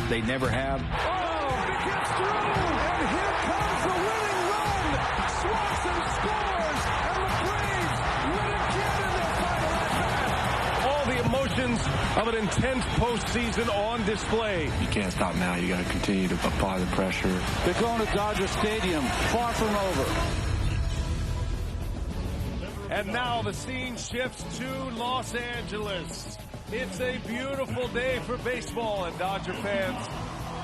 they never have. Oh, it gets through, and here comes the winning run. Swanson scores, and the Braves win again in their final at-bat. All the emotions of an intense postseason on display. You can't stop now. You got to continue to apply the pressure. They're going to Dodger Stadium, far from over. And now the scene shifts to Los Angeles. It's a beautiful day for baseball, and Dodger fans,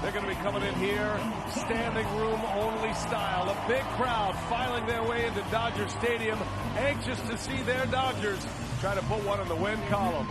they're going to be coming in here standing room only style. A big crowd filing their way into Dodger Stadium, anxious to see their Dodgers try to put one in the win column.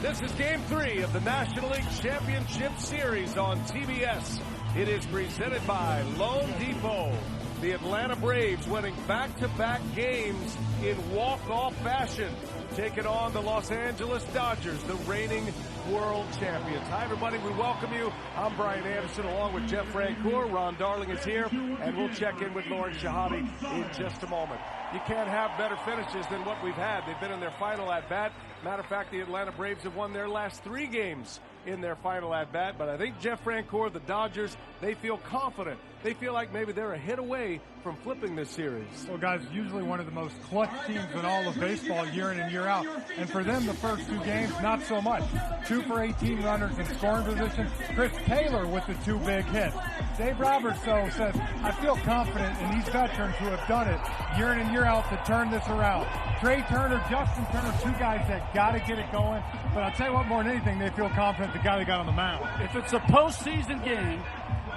This is Game 3 of the National League Championship Series on TBS. It is presented by Loan Depot. The Atlanta Braves winning back-to-back games in walk-off fashion, taking on the Los Angeles Dodgers, the reigning world champions. Hi, everybody. We welcome you. I'm Brian Anderson, along with Jeff Francoeur. Ron Darling is here, and we'll check in with Lauren Shahade in just a moment. You can't have better finishes than what we've had. They've been in their final at-bat. Matter of fact, the Atlanta Braves have won their last 3 games in their final at-bat. But I think Jeff Francoeur, the Dodgers, they feel confident. They feel like maybe they're a hit away from flipping this series. Well, guys, usually one of the most clutch teams in all of baseball year in and year out. And for them, the first 2 games, not so much. 2 for 18 runners in scoring position. Chris Taylor with the 2 big hits. Dave Roberts, though, says, I feel confident in these veterans who have done it year in and year out to turn this around. Trey Turner, Justin Turner, 2 guys that got to get it going. But I'll tell you what, more than anything, they feel confident the guy they got on the mound. If it's a postseason game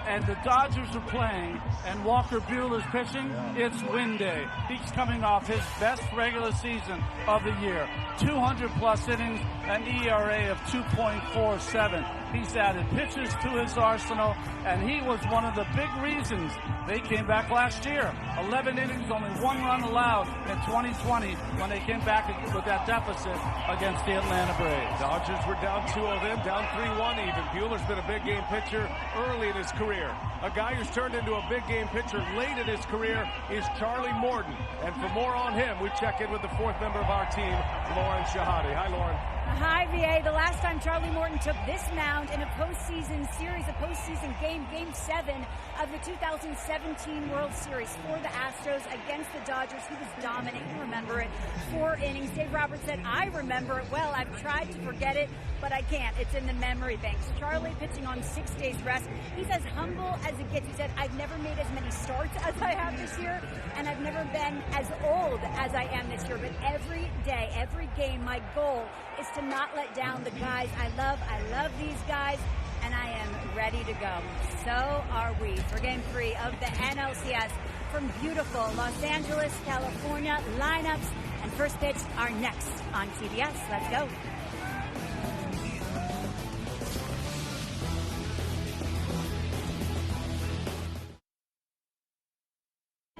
and the Dodgers are playing and Walker Buehler's pitching, it's win day. He's coming off his best regular season of the year. 200-plus innings, an ERA of 2.47. He's added pitches to his arsenal, and he was one of the big reasons they came back last year. 11 innings, only 1 run allowed in 2020 when they came back with that deficit against the Atlanta Braves. Dodgers were down 2-0 then, down 3-1 even. Buehler's been a big game pitcher early in his career. A guy who's turned into a big game pitcher late in his career is Charlie Morton. And for more on him, we check in with the 4th member of our team, Lauren Shahade. Hi, Lauren. Hi, VA. The last time Charlie Morton took this mound in a postseason series, a postseason game, Game 7 of the 2017 World Series for the Astros against the Dodgers, he was dominant. You remember it. 4 innings. Dave Roberts said, I remember it well. I've tried to forget it, but I can't. It's in the memory banks. Charlie pitching on 6 days rest. He's as humble as it gets. He said, I've never made as many starts as I have this year, and I've never been as old as I am this year. But every day, every game, my goal is to not let down the guys I love. I love these guys, and I am ready to go. So are we for Game 3 of the NLCS from beautiful Los Angeles, California. Lineups and first pitch are next on TBS. Let's go.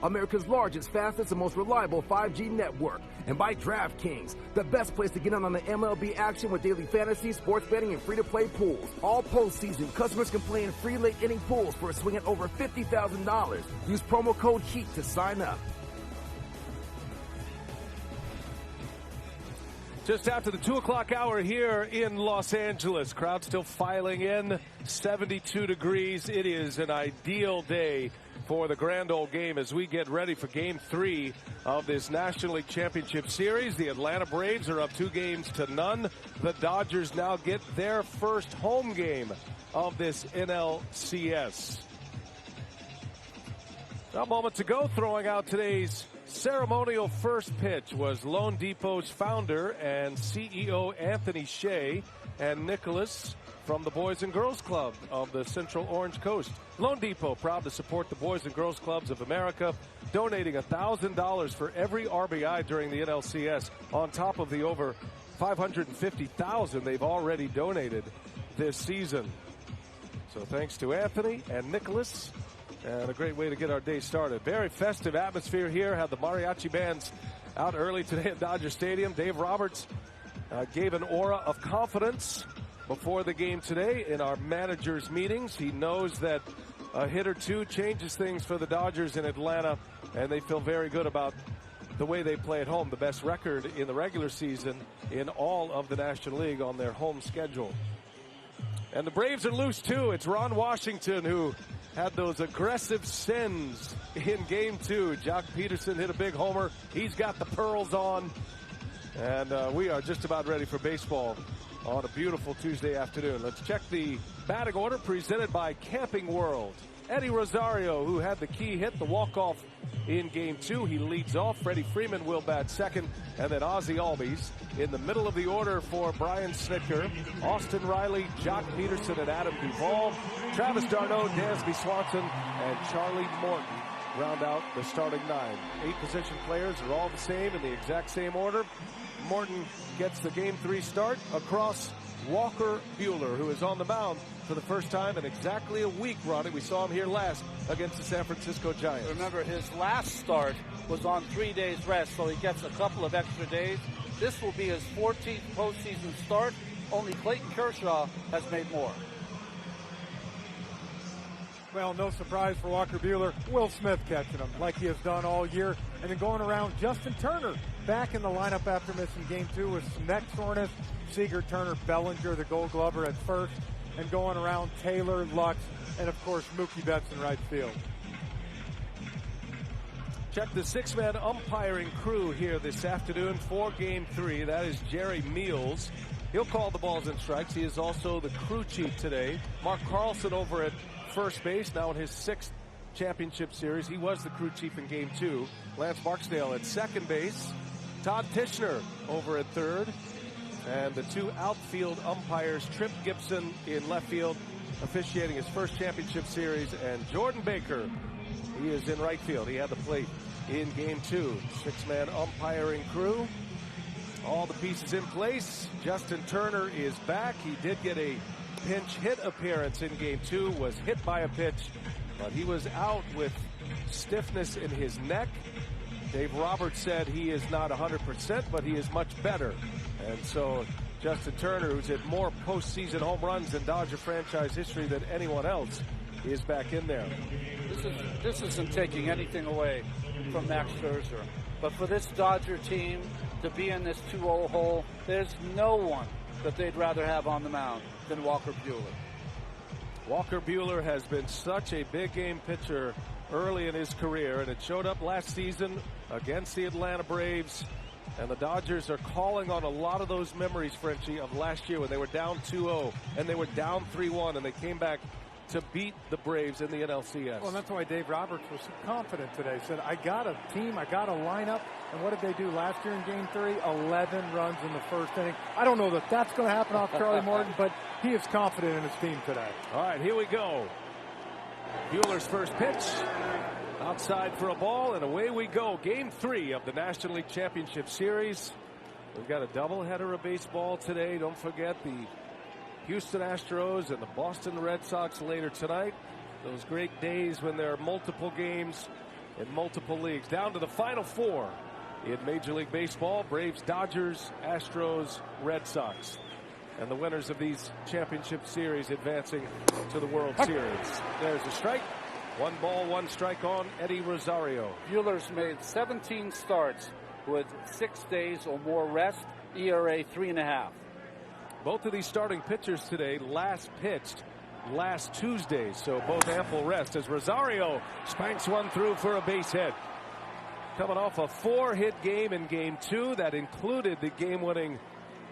America's largest, fastest, and most reliable 5G network. And by DraftKings, the best place to get in on the MLB action with daily fantasy, sports betting, and free-to-play pools. All postseason, customers can play in free late-inning pools for a swing at over $50,000. Use promo code HEAT to sign up. Just after the 2 o'clock hour here in Los Angeles. Crowd still filing in, 72 degrees. It is an ideal day for the grand old game as we get ready for Game 3 of this National League Championship Series. The Atlanta Braves are up 2-0. The Dodgers now get their first home game of this NLCS. A moment to go, throwing out today's ceremonial first pitch was Loan Depot's founder and CEO Anthony Shea and Nicholas from the Boys and Girls Club of the Central Orange Coast. Loan Depot, proud to support the Boys and Girls Clubs of America, donating $1,000 for every RBI during the NLCS, on top of the over $550,000 they've already donated this season. So thanks to Anthony and Nicholas, and a great way to get our day started. Very festive atmosphere here. Had the mariachi bands out early today at Dodger Stadium. Dave Roberts gave an aura of confidence before the game today in our managers' meetings. He knows that a hit or two changes things for the Dodgers in Atlanta, and they feel very good about the way they play at home. The best record in the regular season in all of the National League on their home schedule. And the Braves are loose, too. It's Ron Washington who had those aggressive sends in Game 2. Jock Peterson hit a big homer. He's got the pearls on. And we are just about ready for baseball on a beautiful Tuesday afternoon. Let's check the batting order presented by Camping World. Eddie Rosario, who had the key hit, the walk-off in Game 2. He leads off. Freddie Freeman will bat second. And then Ozzie Albies in the middle of the order for Brian Snitker, Austin Riley, Jock Peterson, and Adam Duvall. Travis d'Arnaud, Dansby Swanson, and Charlie Morton round out the starting 9. 8 position players are all the same in the exact same order. Morton gets the Game 3 start across Walker Buehler, who is on the mound for the first time in exactly a week, Ronnie. We saw him here last against the San Francisco Giants. Remember, his last start was on 3 days rest, so he gets a couple of extra days. This will be his 14th postseason start. Only Clayton Kershaw has made more. Well, no surprise for Walker Buehler. Will Smith catching him like he has done all year. And then going around, Justin Turner back in the lineup after missing Game 2 with some neck soreness. Seager, Turner, Bellinger, the Gold Glover at first. And going around, Taylor, Lux, and of course Mookie Betts in right field. Check the 6-man umpiring crew here this afternoon for Game 3. That is Jerry Meals. He'll call the balls and strikes. He is also the crew chief today. Mark Carlson over at first base, now in his 6th championship series. He was the crew chief in Game 2. Lance Barksdale at second base. Todd Tischner over at third. And the 2 outfield umpires, Trip Gibson in left field, officiating his first championship series, and Jordan Baker, he is in right field. He had the plate in Game 2. 6-man umpiring crew. All the pieces in place. Justin Turner is back. He did get a pinch hit appearance in Game 2, was hit by a pitch, but he was out with stiffness in his neck. Dave Roberts said he is not 100%, but he is much better. And so Justin Turner, who's hit more postseason home runs in Dodger franchise history than anyone else, is back in there. This isn't taking anything away from Max Scherzer. But for this Dodger team to be in this 2-0 hole, there's no one that they'd rather have on the mound than Walker Buehler. Walker Buehler has been such a big game pitcher early in his career, and it showed up last season against the Atlanta Braves. And the Dodgers are calling on a lot of those memories, Frenchie, of last year when they were down 2-0 and they were down 3-1 and they came back to beat the Braves in the NLCS. Well, that's why Dave Roberts was so confident today. He said, I got a team, I got a lineup. And what did they do last year in Game 3? 11 runs in the first inning. I don't know that that's going to happen off Charlie Morton, but he is confident in his team today. All right, here we go. Buehler's first pitch. Outside for a ball, and away we go. Game 3 of the National League Championship Series. We've got a doubleheader of baseball today. Don't forget the Houston Astros and the Boston Red Sox later tonight. Those great days when there are multiple games in multiple leagues. Down to the final 4 in Major League Baseball. Braves, Dodgers, Astros, Red Sox. And the winners of these championship series advancing to the World Series. There's a strike. 1 ball, 1 strike on Eddie Rosario. Buehler's made 17 starts with 6 days or more rest, ERA 3.5. Both of these starting pitchers today last pitched last Tuesday, so both ample rest as Rosario spanks one through for a base hit. Coming off a 4-hit game in Game 2 that included the game-winning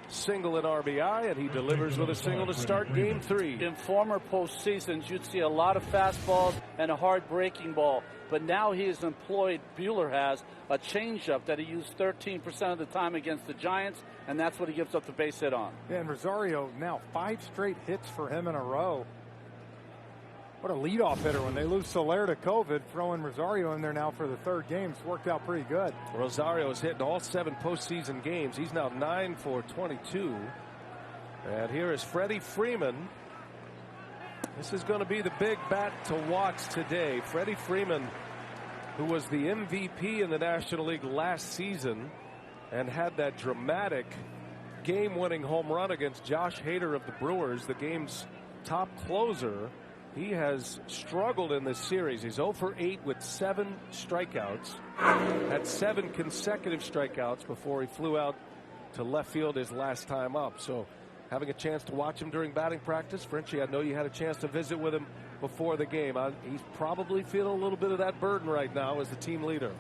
single and RBI, and he delivers with a single to start Game 3. In former postseasons, you'd see a lot of fastballs and a hard breaking ball, but now he has employed, Buehler has, a changeup that he used 13% of the time against the Giants, and that's what he gives up the base hit on. Yeah, and Rosario now 5 straight hits for him in a row. What a leadoff hitter when they lose Soler to COVID. Throwing Rosario in there now for the 3rd game. It's worked out pretty good. Rosario's hit in all 7 postseason games. He's now 9 for 22. And here is Freddie Freeman. This is going to be the big bat to watch today. Freddie Freeman, who was the MVP in the National League last season and had that dramatic game-winning home run against Josh Hader of the Brewers, the game's top closer. He has struggled in this series. He's 0 for 8 with 7 strikeouts. Had 7 consecutive strikeouts before he flew out to left field his last time up. So having a chance to watch him during batting practice. Frenchie, I know you had a chance to visit with him before the game. He's probably feeling a little bit of that burden right now as the team leader.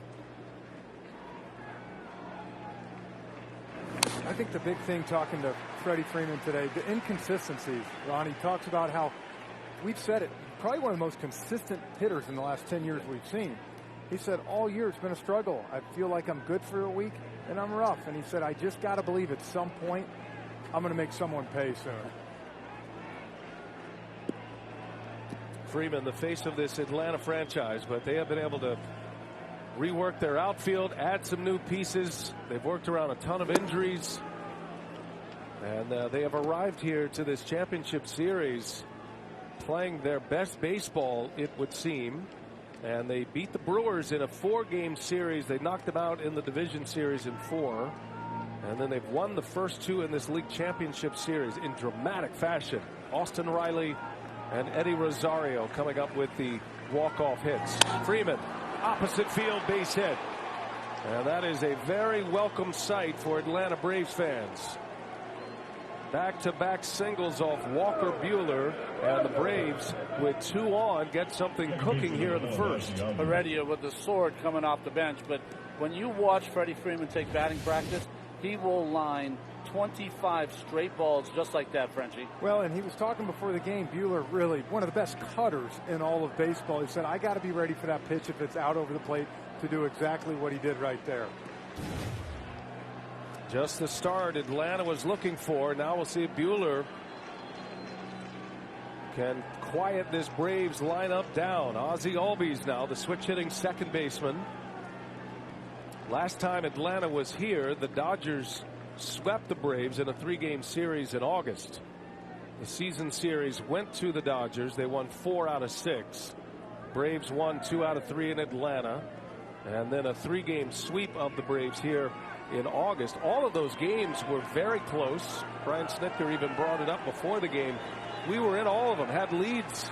I think the big thing talking to Freddie Freeman today, the inconsistencies. Ron, he talks about how, we've said it, probably one of the most consistent hitters in the last 10 years we've seen. He said all year it's been a struggle. I feel like I'm good for a week and I'm rough. And he said, I just got to believe at some point I'm going to make someone pay soon. Freeman, the face of this Atlanta franchise, but they have been able to rework their outfield, add some new pieces. They've worked around a ton of injuries. And they have arrived here to this championship series playing their best baseball, it would seem. And they beat the Brewers in a 4-game series. They knocked them out in the division series in 4. And then they've won the first 2 in this league championship series in dramatic fashion. Austin Riley and Eddie Rosario coming up with the walk-off hits. Freeman, opposite field base hit. And that is a very welcome sight for Atlanta Braves fans. Back-to-back singles off Walker Buehler, and the Braves with 2 on get something cooking here in the first. Heredia with the sword coming off the bench, but when you watch Freddie Freeman take batting practice, he will line 25 straight balls just like that, Frenchie. Well, and he was talking before the game, Buehler really one of the best cutters in all of baseball. He said, I got to be ready for that pitch if it's out over the plate to do exactly what he did right there. Just the start Atlanta was looking for. Now we'll see if Buehler can quiet this Braves lineup down. Ozzie Albies now the switch hitting second baseman. Last time Atlanta was here, the Dodgers swept the Braves in a 3-game series in August. The season series went to the Dodgers. They won 4 out of 6. Braves won 2 out of 3 in Atlanta. And then a 3-game sweep of the Braves here in August. All of those games were very close. Brian Snitker even brought it up before the game. We were in all of them, had leads,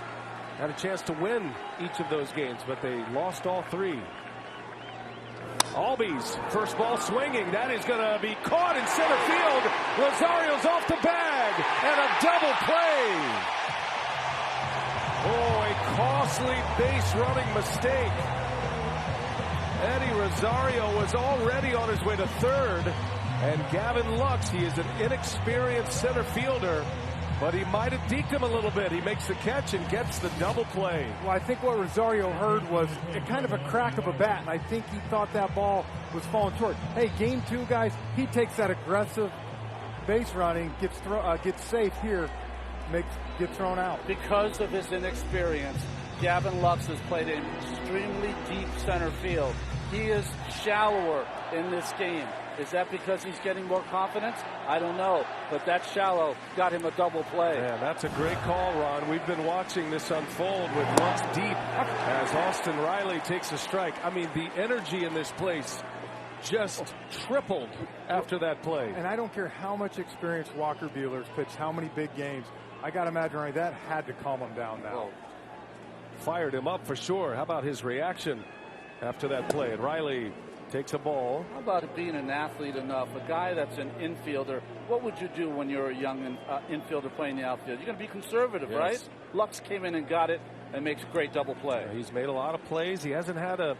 had a chance to win each of those games, but they lost all 3. Albies, first ball swinging. That is going to be caught in center field. Rosario's off the bag, and a double play. Oh, a costly base running mistake. Eddie Rosario was already on his way to third, and Gavin Lux, he is an inexperienced center fielder, but he might have deked him a little bit. He makes the catch and gets the double play. Well, I think what Rosario heard was a kind of a crack of a bat, and I think he thought that ball was falling short. Hey, game 2, guys, he takes that aggressive base running, gets safe here, gets thrown out. Because of his inexperience, Gavin Lux has played in extremely deep center field. He is shallower in this game. Is that because he's getting more confidence? I don't know. But that shallow got him a double play. Yeah, that's a great call, Ron. We've been watching this unfold with Lux deep as Austin Riley takes a strike. I mean, the energy in this place just tripled after that play. And I don't care how much experience Walker Buehler's pitched, how many big games. I got to imagine right, that had to calm him down now. Well, fired him up for sure. How about his reaction after that play? And Riley takes a ball. How about it being an athlete enough? A guy that's an infielder. What would you do when you're a young infielder playing the outfield? You're going to be conservative, yes, right? Lux came in and got it and makes a great double play. Yeah, he's made a lot of plays. He hasn't had a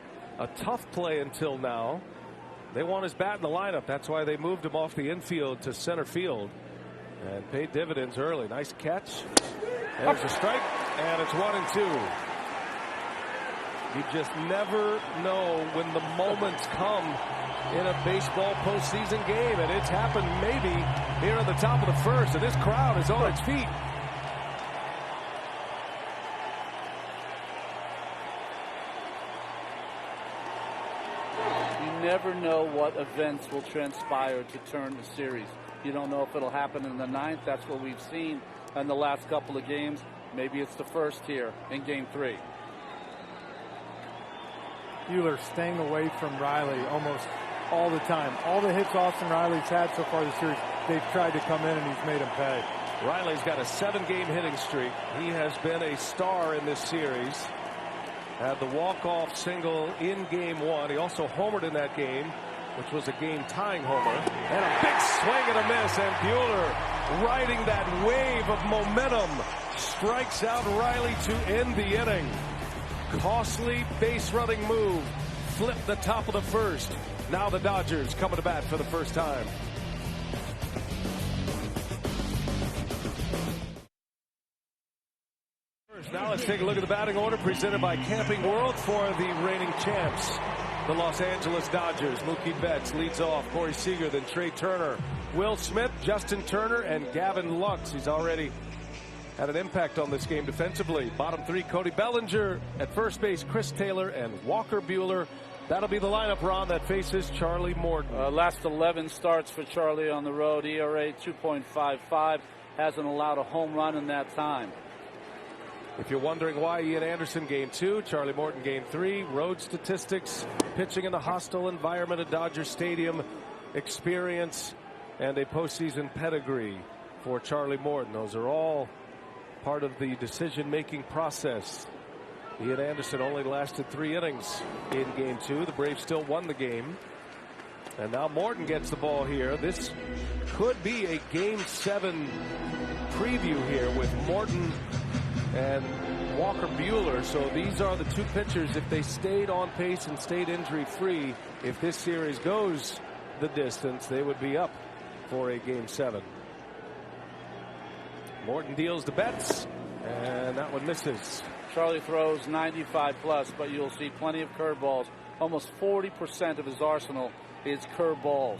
tough play until now. They want his bat in the lineup. That's why they moved him off the infield to center field and paid dividends early. Nice catch. There's a strike, and it's 1-2. You just never know when the moments come in a baseball postseason game, and it's happened maybe here at the top of the first, and this crowd is on its feet. You never know what events will transpire to turn the series. You don't know if it'll happen in the 9th. That's what we've seen in the last couple of games. Maybe it's the first here in Game 3. Buehler staying away from Riley almost all the time. All the hits Austin Riley's had so far this series, they've tried to come in and he's made them pay. Riley's got a 7-game hitting streak. He has been a star in this series. Had the walk-off single in Game 1. He also homered in that game, which was a game-tying homer. And a big swing and a miss, and Buehler riding that wave of momentum, strikes out Riley to end the inning. Costly base running move, flipped the top of the first. Now the Dodgers coming to bat for the first time. Now let's take a look at the batting order presented by Camping World for the reigning champs, the Los Angeles Dodgers. Mookie Betts leads off. Corey Seager, then Trey Turner, Will Smith, Justin Turner, and Gavin Lux. He's already had an impact on this game defensively. Bottom three, Cody Bellinger. At first base, Chris Taylor and Walker Buehler. That'll be the lineup, Ron, that faces Charlie Morton. Last 11 starts for Charlie on the road. ERA 2.55. Hasn't allowed a home run in that time. If you're wondering why Ian Anderson game 2, Charlie Morton game 3, road statistics, pitching in the hostile environment at Dodger Stadium, experience, and a postseason pedigree for Charlie Morton. Those are all part of the decision-making process. Ian Anderson only lasted 3 innings in game 2. The Braves still won the game. And now Morton gets the ball here. This could be a game 7 preview here with Morton and Walker Buehler. So these are the two pitchers, if they stayed on pace and stayed injury free, if this series goes the distance, they would be up for a game 7. Morton deals to Betts, and that one misses. Charlie throws 95 plus, but you'll see plenty of curveballs. Almost 40% of his arsenal is curveballs.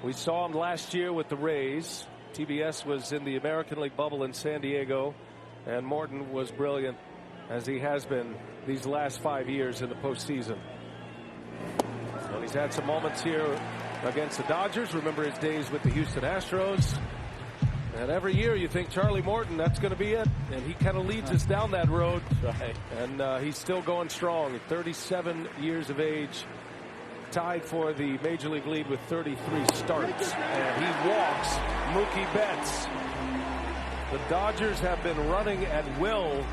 We saw him last year with the Rays. TBS was in the American League bubble in San Diego. And Morton was brilliant, as he has been these last 5 years in the postseason. And he's had some moments here against the Dodgers. Remember his days with the Houston Astros. And every year you think Charlie Morton, that's going to be it. And he kind of leads us down that road. Right. And he's still going strong at 37 years of age. Tied for the Major League lead with 33 starts. And he walks Mookie Betts. The Dodgers have been running at will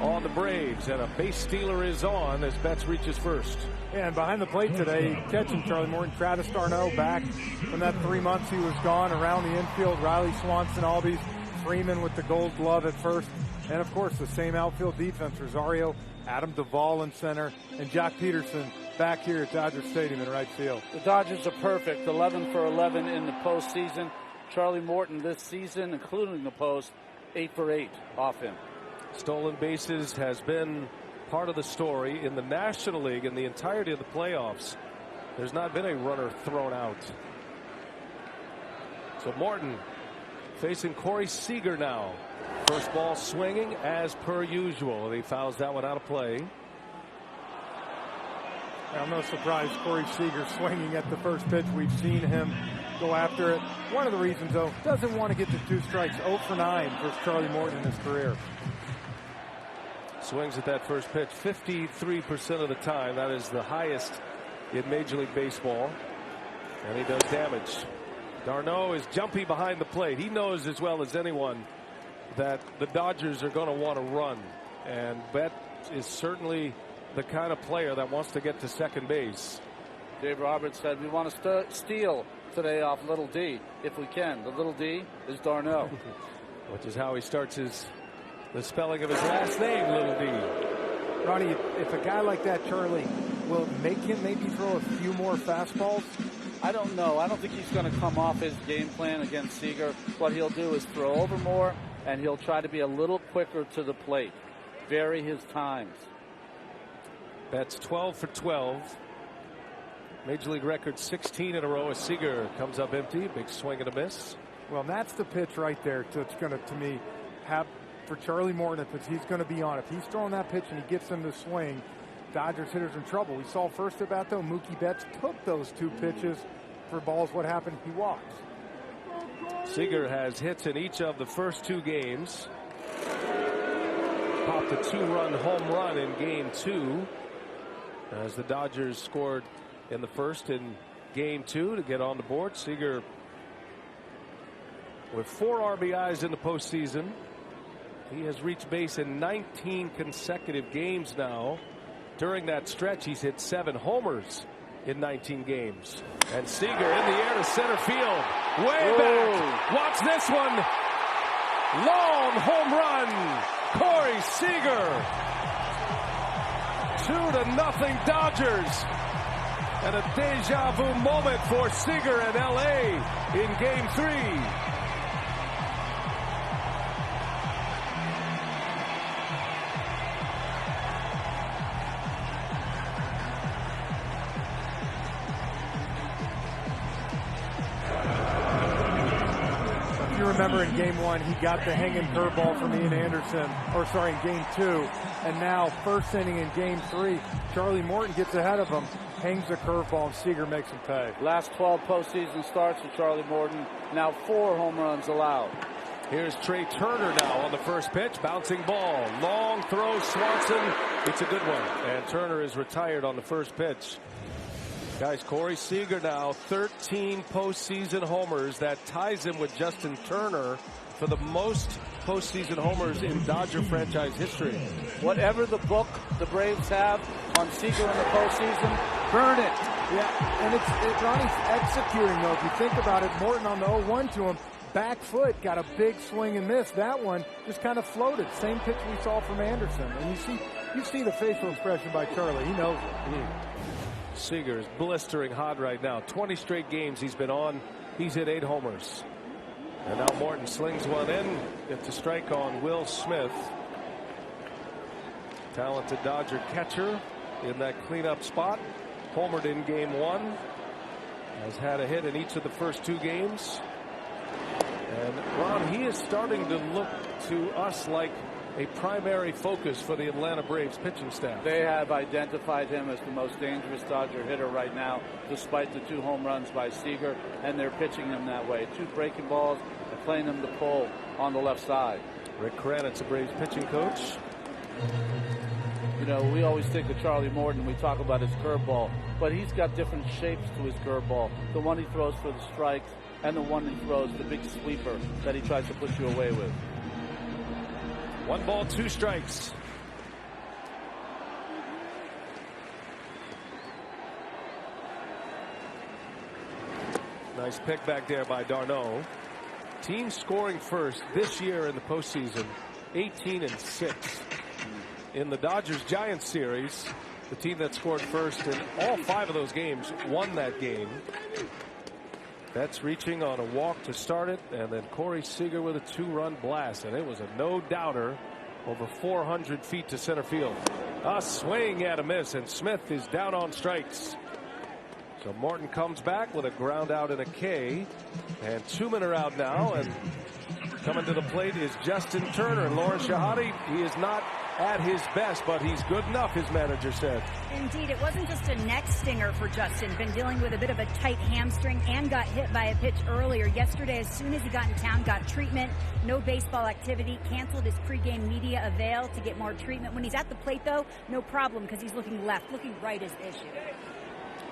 on the Braves, and a base stealer is on as Betts reaches first. Yeah, and behind the plate today, catching Charlie Morton, Travis d'Arnaud back from that 3 months he was gone around the infield. Riley Swanson, Albies, Freeman with the gold glove at first. And, of course, the same outfield defense, Rosario, Adam Duvall in center, and Jack Peterson back here at Dodger Stadium in right field. The Dodgers are perfect, 11 for 11 in the postseason. Charlie Morton this season, including the post, 8 for 8 off him. Stolen bases has been part of the story in the National League in the entirety of the playoffs. There's not been a runner thrown out. So Morton facing Corey Seager now. First ball swinging as per usual. He fouls that one out of play. I'm no surprise Corey Seager swinging at the first pitch. We've seen him go after it. One of the reasons, though, doesn't want to get to 2 strikes. 0 for 9 versus Charlie Morton in his career. Swings at that first pitch 53% of the time. That is the highest in Major League Baseball. And he does damage. d'Arnaud is jumpy behind the plate. He knows as well as anyone that the Dodgers are going to want to run. And Betts is certainly the kind of player that wants to get to second base. Dave Roberts said we want to steal today off Little D if we can. The Little D is d'Arnaud. Which is how he starts the spelling of his last name, Little D. Ronnie, if a guy like that, Charlie, will make him maybe throw a few more fastballs? I don't know. I don't think he's going to come off his game plan against Seager. What he'll do is throw over more, and he'll try to be a little quicker to the plate. Vary his times. Betts 12 for 12. Major League record 16 in a row as Seager comes up empty. Big swing and a miss. Well, that's the pitch right there that's going to me, have for Charlie Morton if he's going to be on. If he's throwing that pitch and he gets him to swing, Dodgers hitters in trouble. We saw first about, though, Mookie Betts took those 2 pitches for balls. What happened? He walks. Seager has hits in each of the first 2 games. Popped a 2-run home run in game 2 as the Dodgers scored in the first in game 2 to get on the board. Seager with 4 RBIs in the postseason. He has reached base in 19 consecutive games now. During that stretch, he's hit 7 homers in 19 games. And Seager in the air to center field. Way back. Watch this one. Long home run. Corey Seager. 2-0 Dodgers. And a deja vu moment for Seager and LA in Game 3. Remember in Game 1, he got the hanging curveball from Ian Anderson, in Game 2, and now first inning in Game 3, Charlie Morton gets ahead of him, hangs the curveball, and Seager makes him pay. Last 12 postseason starts for Charlie Morton, now 4 home runs allowed. Here's Trey Turner now on the first pitch, bouncing ball, long throw, Swanson, it's a good one, and Turner is retired on the first pitch. Guys, Corey Seager now 13 postseason homers. That ties him with Justin Turner for the most postseason homers in Dodger franchise history. Whatever the book the Braves have on Seager in the postseason, burn it. Yeah, and Ronnie's executing, though. If you think about it, Morton on the 0-1 to him, back foot, got a big swing and miss. That one just kind of floated. Same pitch we saw from Anderson. And you see the facial expression by Charlie. He knows it. Seager is blistering hot right now. 20 straight games he's been on. He's hit 8 homers. And now Morton slings one in. Gets a strike on Will Smith. Talented Dodger catcher in that cleanup spot. Homered in Game 1. Has had a hit in each of the first 2 games. And Ron, he is starting to look to us like a primary focus for the Atlanta Braves pitching staff. They have identified him as the most dangerous Dodger hitter right now, despite the 2 home runs by Seager, and they're pitching him that way. 2 breaking balls and playing him to pull on the left side. Rick Kranitz, a Braves pitching coach. You know, we always think of Charlie Morton, we talk about his curveball, but he's got different shapes to his curveball. The one he throws for the strikes and the one he throws, the big sweeper that he tries to push you away with. 1 ball, 2 strikes. Nice pick back there by Darno. Team scoring first this year in the postseason, 18-6. In the Dodgers-Giants series, the team that scored first in all 5 of those games won that game. That's reaching on a walk to start it, and then Corey Seager with a 2-run blast, and it was a no-doubter over 400 feet to center field. A swing and a miss, and Smith is down on strikes. So Morton comes back with a ground out and a K, and 2 men are out now, and coming to the plate is Justin Turner. And Lauren Shahadi, he is not at his best, but he's good enough, his manager said. Indeed, it wasn't just a neck stinger for Justin. Been dealing with a bit of a tight hamstring and got hit by a pitch earlier. Yesterday, as soon as he got in town, got treatment, no baseball activity, canceled his pregame media avail to get more treatment. When he's at the plate, though, no problem because he's looking left. Looking right is the issue.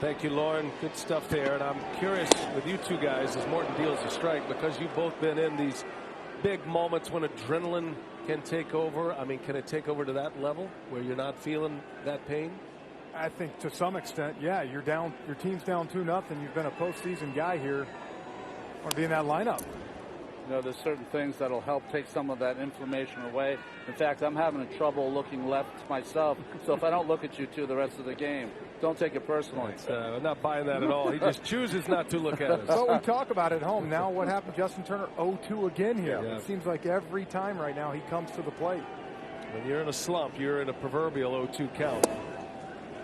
Thank you, Lauren. Good stuff there. And I'm curious with you two guys as Morton deals a strike, because you've both been in these big moments when adrenaline can take over. I mean, can it take over to that level where you're not feeling that pain? I think to some extent, yeah. You're down. Your team's down 2-0. You've been a postseason guy here. Want to be in that lineup. You know, there's certain things that'll help take some of that inflammation away. In fact, I'm having trouble looking left myself. So if I don't look at you two the rest of the game, don't take it personally. I'm not buying that at all. He just chooses not to look at us. But we talk about it at home. Now what happened? Justin Turner 0-2 again here. Yeah. It seems like every time right now he comes to the plate. When you're in a slump, you're in a proverbial 0-2 count.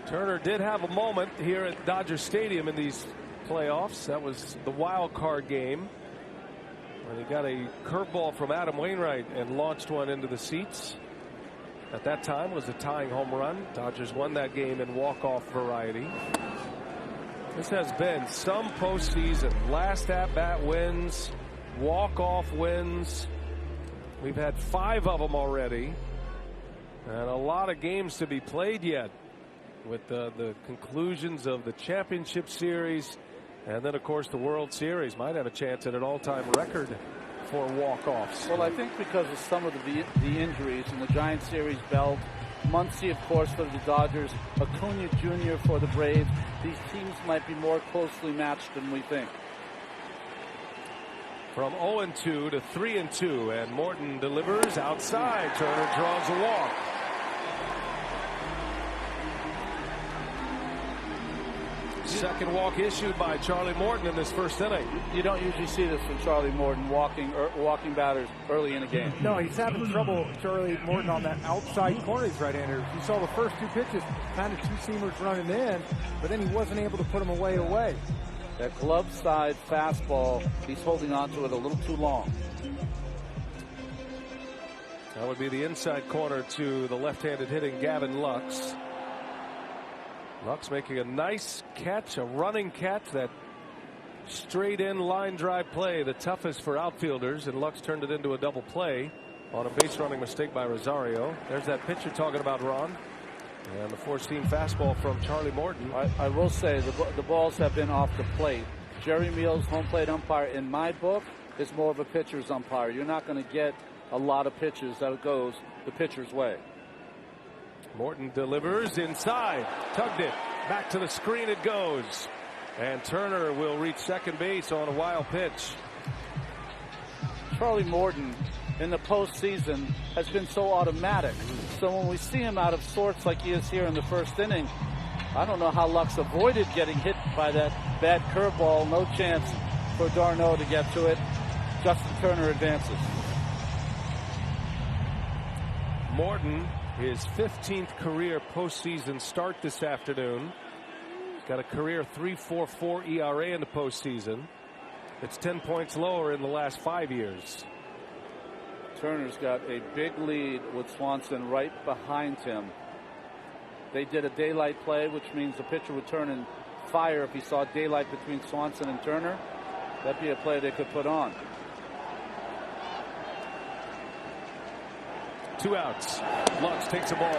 Turner did have a moment here at Dodger Stadium in these playoffs. That was the wild card game when he got a curveball from Adam Wainwright and launched one into the seats. At that time was a tying home run. Dodgers won that game in walk-off variety. This has been some postseason. Last at-bat wins, walk-off wins. We've had 5 of them already, and a lot of games to be played yet, with the conclusions of the championship series, and then of course the World Series might have a chance at an all-time record for walk-offs. Well, I think because of some of the injuries in the Giants series, Belt Muncy, of course, for the Dodgers. Acuna Jr. for the Braves. These teams might be more closely matched than we think. From 0-2 to 3-2, and Morton delivers outside. Turner draws a walk. Second walk issued by Charlie Morton in this first inning. You don't usually see this from Charlie Morton, walking batters early in a game. No, he's having trouble, Charlie Morton, on that outside corner. He's right-hander. You saw the first two pitches, kind of two-seamers running in, but then he wasn't able to put them away. That glove side fastball, he's holding on to it a little too long. That would be the inside corner to the left-handed hitting Gavin Lux. Lux making a nice catch, a running catch, that straight in line drive play, the toughest for outfielders, and Lux turned it into a double play on a base running mistake by Rosario. There's that pitch you're talking about, Ron. And the four-seam fastball from Charlie Morton. I will say the balls have been off the plate. Jerry Meals, home plate umpire, in my book, is more of a pitcher's umpire. You're not going to get a lot of pitches that goes the pitcher's way. Morton delivers inside, tugged it, back to the screen it goes. And Turner will reach second base on a wild pitch. Charlie Morton in the postseason has been so automatic. So when we see him out of sorts like he is here in the first inning, I don't know how Lux avoided getting hit by that bad curveball. No chance for d'Arnaud to get to it. Justin Turner advances. Morton, his 15th career postseason start this afternoon. He's got a career 3.44 ERA in the postseason. It's 10 points lower in the last 5 years. Turner's got a big lead with Swanson right behind him. They did a daylight play, which means the pitcher would turn and fire if he saw daylight between Swanson and Turner. That'd be a play they could put on. 2 outs. Lux takes a ball.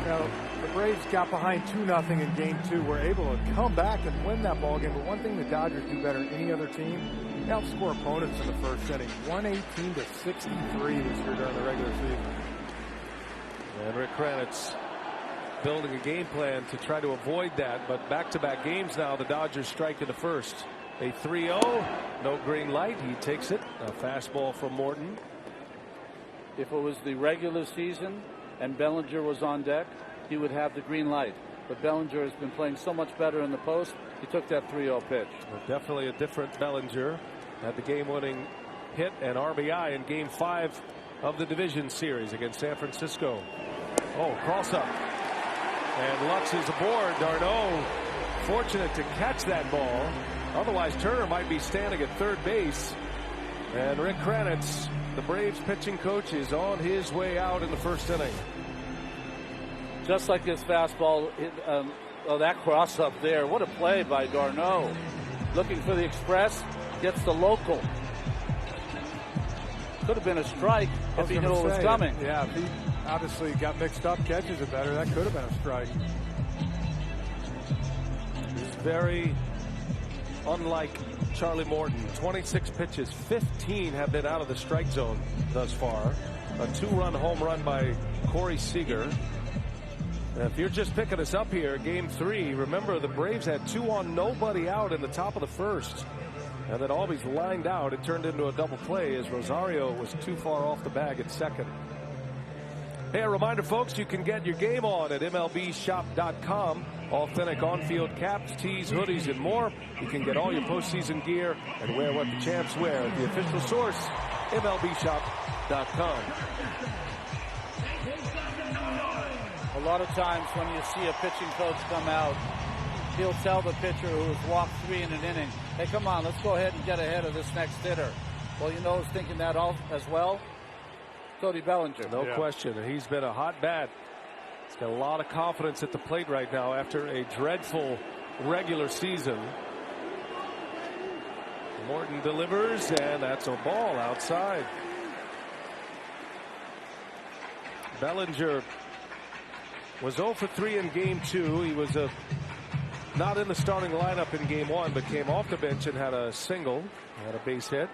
Now, the Braves got behind 2-0 in game 2. Were able to come back and win that ball game. But one thing the Dodgers do better than any other team, they outscore opponents in the first inning. 118 to 63 this year during the regular season. And Rick Kranitz building a game plan to try to avoid that. But back-to-back games now, the Dodgers strike in the first. A 3-0, no green light. He takes it. A fastball from Morton. If it was the regular season and Bellinger was on deck, he would have the green light. But Bellinger has been playing so much better in the post, he took that 3-0 pitch. Well, definitely a different Bellinger. Had the game-winning hit and RBI in Game 5 of the division series against San Francisco. Oh, cross-up. And Lux is aboard. d'Arnaud fortunate to catch that ball. Otherwise, Turner might be standing at third base. And Rick Kranitz, the Braves pitching coach, is on his way out in the first inning. Just like his fastball, that cross up there. What a play by d'Arnaud. Looking for the express, gets the local. Could have been a strike if he knew it was coming. Yeah, if he obviously got mixed up, catches it better, that could have been a strike. It's very unlike Charlie Morton. 26 pitches, 15 have been out of the strike zone thus far. A 2-run home run by Corey Seager. And if you're just picking us up here, Game 3, remember the Braves had 2 on, nobody out in the top of the first. And then Albies lined out. It turned into a double play as Rosario was too far off the bag at second. Hey, a reminder, folks, you can get your game on at MLBshop.com. Authentic on-field caps, tees, hoodies, and more. You can get all your postseason gear and wear what the champs wear at the official source, MLBshop.com. A lot of times when you see a pitching coach come out, he'll tell the pitcher who has walked 3 in an inning, hey, come on, let's go ahead and get ahead of this next hitter. Well, you know who's thinking that as well? Cody Bellinger. No question. He's been a hot bat. He's got a lot of confidence at the plate right now after a dreadful regular season. Morton delivers, and that's a ball outside. Bellinger was 0 for 3 in Game 2. He was not in the starting lineup in Game 1, but came off the bench and had a single, had a base hit.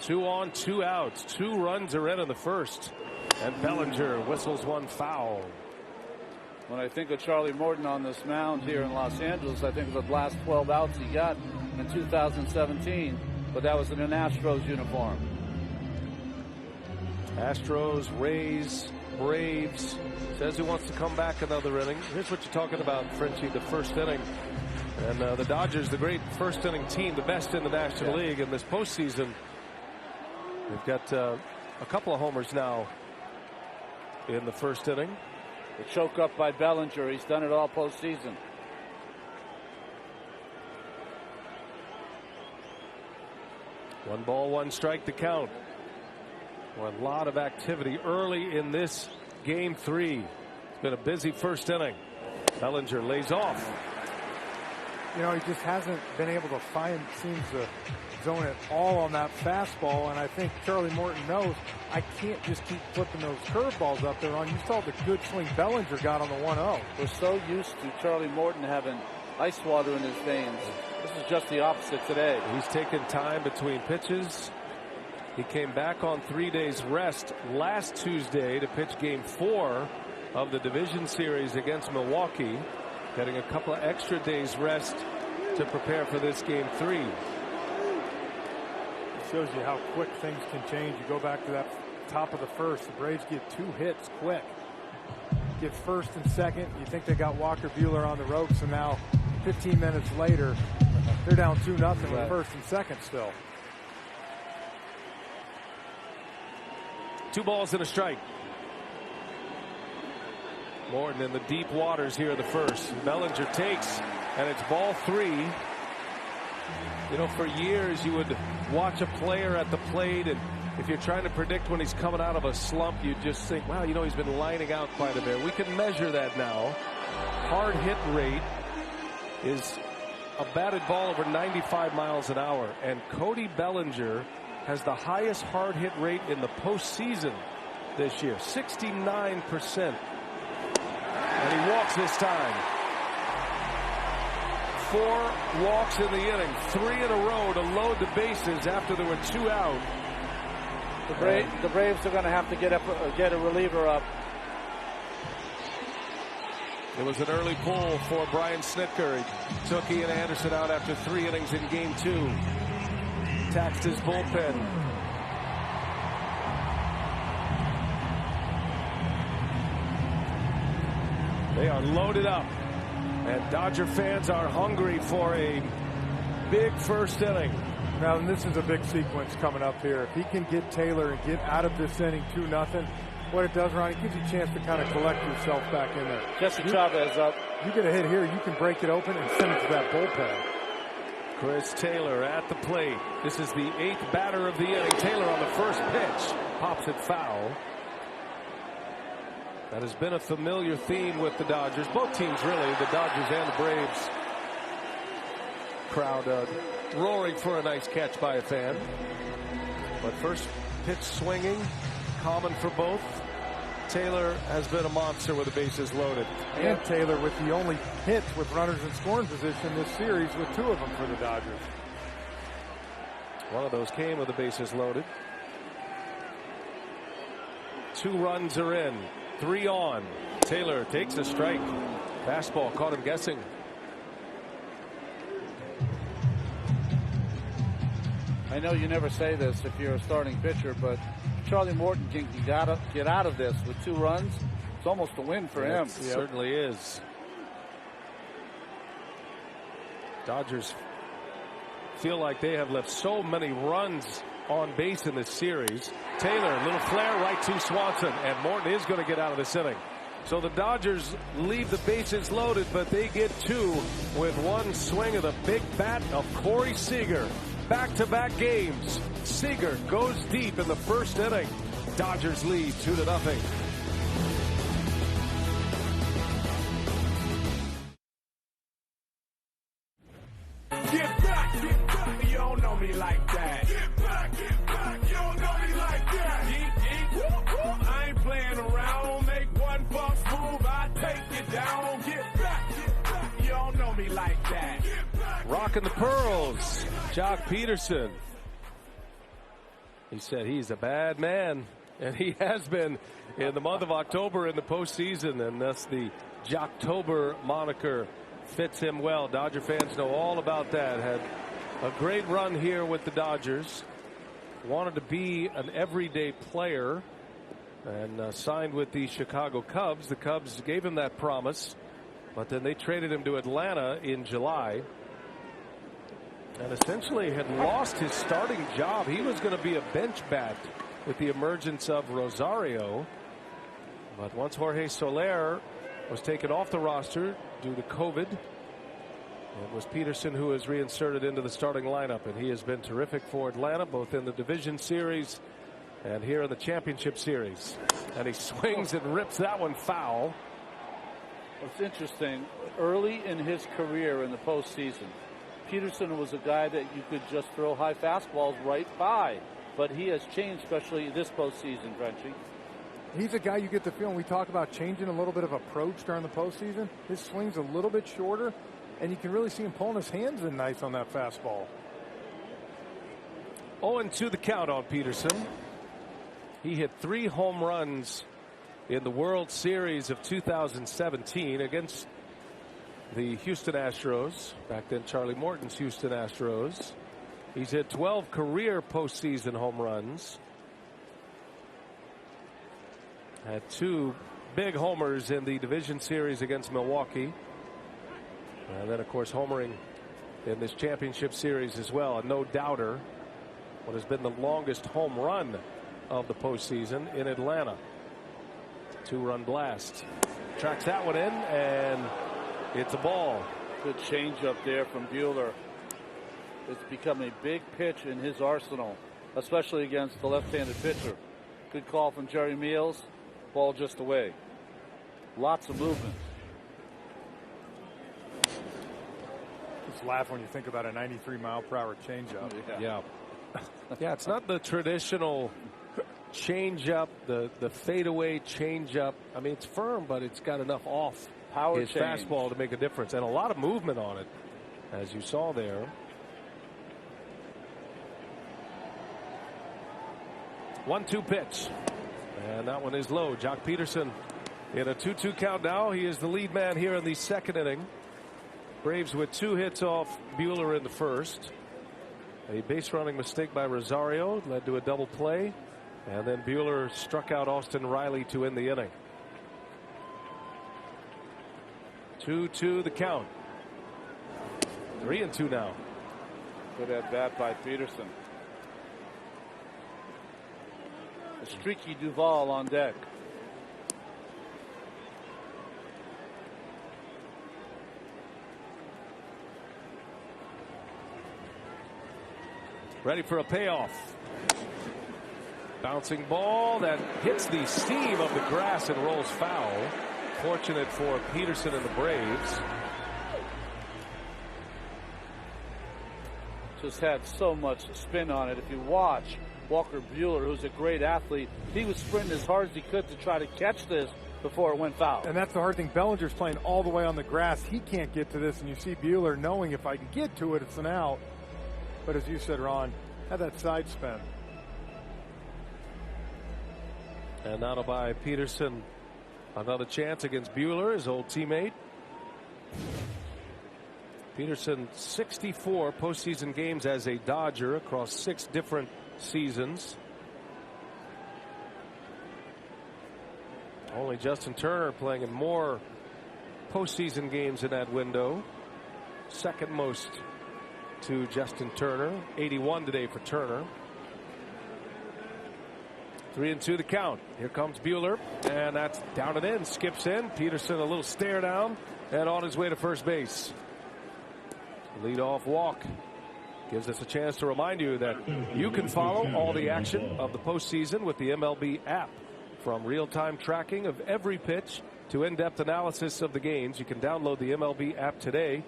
2 on, 2 outs. 2 runs are in the first. And Bellinger whistles one foul. When I think of Charlie Morton on this mound here in Los Angeles, I think of the last 12 outs he got in 2017, but that was in an Astros uniform. Astros, Rays, Braves. Says he wants to come back another inning. Here's what you're talking about, Frenchie, the first inning. And the Dodgers, the great first inning team, the best in the National League. In this postseason, they've got a couple of homers now in the first inning. The choke up by Bellinger. He's done it all postseason. One ball, one strike to count. Well, a lot of activity early in this game 3. It's been a busy first inning. Bellinger lays off. You know, he just hasn't been able to seems to zone it all on that fastball, and I think Charlie Morton knows I can't just keep flipping those curveballs up there on. You saw the good swing Bellinger got on the 1-0. We're so used to Charlie Morton having ice water in his veins. This is just the opposite today. He's taken time between pitches. He came back on 3 days rest last Tuesday to pitch game 4 of the division series against Milwaukee, getting a couple of extra days rest to prepare for this game 3. It shows you how quick things can change. You go back to that top of the first. The Braves get 2 hits quick. Get first and second. You think they got Walker Buehler on the ropes, and now 15 minutes later, they're down 2-0 with first and second still. 2 balls and a strike. Morton in the deep waters here in the first. Bellinger takes, and it's ball 3. You know, for years you would watch a player at the plate, and if you're trying to predict when he's coming out of a slump, you just think, wow, you know, he's been lining out quite a bit. We can measure that now. Hard hit rate is a batted ball over 95 miles an hour, and Cody Bellinger has the highest hard hit rate in the postseason this year, 69%. And he walks this time. 4 walks in the inning, 3 in a row to load the bases after there were 2 out. The Braves are going to have to get a reliever up. It was an early pull for Brian Snitker. He took Ian Anderson out after 3 innings in game 2. Taxed his bullpen. They are loaded up, and Dodger fans are hungry for a big first inning. Now, this is a big sequence coming up here. If he can get Taylor and get out of this inning 2-0, what it does, Ron, it gives you a chance to kind of collect yourself back in there. Jesse Chavez up. You get a hit here, you can break it open and send it to that bullpen. Chris Taylor at the plate. This is the 8th batter of the inning. Taylor on the first pitch pops it foul. That has been a familiar theme with the Dodgers. Both teams, really, the Dodgers and the Braves. Crowd roaring for a nice catch by a fan. But first pitch swinging, common for both. Taylor has been a monster with the bases loaded. And Taylor with the only hits with runners in scoring position this series, with 2 of them for the Dodgers. One of those came with the bases loaded. 2 runs are in. 3 on. Taylor takes a strike. Fastball caught him guessing. I know you never say this if you're a starting pitcher, but Charlie Morton can get out of this with 2 runs. It's almost a win for him. It certainly is. Dodgers feel like they have left so many runs on base in this series. Taylor, little flare right to Swanson, and Morton is going to get out of this inning. So the Dodgers leave the bases loaded, but they get 2 with 1 swing of the big bat of Corey Seager. Back-to-back games. Seager goes deep in the first inning. Dodgers lead 2-0. Get back, you don't know me like that. Get back, you don't know me like that. Yeet, I ain't playing around. Make one false move, I take it down. Get back, you don't know me like that. Rocking the Pearls, Jock Peterson. He said he's a bad man, and he has been in the month of October in the postseason, and thus the Jocktober moniker fits him well. Dodger fans know all about that. Had a great run here with the Dodgers. Wanted to be an everyday player, and signed with the Chicago Cubs. The Cubs gave him that promise, but then they traded him to Atlanta in July, and essentially had lost his starting job. He was going to be a bench bat with the emergence of Rosario, but once Jorge Soler was taken off the roster due to COVID, it was Peterson who was reinserted into the starting lineup, and he has been terrific for Atlanta, both in the division series and here in the championship series. And he swings and rips that one foul. It's interesting. Early in his career in the postseason, Peterson was a guy that you could just throw high fastballs right by. But he has changed, especially this postseason, Frenchie. He's a guy you get the feeling, we talk about changing a little bit of approach during the postseason. His swing's a little bit shorter, and you can really see him pulling his hands in nice on that fastball. 0-2 the count on Peterson. He hit 3 home runs in the World Series of 2017 against the Houston Astros. Back then, Charlie Morton's Houston Astros. He's hit 12 career postseason home runs. Had 2 big homers in the division series against Milwaukee. And then, of course, homering in this championship series as well. A no-doubter. What has been the longest home run of the postseason in Atlanta. 2-run blast. Tracks that one in, and it's a ball. Good changeup there from Buehler. It's become a big pitch in his arsenal, especially against the left-handed pitcher. Good call from Jerry Meals. Ball just away. Lots of movement. Just laugh when you think about a 93-mile-per-hour changeup. Yeah. Yeah, it's not the traditional changeup, the fadeaway changeup. I mean, it's firm, but it's got enough off power his change. fastball to make a difference, and a lot of movement on it, as you saw there. 1-2 pitch, and that one is low. Jock Peterson in a 2-2 count now. He is the lead man here in the second inning. Braves with 2 hits off Buehler in the first. A base running mistake by Rosario led to a double play, and then Buehler struck out Austin Riley to end the inning. 2-2 the count. 3-2 now. Good at bat by Peterson. A streaky Duvall on deck. Ready for a payoff. Bouncing ball that hits the seam of the grass and rolls foul. Fortunate for Peterson and the Braves. Just had so much spin on it. If you watch Walker Buehler, who's a great athlete, he was sprinting as hard as he could to try to catch this before it went foul. And that's the hard thing. Bellinger's playing all the way on the grass. He can't get to this, and you see Buehler knowing if I can get to it, it's an out. But as you said, Ron, had that side spin. And that'll buy Peterson another chance against Buehler, his old teammate. Peterson 64 postseason games as a Dodger across 6 different seasons. Only Justin Turner playing in more postseason games in that window. Second most to Justin Turner. 81 today for Turner. 3-2 the count. Here comes Buehler, and that's down and in. Skips in. Peterson a little stare down and on his way to first base. Leadoff walk gives us a chance to remind you that you can follow all the action of the postseason with the MLB app. From real-time tracking of every pitch to in-depth analysis of the games, you can download the MLB app today.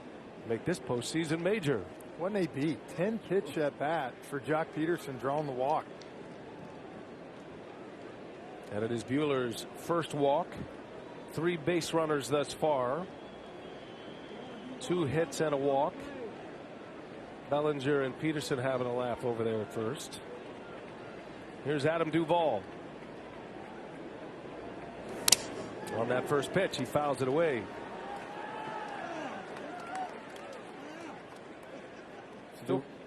Make this postseason major. Wouldn't they be 10 pitch at bat for Jock Peterson drawing the walk? And it is Buehler's first walk. 3 base runners thus far. 2 hits and a walk. Bellinger and Peterson having a laugh over there at first. Here's Adam Duvall. On that first pitch, he fouls it away.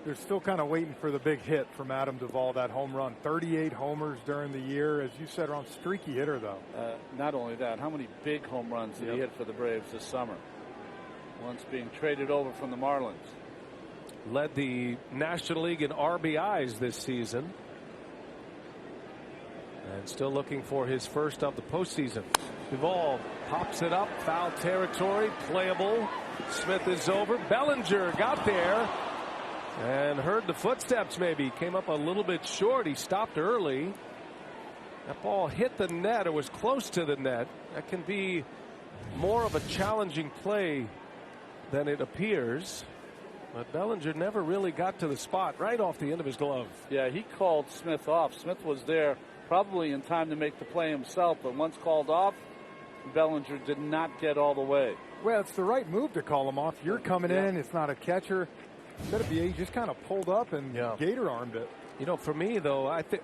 They're still kind of waiting for the big hit from Adam Duvall, that home run. 38 homers during the year. As you said, Ron, streaky hitter, though. Not only that, how many big home runs did he hit for the Braves this summer? Once being traded over from the Marlins. Led the National League in RBIs this season. And still looking for his first of the postseason. Duvall pops it up, foul territory, playable. Smith is over. Bellinger got there and heard the footsteps maybe. Came up a little bit short. He stopped early. That ball hit the net or was close to the net. That can be more of a challenging play than it appears. But Bellinger never really got to the spot, right off the end of his glove. Yeah, he called Smith off. Smith was there probably in time to make the play himself, but once called off, Bellinger did not get all the way. Well, it's the right move to call him off. You're coming in. It's not a catcher. Instead of he just kind of pulled up and gator armed it. You know, for me, though, I think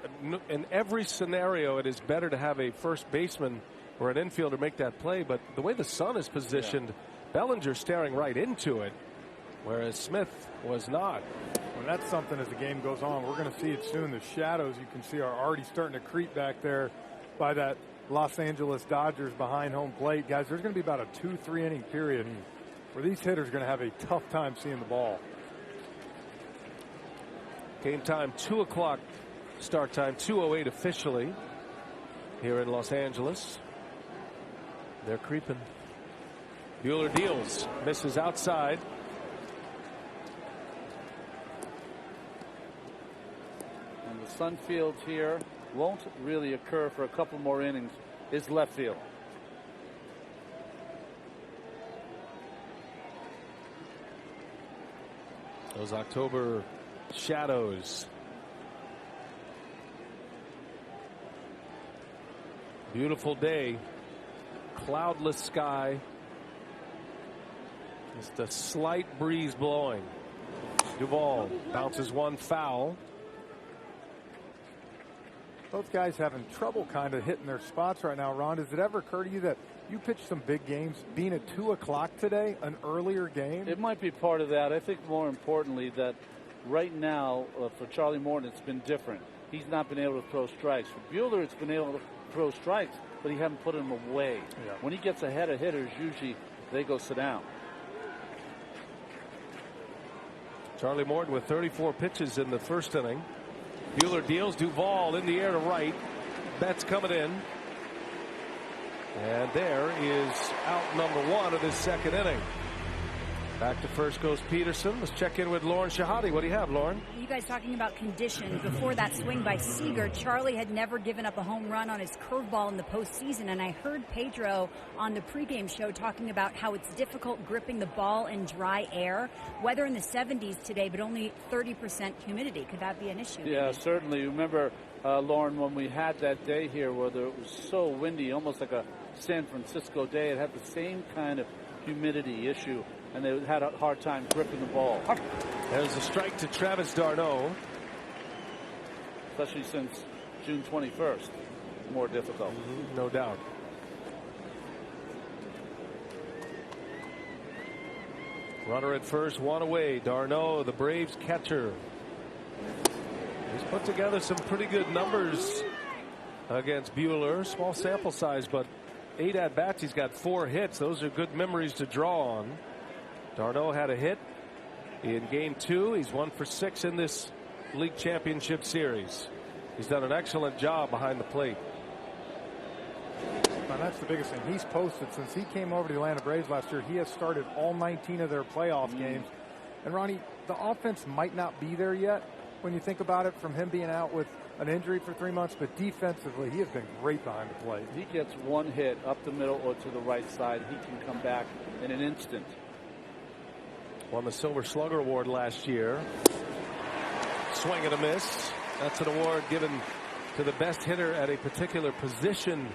in every scenario it is better to have a first baseman or an infielder make that play. But the way the sun is positioned, Bellinger staring right into it, whereas Smith was not. Well, that's something as the game goes on. We're going to see it soon. The shadows you can see are already starting to creep back there by that Los Angeles Dodgers behind home plate. Guys, there's going to be about a 2-3 inning period where these hitters are going to have a tough time seeing the ball. Game time 2 o'clock start time, 2:08 officially here in Los Angeles. They're creeping. Buehler deals, misses outside. And the sun field here won't really occur for a couple more innings. Is left field. Those October shadows. Beautiful day. Cloudless sky. Just a slight breeze blowing. Duvall bounces one foul. Both guys having trouble kind of hitting their spots right now. Ron, does it ever occur to you that you pitched some big games being at 2 o'clock today, an earlier game? It might be part of that. I think more importantly that right now for Charlie Morton it's been different. He's not been able to throw strikes. For Buehler it's been able to throw strikes, but he haven't put them away. Yeah. When he gets ahead of hitters, usually they go sit down. Charlie Morton with 34 pitches in the first inning. Buehler deals. Duvall in the air to right. Betts coming in. And there is out number 1 of this second inning. Back to first goes Peterson. Let's check in with Lauren Shahadi. What do you have, Lauren? You guys talking about conditions. Before that swing by Seager, Charlie had never given up a home run on his curveball in the postseason. And I heard Pedro on the pregame show talking about how it's difficult gripping the ball in dry air. Weather in the 70s today, but only 30% humidity. Could that be an issue? Yeah, certainly. Remember, Lauren, when we had that day here where it was so windy, almost like a San Francisco day, it had the same kind of humidity issue. And they had a hard time gripping the ball. There's a strike to Travis d'Arnaud. Especially since June 21st. More difficult. No doubt. Runner at first, 1 away. d'Arnaud, the Braves catcher. He's put together some pretty good numbers against Buehler. Small sample size, but 8 at-bats. He's got 4 hits. Those are good memories to draw on. d'Arnaud had a hit in game 2. He's 1 for 6 in this league championship series. He's done an excellent job behind the plate. And that's the biggest thing. He's posted since he came over to the Atlanta Braves last year. He has started all 19 of their playoff games. And Ronnie, the offense might not be there yet when you think about it from him being out with an injury for 3 months, but defensively he has been great behind the plate. He gets 1 hit up the middle or to the right side. He can come back in an instant. Won the Silver Slugger Award last year. Swing and a miss. That's an award given to the best hitter at a particular position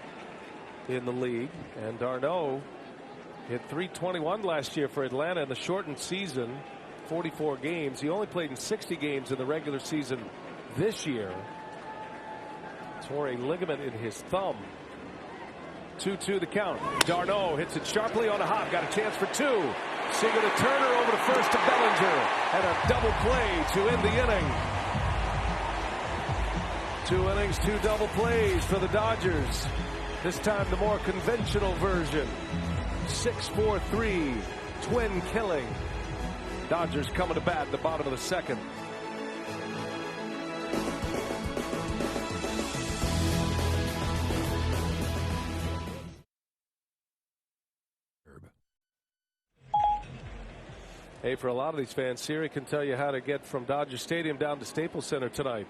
in the league. And d'Arnaud hit .321 last year for Atlanta in the shortened season, 44 games. He only played in 60 games in the regular season this year. tore a ligament in his thumb. 2-2 the count. Darno hits it sharply on a hop. Got a chance for 2. Seager to Turner, over to first to Bellinger. And a double play to end the inning. 2 innings, 2 double plays for the Dodgers. This time the more conventional version. 6-4-3, twin killing. Dodgers coming to bat at the bottom of the second. Hey, for a lot of these fans, Siri can tell you how to get from Dodger Stadium down to Staples Center tonight.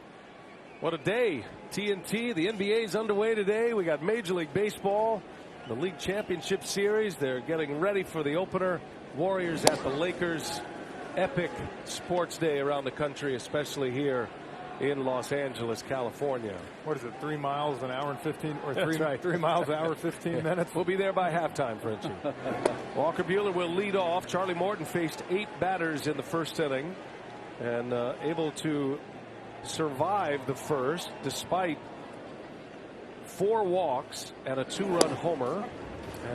What a day. TNT, the NBA's underway today. We got Major League Baseball, the League Championship Series. They're getting ready for the opener. Warriors at the Lakers. Epic sports day around the country, especially here in Los Angeles, California. What is it, 3 miles an hour and 15, or right. 3 miles an hour, 15 minutes? We'll be there by halftime, Frenchie. Walker Buehler will lead off. Charlie Morton faced 8 batters in the first inning and able to survive the first despite 4 walks and a 2-run homer,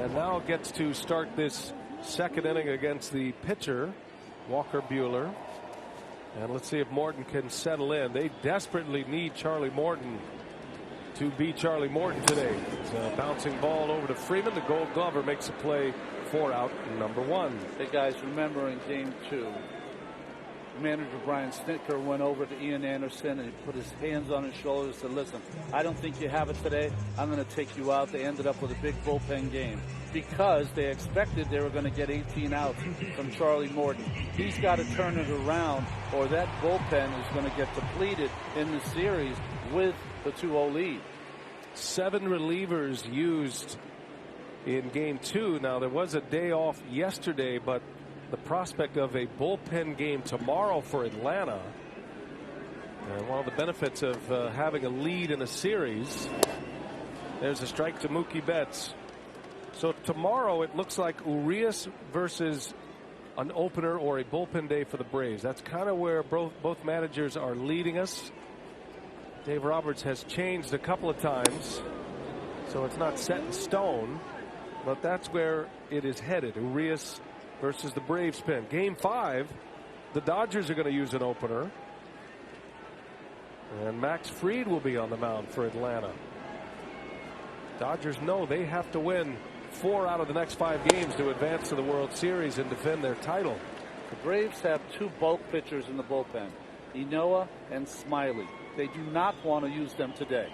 and now gets to start this second inning against the pitcher, Walker Buehler. And let's see if Morton can settle in. They desperately need Charlie Morton to be Charlie Morton today. It's a bouncing ball over to Freeman. The Gold Glover makes a play for out number 1. Hey guys, remember in game 2, manager Brian Snitker went over to Ian Anderson and he put his hands on his shoulders and said, listen, I don't think you have it today. I'm going to take you out. They ended up with a big bullpen game because they expected they were going to get 18 outs from Charlie Morton. He's got to turn it around or that bullpen is going to get depleted in the series with the 2-0 lead. 7 relievers used in game 2. Now there was a day off yesterday, but the prospect of a bullpen game tomorrow for Atlanta, and one of the benefits of having a lead in a series. There's a strike to Mookie Betts. So tomorrow it looks like Urias versus an opener or a bullpen day for the Braves. That's kind of where both managers are leading us. Dave Roberts has changed a couple of times, so it's not set in stone, but that's where it is headed. Urias versus the Braves pen. Game 5, the Dodgers are going to use an opener, and Max Fried will be on the mound for Atlanta. Dodgers know they have to win 4 out of the next 5 games to advance to the World Series and defend their title. The Braves have 2 bulk pitchers in the bullpen, Inoa and Smiley. They do not want to use them today.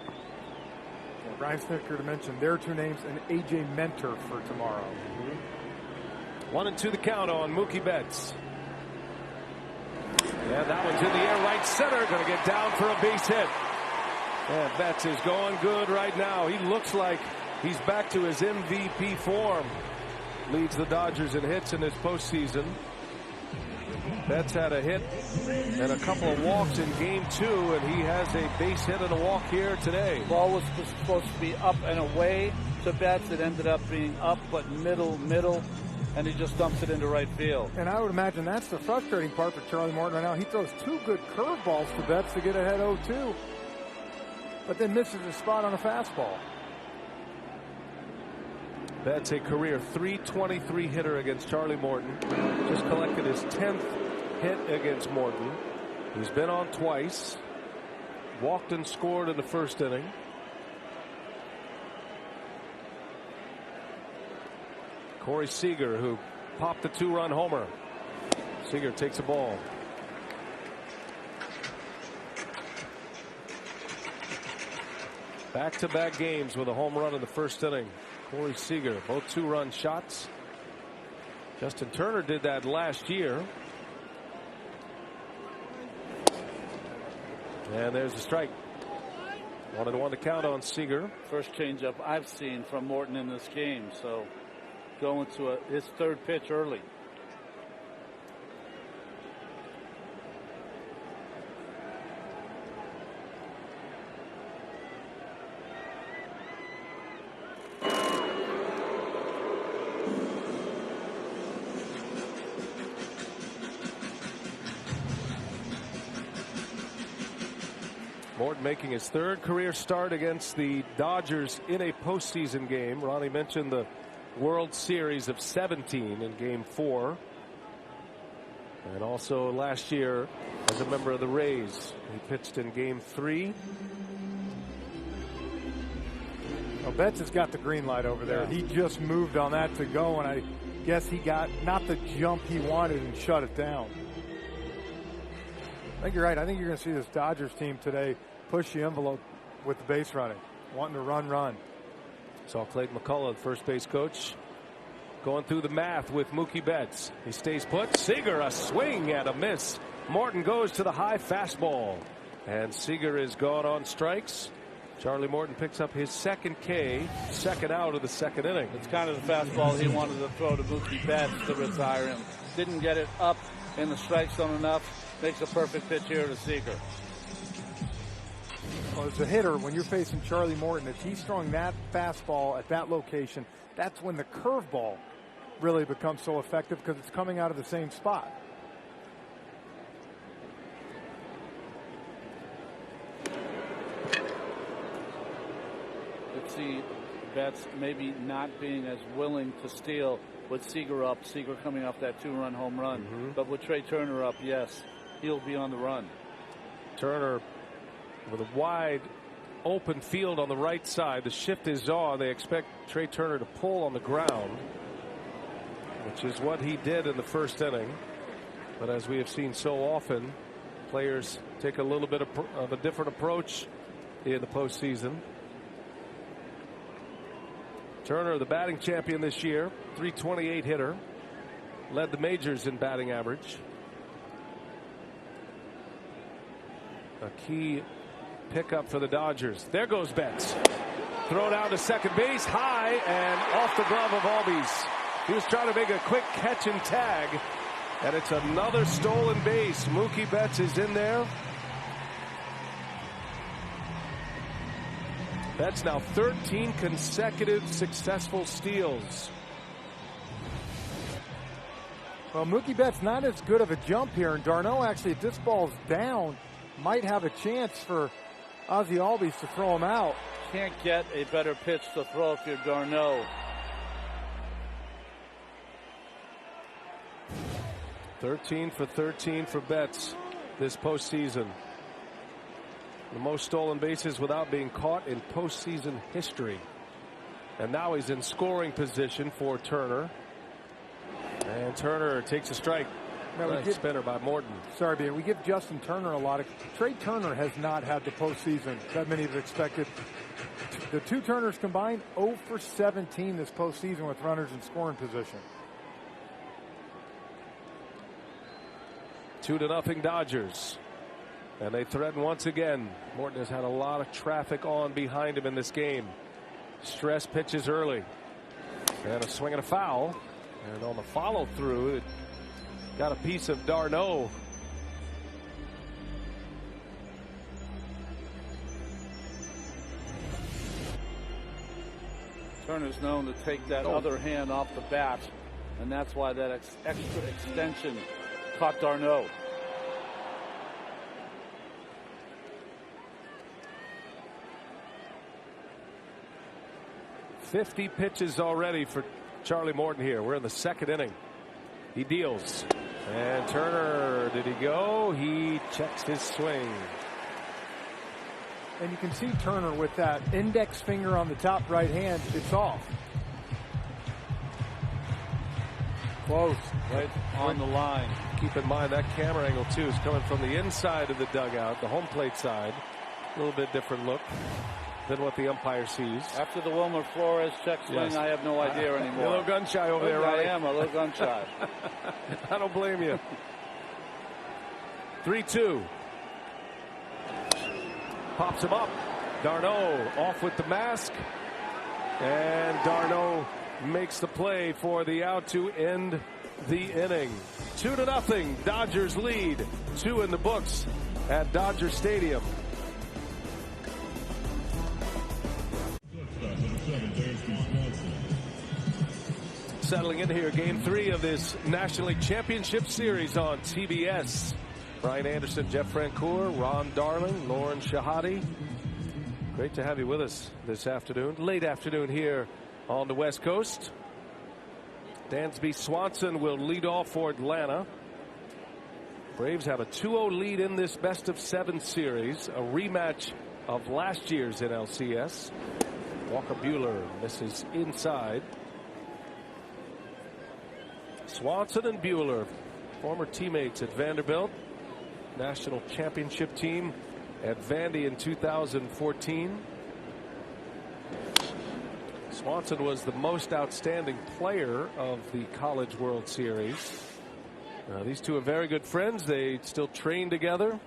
Well, Brian Snitker to mention their 2 names and A.J. Mentor for tomorrow. 1-2 the count on Mookie Betts. Yeah, that one's in the air right center. Going to get down for a base hit. And Betts is going good right now. He looks like he's back to his MVP form. Leads the Dodgers in hits in this postseason. Betts had a hit and a couple of walks in game 2, and he has a base hit and a walk here today. Ball was supposed to be up and away to Betts. It ended up being up but middle, and he just dumps it into right field. And I would imagine that's the frustrating part for Charlie Morton right now. He throws 2 good curveballs to Betts to get ahead 0-2, but then misses his spot on a fastball. Betts, a career .323 hitter against Charlie Morton. Just collected his 10th hit against Morton. He's been on twice. Walked and scored in the first inning. Corey Seager, who popped the 2-run homer. Seager takes a ball. Back-to-back games with a home run in the first inning. Corey Seager, both 2-run shots. Justin Turner did that last year. And there's the strike. 1-1 to count on Seager. First changeup I've seen from Morton in this game. So going to his 3rd pitch early. Morton making his third career start against the Dodgers in a postseason game. Ronnie mentioned the World Series of 17 in Game 4. And also last year as a member of the Rays. He pitched in Game 3. Well, Betts has got the green light over there. Yeah. He just moved on that to go, and I guess he got not the jump he wanted and shut it down. I think you're right. I think you're going to see this Dodgers team today push the envelope with the base running, wanting to run. Saw Clayton McCullough, the first base coach, going through the math with Mookie Betts. He stays put. Seager, a swing and a miss. Morton goes to the high fastball, and Seager is gone on strikes. Charlie Morton picks up his second K, second out of the second inning. It's kind of the fastball he wanted to throw to Mookie Betts to retire him. Didn't get it up in the strike zone enough. Makes a perfect pitch here to Seager. Well, as a hitter, when you're facing Charlie Morton, if he's throwing that fastball at that location, that's when the curveball really becomes so effective because it's coming out of the same spot. Let's see Betts maybe not being as willing to steal with Seager up. Seager coming off that 2-run home run. But with Trey Turner up, yes, he'll be on the run. Turner with a wide open field on the right side. The shift is on. They expect Trey Turner to pull on the ground, which is what he did in the first inning. But as we have seen so often, players take a little bit of a different approach in the postseason. Turner, the batting champion this year, .328 hitter, led the majors in batting average. A key pickup for the Dodgers. There goes Betts. Thrown out to second base, high and off the glove of Albies. He was trying to make a quick catch and tag, and it's another stolen base. Mookie Betts is in there. Betts now 13 consecutive successful steals. Well, Mookie Betts not as good of a jump here, and Darno actually, if this ball's down, might have a chance for Ozzie Albies to throw him out. Can't get a better pitch to throw if you're Darno. 13 for 13 for Betts this postseason. The most stolen bases without being caught in postseason history. And now he's in scoring position for Turner. And Turner takes a strike. Nice spinner by Morton. Sorry, Ben. We give Justin Turner a lot of. Trey Turner has not had the postseason that many have expected. The two Turners combined, 0 for 17 this postseason with runners in scoring position. 2-0 Dodgers. And they threaten once again. Morton has had a lot of traffic on behind him in this game. Stress pitches early. And a swing and a foul. And on the follow through, it got a piece of Darno. Turner's known to take that other hand off the bat, and that's why that extra extension caught Darno. .50 pitches already for Charlie Morton here. We're in the second inning. He deals. And Turner, did he go? He checks his swing. And you can see Turner with that index finger on the top right hand. It's off. Close. Right on the line. Keep in mind that camera angle too is coming from the inside of the dugout, the home plate side. A little bit different look than what the umpire sees. After the Wilmer Flores check swing, yes. I have no idea anymore. A little gun shy over there, right? I am a little gun shy. I don't blame you. 3-2. Pops him up. Darno off with the mask. And Darno makes the play for the out to end the inning. 2-0. Dodgers lead. 2 in the books at Dodger Stadium. Settling in here, game 3 of this National League Championship Series on TBS. Brian Anderson, Jeff Francoeur, Ron Darling, Lauren Shahadi. Great to have you with us this afternoon. Late afternoon here on the West Coast. Dansby Swanson will lead off for Atlanta. Braves have a 2-0 lead in this best-of-7 series, a rematch of last year's NLCS. Walker Buehler misses inside. Swanson and Buehler, former teammates at Vanderbilt, national championship team at Vandy in 2014. Swanson was the most outstanding player of the College World Series. These two are very good friends. They still train together,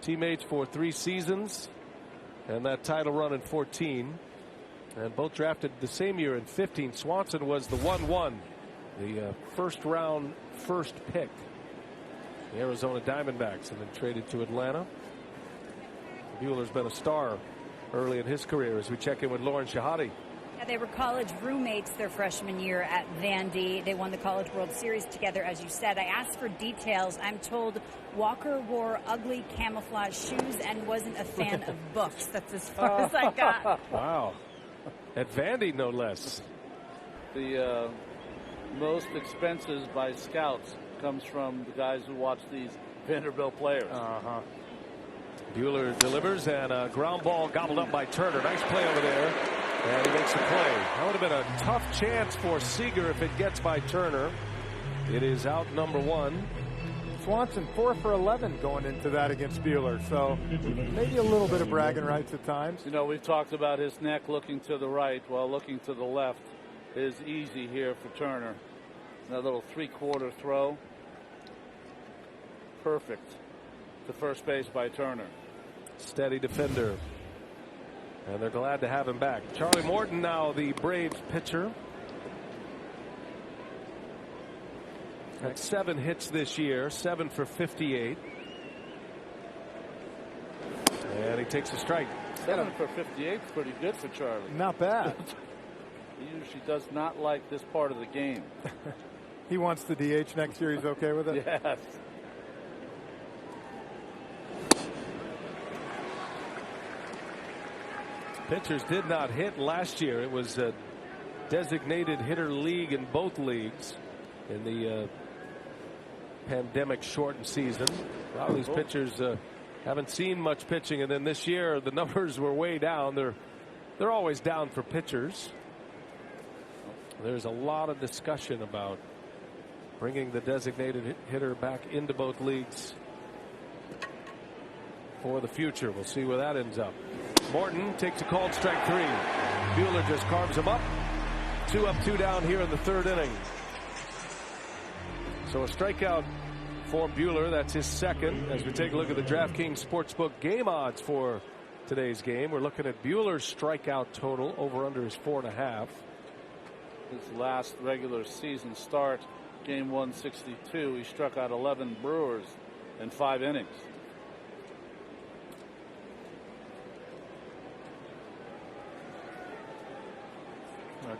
teammates for 3 seasons, and that title run in 14. And both drafted the same year in 15. Swanson was the 1-1, the first round first pick, the Arizona Diamondbacks, and then traded to Atlanta. Buehler's been a star early in his career as we check in with Lauren Shahadi. Yeah, they were college roommates their freshman year at Vandy. They won the College World Series together, as you said. I asked for details. I'm told Walker wore ugly camouflage shoes and wasn't a fan of books. That's as far as I got. Wow. At Vandy, no less. The most expenses by scouts comes from the guys who watch these Vanderbilt players. Buehler delivers, and a ground ball gobbled up by Turner. Nice play over there. And he makes a play. That would have been a tough chance for Seager if it gets by Turner. It is out number 1. Swanson 4 for 11 going into that against Buehler, so maybe a little bit of bragging rights at times. You know, we've talked about his neck looking to the right while looking to the left is easy here for Turner. That little 3-quarter throw. Perfect to first base by Turner. Steady defender. And they're glad to have him back. Charlie Morton now the Braves pitcher. Had 7 hits this year, 7 for 58. And he takes a strike. 7 for 58 is pretty good for Charlie. Not bad. He usually does not like this part of the game. He wants the DH next year. He's okay with it? Yes. Pitchers did not hit last year. It was a designated hitter league in both leagues in the pandemic shortened season. A lot of these pitchers haven't seen much pitching, and then this year the numbers were way down. They're always down for pitchers. There's a lot of discussion about bringing the designated hitter back into both leagues for the future. We'll see where that ends up. Morton takes a called strike 3. Buehler just carves him up. 2 up, 2 down here in the 3rd inning. So a strikeout for Buehler. That's his 2nd. As we take a look at the DraftKings Sportsbook game odds for today's game, we're looking at Buehler's strikeout total over under is 4.5. His last regular season start, game 162, he struck out 11 Brewers in 5 innings.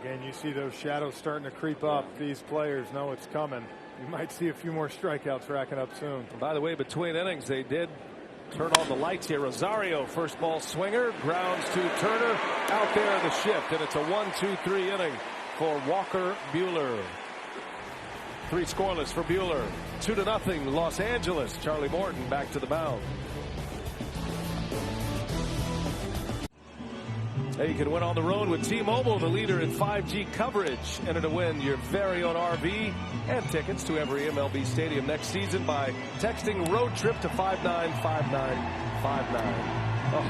Again, you see those shadows starting to creep up. These players know it's coming. You might see a few more strikeouts racking up soon. And by the way, between innings, they did turn on the lights here. Rosario, first ball swinger, grounds to Turner, out there in the shift, and it's a 1-2-3 inning for Walker Buehler. 3 scoreless for Buehler. 2-0 Los Angeles. Charlie Morton back to the mound. Hey, you can win on the road with T-Mobile, the leader in 5G coverage. Enter to win your very own RV and tickets to every MLB stadium next season by texting road trip to 595959. Oh,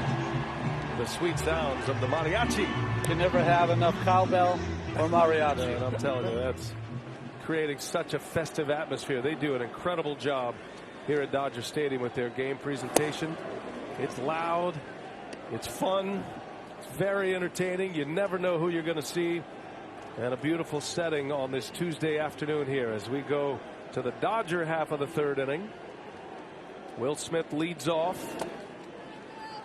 the sweet sounds of the mariachi. Can never have enough cowbell or mariachi. And I'm telling you, that's creating such a festive atmosphere. They do an incredible job here at Dodger Stadium with their game presentation. It's loud. It's fun. Very entertaining. You never know who you're going to see. And a beautiful setting on this Tuesday afternoon here as we go to the Dodger half of the 3rd inning. Will Smith leads off.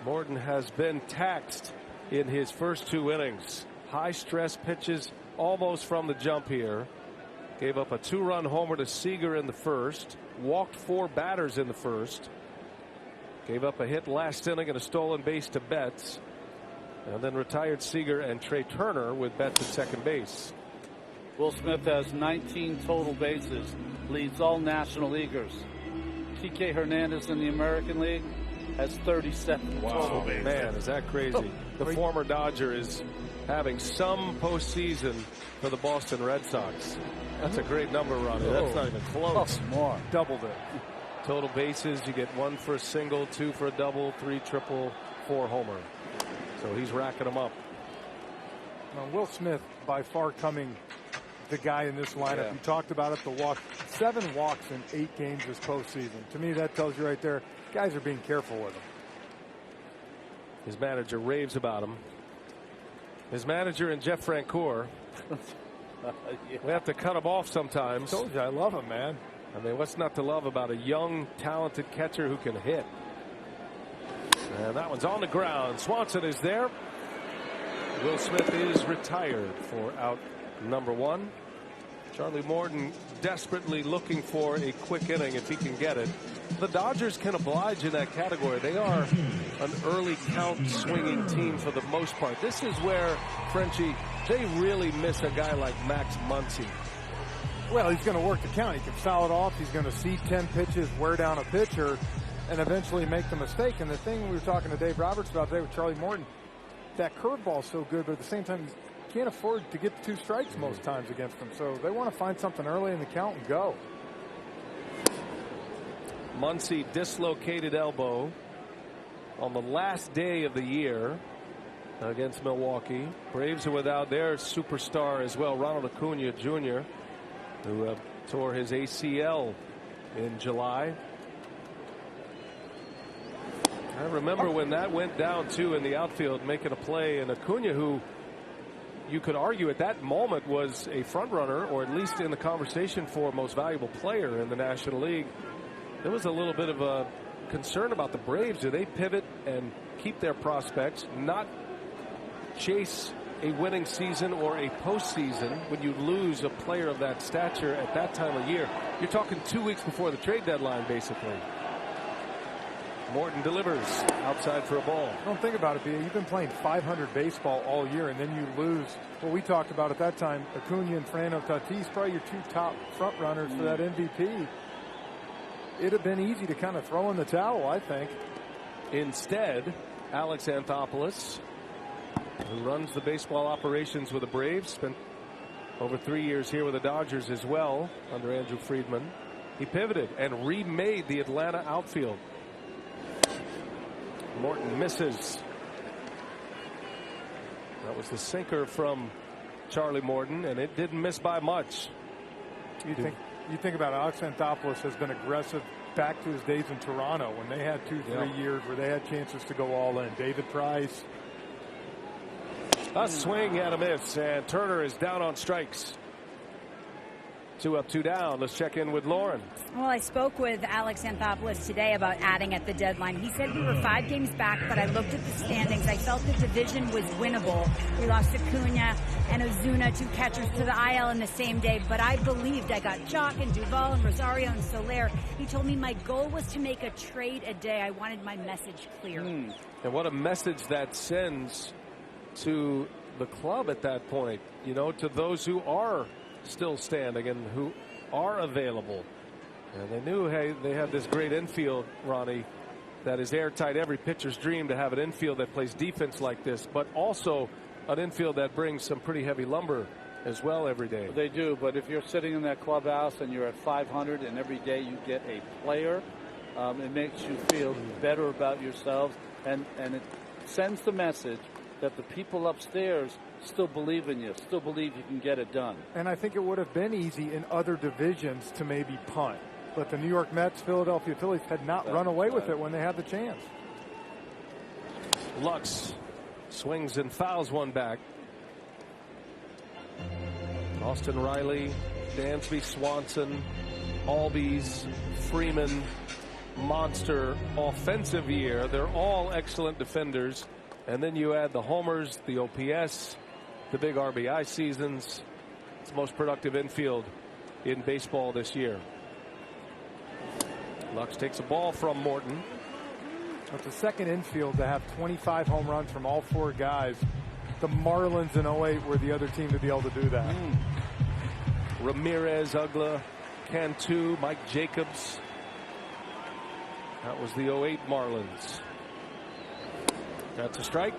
Morton has been taxed in his first 2 innings. High stress pitches almost from the jump here. Gave up a 2-run homer to Seager in the first. Walked 4 batters in the first. Gave up a hit last inning and a stolen base to Betts. And then retired Seager and Trey Turner with Betts at second base. Will Smith has 19 total bases, leads all National Leaguers. Kike Hernandez in the American League has 37 total bases. Man, is that crazy. The former Dodger is having some postseason for the Boston Red Sox. That's a great number, Ronnie. That's not even close. More. Doubled it. Total bases, you get 1 for a single, 2 for a double, 3 triple, 4 homer. So he's racking them up. Now, Will Smith by far coming the guy in this lineup. You talked about it, the walk. 7 walks in 8 games this postseason. To me, that tells you right there, guys are being careful with him. His manager raves about him. His manager and Jeff Francoeur. We have to cut him off sometimes. I told you, I love him, man. I mean, what's not to love about a young, talented catcher who can hit? And that one's on the ground. Swanson is there. Will Smith is retired for out number 1. Charlie Morton desperately looking for a quick inning if he can get it. The Dodgers can oblige in that category. They are an early count swinging team for the most part. This is where, Frenchie, they really miss a guy like Max Muncy. Well, he's going to work the count. He can foul it off. He's going to see 10 pitches, wear down a pitcher, and eventually make the mistake. And the thing we were talking to Dave Roberts about today with Charlie Morton, that curveball's so good, but at the same time, he can't afford to get 2 strikes most times against him. So they want to find something early in the count and go. Muncy dislocated elbow on the last day of the year against Milwaukee. Braves are without their superstar as well, Ronald Acuna Jr., who tore his ACL in July. I remember when that went down too in the outfield, making a play, and Acuna, who you could argue at that moment was a front runner, or at least in the conversation for most valuable player in the National League. There was a little bit of a concern about the Braves. Do they pivot and keep their prospects, not chase a winning season or a postseason when you lose a player of that stature at that time of year? You're talking 2 weeks before the trade deadline, basically. Morton delivers outside for a ball. Don't think about it, B. You've been playing 500 baseball all year, and then you lose what we talked about at that time, Acuna and Fernando Tatis, probably your 2 top front runners for that MVP. It'd have been easy to kind of throw in the towel, I think. Instead, Alex Anthopoulos, who runs the baseball operations with the Braves, spent over 3 years here with the Dodgers as well under Andrew Friedman. He pivoted and remade the Atlanta outfield. Morton misses. That was the sinker from Charlie Morton, and it didn't miss by much. You think about Alex Anthopoulos has been aggressive back to his days in Toronto when they had 2-3 years where they had chances to go all in. David Price. A swing and a miss, and Turner is down on strikes. 2 up, 2 down. Let's check in with Lauren. Well, I spoke with Alex Anthopoulos today about adding at the deadline. He said we were 5 games back, but I looked at the standings. I felt the division was winnable. We lost Acuna and Ozuna, 2 catchers, to the IL in the same day, but I believed. I got Jock and Duvall and Rosario and Soler. He told me my goal was to make a trade a day. I wanted my message clear. And what a message that sends to the club at that point, you know, to those who are still standing and who are available. And they knew, hey, they had this great infield, Ronnie, that is airtight. Every pitcher's dream to have an infield that plays defense like this, but also an infield that brings some pretty heavy lumber as well every day. They do, but if you're sitting in that clubhouse and you're at 500 and every day you get a player, it makes you feel better about yourselves, and it sends the message that the people upstairs still believe in you, still believe you can get it done. And I think it would have been easy in other divisions to maybe punt. But the New York Mets, Philadelphia Phillies had not run away with it when they had the chance. Lux swings and fouls one back. Austin Riley, Dansby, Swanson, Albies, Freeman, monster offensive year. They're all excellent defenders. And then you add the homers, the OPS, the big RBI seasons. It's the most productive infield in baseball this year. Lux takes a ball from Morton. It's the second infield to have 25 home runs from all 4 guys. The Marlins in 08 were the other team to be able to do that. Ramirez, Ugla, Cantu, Mike Jacobs. That was the 08 Marlins. That's a strike.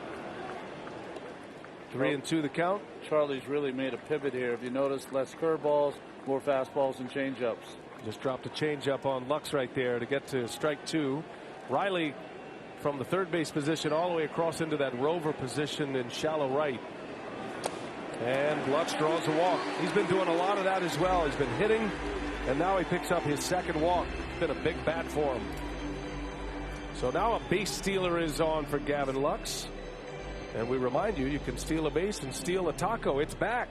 3-2 the count. Charlie's really made a pivot here. If you notice, less curveballs, more fastballs and changeups. Just dropped a changeup on Lux right there to get to strike 2. Riley from the third base position all the way across into that rover position in shallow right. And Lux draws a walk. He's been doing a lot of that as well. He's been hitting, and now he picks up his second walk. It's been a big bat for him. So now a base stealer is on for Gavin Lux. And we remind you, you can steal a base and steal a taco. It's back.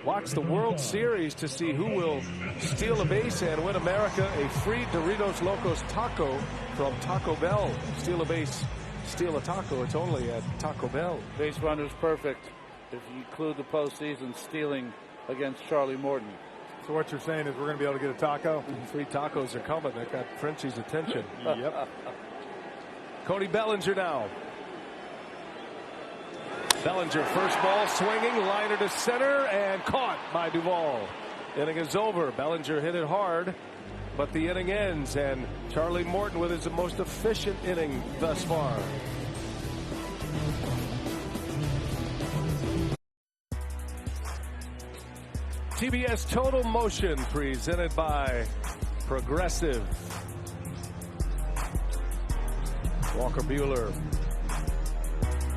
Watch the World Series to see who will steal a base and win America a free Doritos Locos taco from Taco Bell. Steal a base, steal a taco. It's only at Taco Bell. Base runner's perfect if you include the postseason stealing against Charlie Morton. So what you're saying is we're going to be able to get a taco? 3 tacos are coming. That got Frenchie's attention. Yep. Cody Bellinger now. Bellinger, first ball swinging, liner to center, and caught by Duvall. Inning is over. Bellinger hit it hard, but the inning ends, and Charlie Morton with his most efficient inning thus far. TBS Total Motion presented by Progressive. Walker Buehler.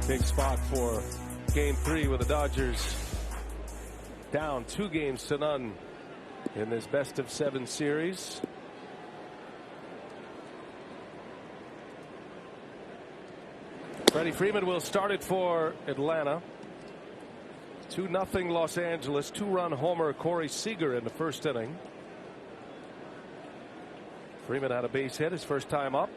Big spot for game 3 with the Dodgers down 2-0 in this best-of-7 series. Freddie Freeman will start it for Atlanta. 2-0 Los Angeles. 2-run homer Corey Seager in the first inning. Freeman had a base hit his first time up.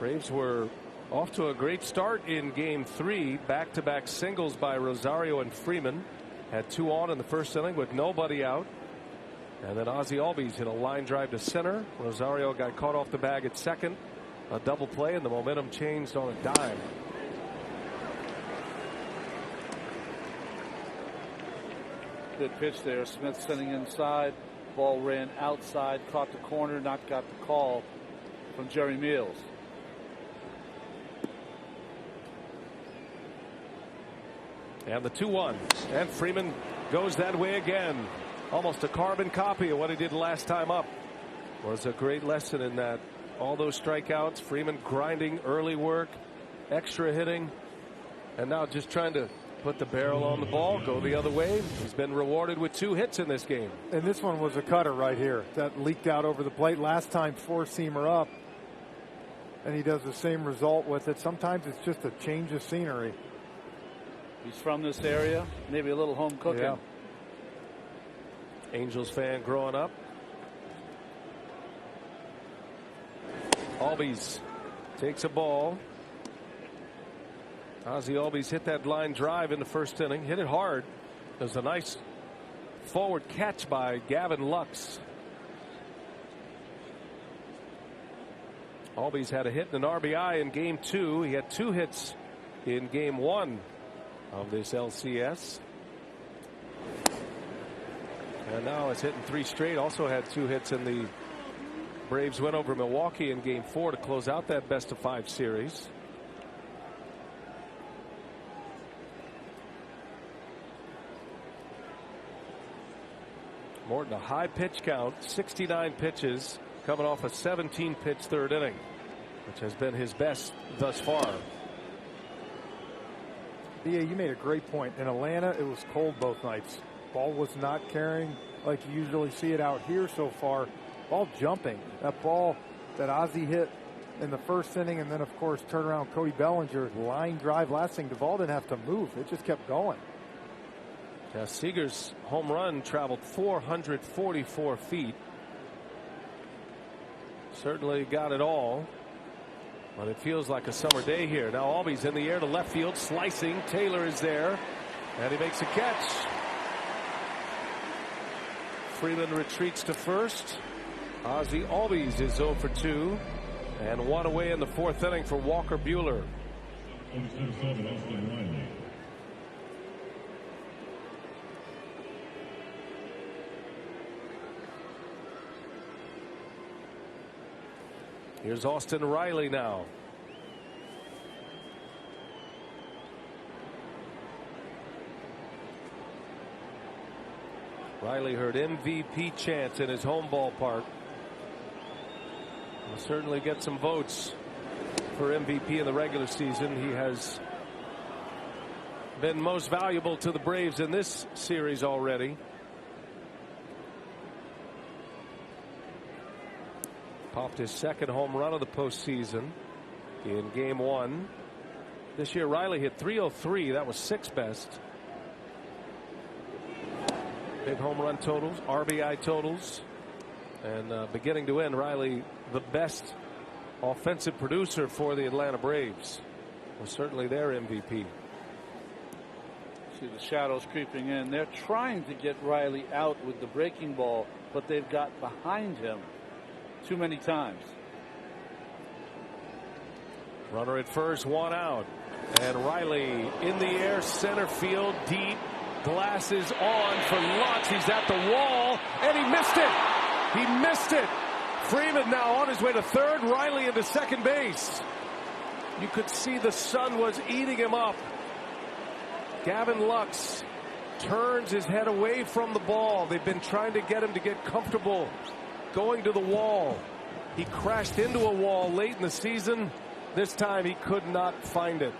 Braves were off to a great start in game 3. Back-to-back singles by Rosario and Freeman. Had 2 on in the first inning with nobody out. And then Ozzie Albies hit a line drive to center. Rosario got caught off the bag at second. A double play, and the momentum changed on a dime. Good pitch there. Smith sitting inside. Ball ran outside, caught the corner, not got the call from Jerry Meals. And the 2-1. And Freeman goes that way again. Almost a carbon copy of what he did last time up. Was a great lesson in that. All those strikeouts, Freeman grinding early work, extra hitting, and now just trying to put the barrel on the ball, go the other way. He's been rewarded with 2 hits in this game. And this one was a cutter right here that leaked out over the plate. Last time 4-seamer up, and he does the same result with it. Sometimes it's just a change of scenery. He's from this area, maybe a little home cooking. Yeah. Angels fan growing up. Albies takes a ball. Ozzie Albies hit that line drive in the first inning. Hit it hard. There's a nice forward catch by Gavin Lux. Albies had a hit and an RBI in game 2. He had 2 hits in game 1 of this LCS. And now it's hitting 3 straight. Also had 2 hits in the Braves win over Milwaukee in game 4 to close out that best-of-5 series. Morton, a high pitch count, 69 pitches, coming off a 17-pitch third inning, which has been his best thus far. Yeah, you made a great point. In Atlanta, it was cold both nights. Ball was not carrying like you usually see it out here so far. Ball jumping. That ball that Ozzie hit in the first inning, and then, of course, turnaround Cody Bellinger, line drive last thing. Duvall didn't have to move. It just kept going. Yeah, Seager's home run traveled 444 feet. Certainly got it all. But it feels like a summer day here. Now Albies in the air to left field, slicing. Taylor is there, and he makes a catch. Freeman retreats to first. Ozzie Albies is 0 for 2. And 1 away in the 4th inning for Walker Buehler. Here's Austin Riley now. Riley heard MVP chants in his home ballpark. Will certainly get some votes for MVP in the regular season. He has been most valuable to the Braves in this series already. Popped his 2nd home run of the postseason in Game 1. This year Riley hit .303. That was 6th best. Big home run totals, RBI totals, and beginning to end, Riley the best offensive producer for the Atlanta Braves. Was certainly their MVP. See the shadows creeping in. They're trying to get Riley out with the breaking ball, but they've got behind him too many times. Runner at first, 1 out, and Riley in the air, center field, deep. Glasses on for Lutz. He's at the wall, and he missed it. He missed it. Freeman now on his way to 3rd. Riley into 2nd base. You could see the sun was eating him up. Gavin Lux turns his head away from the ball. They've been trying to get him to get comfortable going to the wall. He crashed into a wall late in the season. This time he could not find it.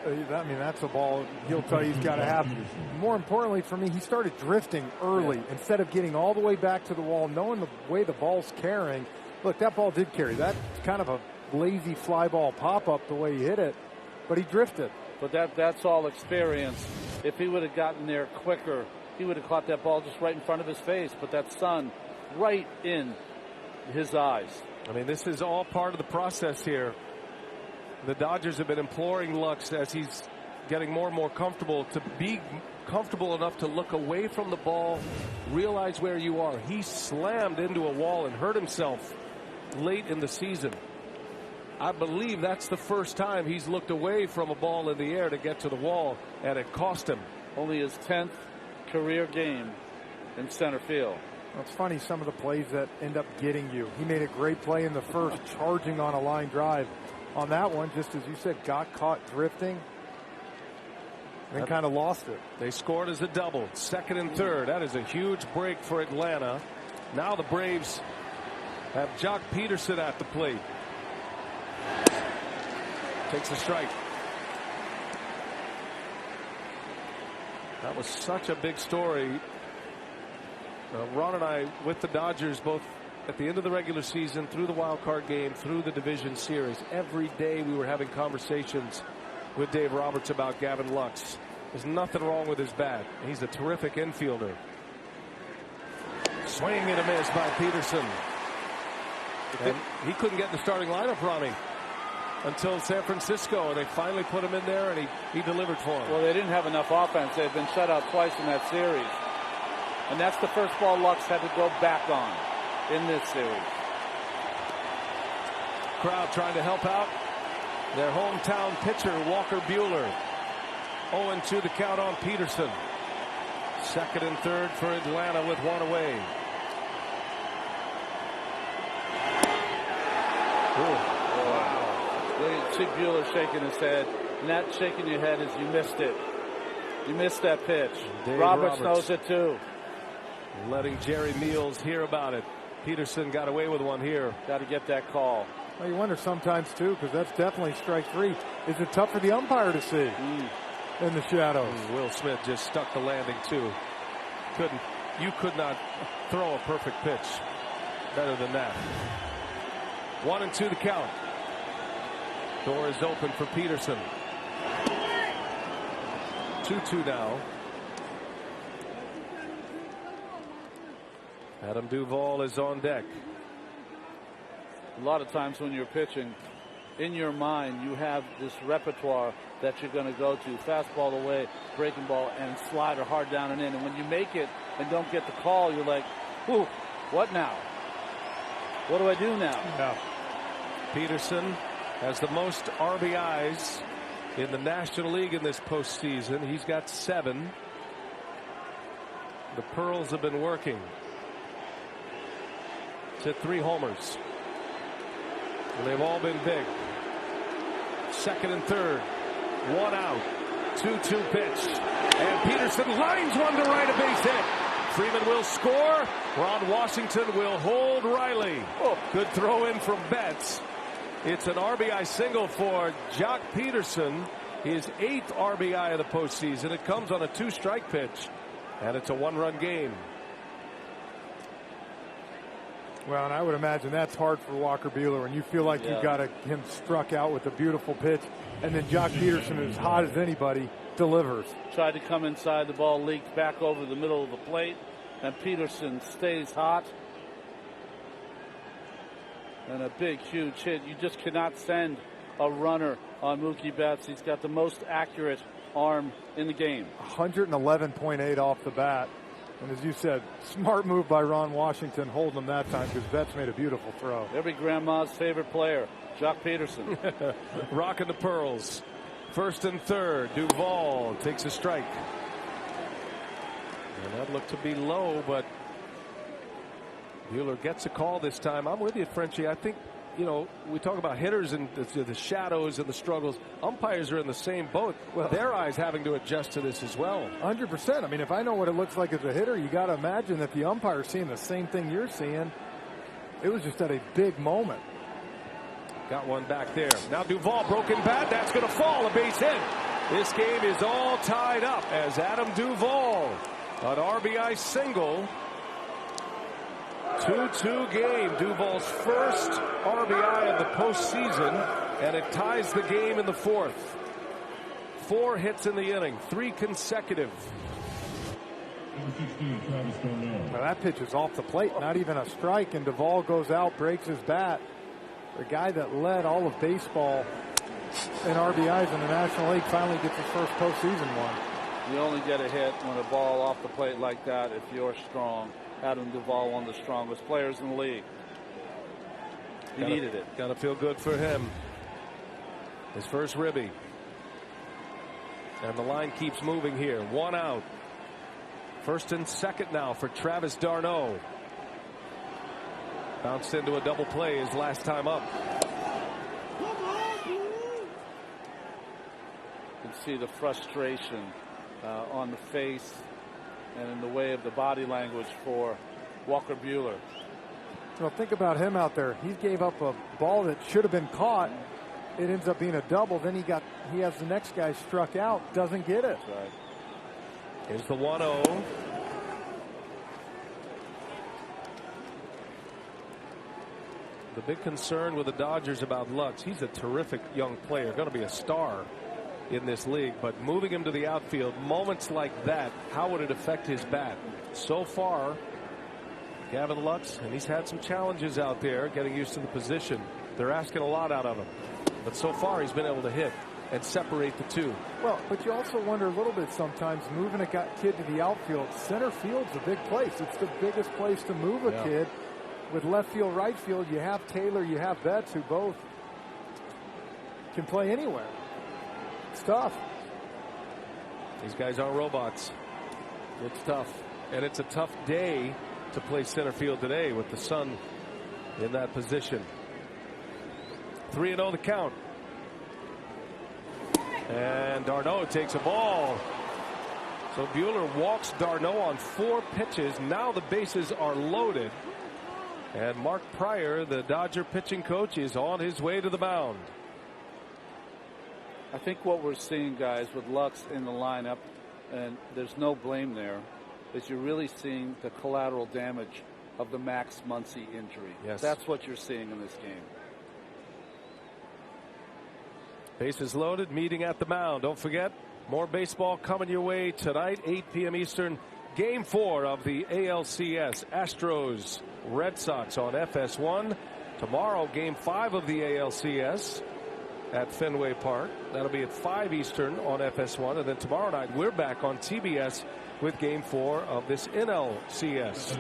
I mean, that's a ball he'll tell you he's got to have. More importantly for me, he started drifting early instead of getting all the way back to the wall, knowing the way the ball's carrying. Look, that ball did carry. That's kind of a lazy fly ball pop-up the way he hit it, but he drifted. But that's all experience. If he would have gotten there quicker, he would have caught that ball just right in front of his face, but that sun right in his eyes. I mean, this is all part of the process here. The Dodgers have been imploring Lux as he's getting more and more comfortable to be comfortable enough to look away from the ball, realize where you are. He slammed into a wall and hurt himself late in the season. I believe that's the first time he's looked away from a ball in the air to get to the wall, and it cost him. Only his 10th career game in center field. Well, it's funny, some of the plays that end up getting you. He made a great play in the first, charging on a line drive. On that one, just as you said, got caught drifting and kind of lost it. They scored as a double, 2nd and 3rd. That is a huge break for Atlanta. Now the Braves have Jock Peterson at the plate. Takes a strike. That was such a big story. Ron and I with the Dodgers both at the end of the regular season, through the wild card game, through the division series. Every day we were having conversations with Dave Roberts about Gavin Lux. There's nothing wrong with his bat. He's a terrific infielder. Swing and a miss by Peterson. And he couldn't get in the starting lineup, Ronnie, until San Francisco, and they finally put him in there, and he delivered for him. Well, they didn't have enough offense. They've been shut out twice in that series. And that's the first ball Lux had to go back on in this series. Crowd trying to help out their hometown pitcher, Walker Buehler. 0-2 the count on Peterson. 2nd and 3rd for Atlanta with 1 away. Wow. You see Buehler shaking his head. And that shaking your head is you missed it. You missed that pitch. Roberts knows it too. Letting Jerry Meals hear about it. Peterson got away with one here. Got to get that call. Well, you wonder sometimes too, because that's definitely strike 3. Is it tough for the umpire to see in the shadows? Will Smith just stuck the landing too. You could not throw a perfect pitch better than that. 1-2 the count. Door is open for Peterson. 2-2 now. Adam Duvall is on deck. A lot of times when you're pitching, in your mind you have this repertoire that you're going to go to. Fastball away, breaking ball, and slider hard down and in. And when you make it and don't get the call, you're like, Ooh, what now? What do I do now? Yeah. Peterson has the most RBIs in the National League in this postseason. He's got 7. The Pearls have been working. He's hit 3 homers. And they've all been big. Second and third. 1 out. 2-2 pitch. And Peterson lines one to right, a base hit. Freeman will score. Ron Washington will hold Riley. Oh, good throw in from Betts. It's an RBI single for Jock Peterson. His 8th RBI of the postseason. It comes on a 2-strike pitch. And it's a 1-run game. Well, and I would imagine that's hard for Walker Buehler when you feel like you got him struck out with a beautiful pitch, and then Jock Peterson, as hot as anybody, delivers. Tried to come inside, the ball leaked back over the middle of the plate, and Peterson stays hot. And a big, huge hit. You just cannot send a runner on Mookie Betts. He's got the most accurate arm in the game. 111.8 off the bat. And as you said, smart move by Ron Washington holding him that time, because Betts made a beautiful throw. Every grandma's favorite player, Jock Peterson. Rocking the Pearls. First and third. Duvall takes a strike. And that looked to be low, but Buehler gets a call this time. I'm with you, Frenchie. I think, you know, we talk about hitters and the shadows and the struggles. Umpires are in the same boat. Well, their eyes having to adjust to this as well. 100%. I mean, if I know what it looks like as a hitter, you got to imagine that the umpire's seeing the same thing you're seeing. It was just at a big moment. Got one back there. Now Duvall, broken bat. That's going to fall. A base hit. This game is all tied up as Adam Duvall, an RBI single. 2-2 game. Duvall's first RBI of the postseason, and it ties the game in the 4th. 4 hits in the inning, 3 consecutive. Well, that pitch is off the plate, not even a strike, and Duvall goes out, breaks his bat. The guy that led all of baseball in RBIs in the National League finally gets his first postseason one. You only get a hit when a ball off the plate like that if you're strong. Adam Duvall, one of the strongest players in the league. He needed it. Got to feel good for him. His first ribby. And the line keeps moving here. 1 out. First and second now for Travis d'Arnaud. Bounced into a double play his last time up. You can see the frustration on the face and in the way of the body language for Walker Buehler. Well, think about him out there. He gave up a ball that should have been caught. It ends up being a double. Then he has the next guy struck out. Doesn't get it. That's right. Here's the 1-0. The big concern with the Dodgers about Lutz, he's a terrific young player, going to be a star in this league, but moving him to the outfield, moments like that, how would it affect his bat? So far, Gavin Lutz, and he's had some challenges out there getting used to the position. They're asking a lot out of him, but so far he's been able to hit and separate the two. Well, but you also wonder a little bit sometimes, moving a kid to the outfield. Center field's a big place. It's the biggest place to move a kid. With left field, right field, you have Taylor, you have Betts, who both can play anywhere. It's tough. These guys aren't robots. It's tough. And it's a tough day to play center field today with the sun in that position. 3-0 the count. And d'Arnaud takes a ball. So Buehler walks d'Arnaud on 4 pitches. Now the bases are loaded. And Mark Pryor, the Dodger pitching coach, is on his way to the mound. I think what we're seeing, guys, with Lutz in the lineup, and there's no blame there, is you're really seeing the collateral damage of the Max Muncy injury. Yes. That's what you're seeing in this game. Bases loaded, meeting at the mound. Don't forget, more baseball coming your way tonight, 8 p.m. Eastern. Game 4 of the ALCS. Astros, Red Sox on FS1. Tomorrow, Game 5 of the ALCS. at Fenway Park. That'll be at 5 Eastern on FS1. And then tomorrow night, we're back on TBS with Game 4 of this NLCS.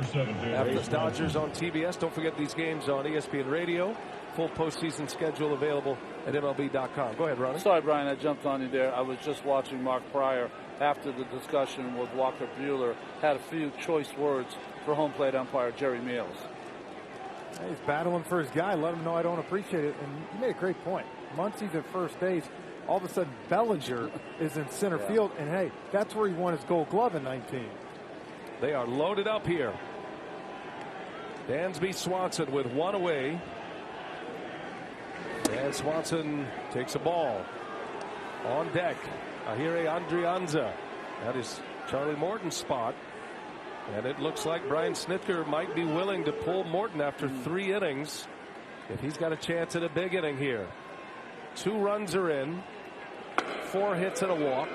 After Dodgers on TBS. Don't forget these games on ESPN Radio. Full postseason schedule available at MLB.com. Go ahead, Ronnie. Sorry, Brian, I jumped on you there. I was just watching Mark Pryor after the discussion with Walker Buehler. Had a few choice words for home plate umpire Jerry Meals. He's battling for his guy. Let him know I don't appreciate it. And you made a great point. Muncy's at first base. All of a sudden, Bellinger is in center field. And, hey, that's where he won his Gold Glove in 19. They are loaded up here. Dansby Swanson with one away. And Swanson takes a ball. On deck, Ahire Andrianza. That is Charlie Morton's spot. And it looks like Brian Snitker might be willing to pull Morton after 3 innings if he's got a chance at a big inning here. 2 runs are in. 4 hits and a walk.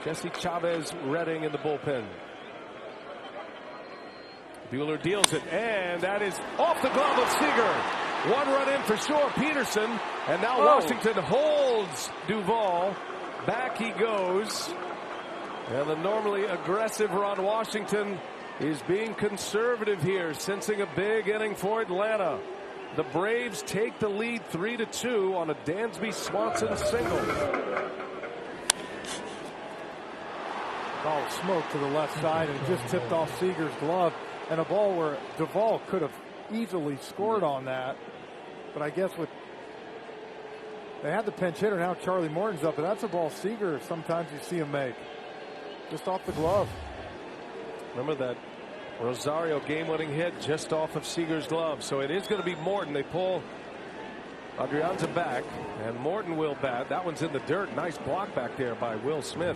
Jesse Chavez Redding in the bullpen. Buehler deals it, and that is off the glove of Seager. 1 run in for sure. Peterson, and now Washington holds Duvall. Back he goes. And the normally aggressive Ron Washington is being conservative here, sensing a big inning for Atlanta. The Braves take the lead 3-2 on a Dansby Swanson single. Ball smoked to the left side and just tipped off Seager's glove. And a ball where Duvall could have easily scored on that. But I guess they had the pinch hitter. Now Charlie Morton's up. But that's a ball Seager sometimes you see him make. Just off the glove. Remember that Rosario game-winning hit just off of Seager's glove. So it is going to be Morton. They pull Adrianza back, and Morton will bat. That one's in the dirt. Nice block back there by Will Smith.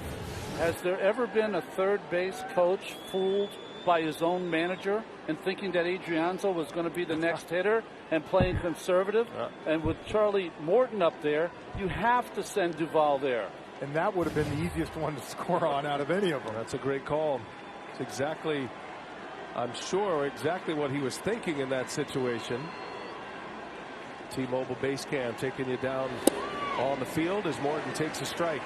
Has there ever been a third base coach fooled by his own manager and thinking that Adrianza was going to be the next hitter and playing conservative? And with Charlie Morton up there, you have to send Duvall there. And that would have been the easiest one to score on out of any of them. That's a great call. It's exactly, I'm sure, exactly what he was thinking in that situation. T-Mobile base cam taking you down on the field as Morton takes a strike.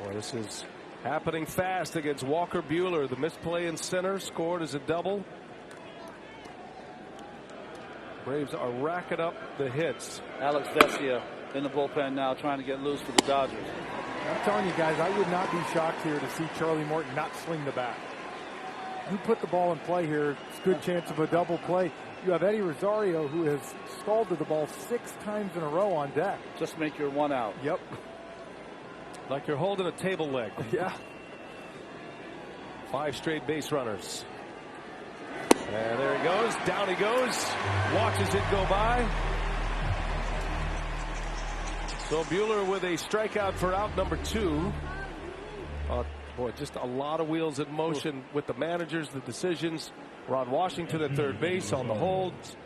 Boy, this is happening fast against Walker Buehler. The misplay in center scored as a double. Braves are racking up the hits. Alex Vesia in the bullpen now trying to get loose for the Dodgers. I'm telling you guys, I would not be shocked here to see Charlie Morton not swing the bat. You put the ball in play here, it's a good chance of a double play. You have Eddie Rosario, who has scalded the ball 6 times in a row on deck. Just make your 1 out. Yep. Like you're holding a table leg. Yeah. 5 straight base runners. And there he goes. Down he goes. Watches it go by. So Buehler with a strikeout for out number 2. Boy, just a lot of wheels in motion with the managers, the decisions. Ron Washington at third base on the holds.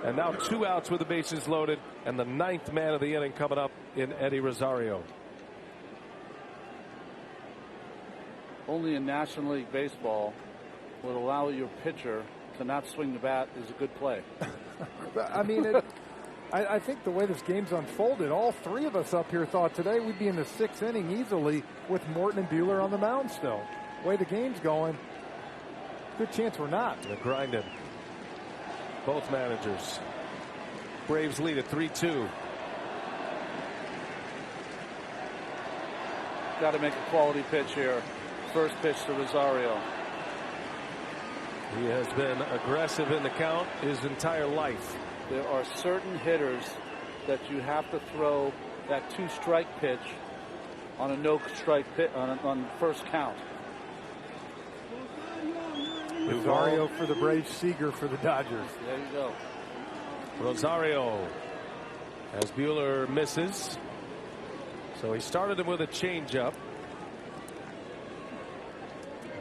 And now 2 outs with the bases loaded. And the 9th man of the inning coming up in Eddie Rosario. Only in National League Baseball would allow your pitcher to not swing the bat is a good play. I mean, I think the way this game's unfolded, all 3 of us up here thought today we'd be in the 6th inning easily with Morton and Buehler on the mound still. The way the game's going, good chance we're not. They're grinding. Both managers. Braves lead at 3-2. Got to make a quality pitch here. First pitch to Rosario. He has been aggressive in the count his entire life. There are certain hitters that you have to throw that 2-strike pitch on a no-strike pitch on first count. Rosario for the Braves, Seager for the Dodgers. There you go. Rosario as Buehler misses. So he started him with a changeup.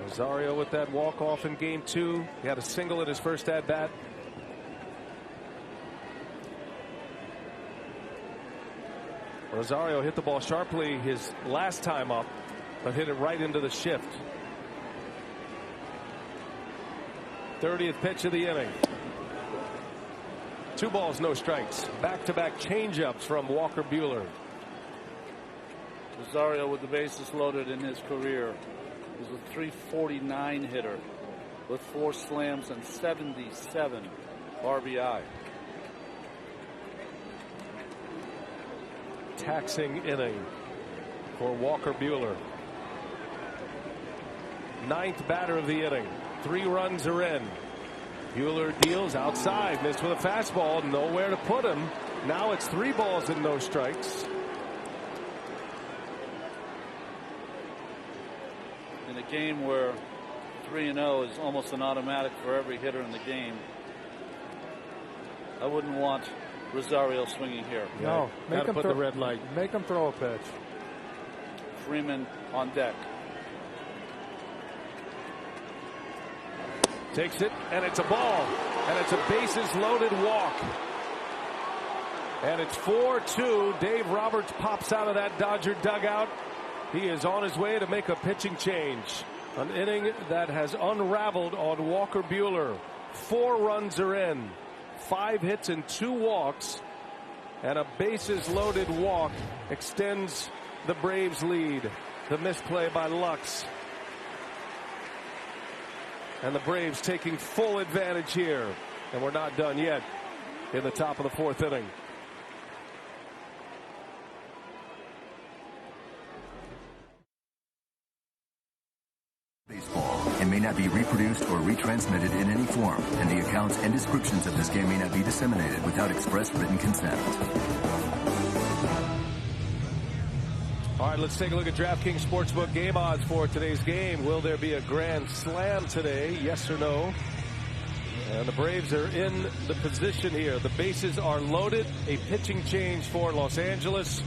Rosario with that walk-off in game 2. He had a single in his first at-bat. Rosario hit the ball sharply his last time up, but hit it right into the shift. 30th pitch of the inning. 2 balls, no strikes. Back-to-back changeups from Walker Buehler. Rosario with the bases loaded in his career. He's a .349 hitter with 4 slams and 77 RBI. Taxing inning for Walker Buehler. 9th batter of the inning. 3 runs are in. Buehler deals outside, missed with a fastball, nowhere to put him. Now it's 3 balls and no strikes. In a game where 3-0 is almost an automatic for every hitter in the game, I wouldn't want Rosario swinging here. No, make him put the red light. Make him throw a pitch. Freeman on deck. Takes it, and it's a ball. And it's a bases loaded walk. And it's 4-2. Dave Roberts pops out of that Dodger dugout. He is on his way to make a pitching change. An inning that has unraveled on Walker Buehler. 4 runs are in. 5 hits and 2 walks. And a bases loaded walk extends the Braves lead. The misplay by Lux. And the Braves taking full advantage here. And we're not done yet in the top of the 4th inning. Baseball and may not be reproduced or retransmitted in any form, and the accounts and descriptions of this game may not be disseminated without express written consent. All right, let's take a look at DraftKings Sportsbook game odds for today's game. Will there be a grand slam today? Yes or no? And the Braves are in the position here. The bases are loaded. A pitching change for Los Angeles.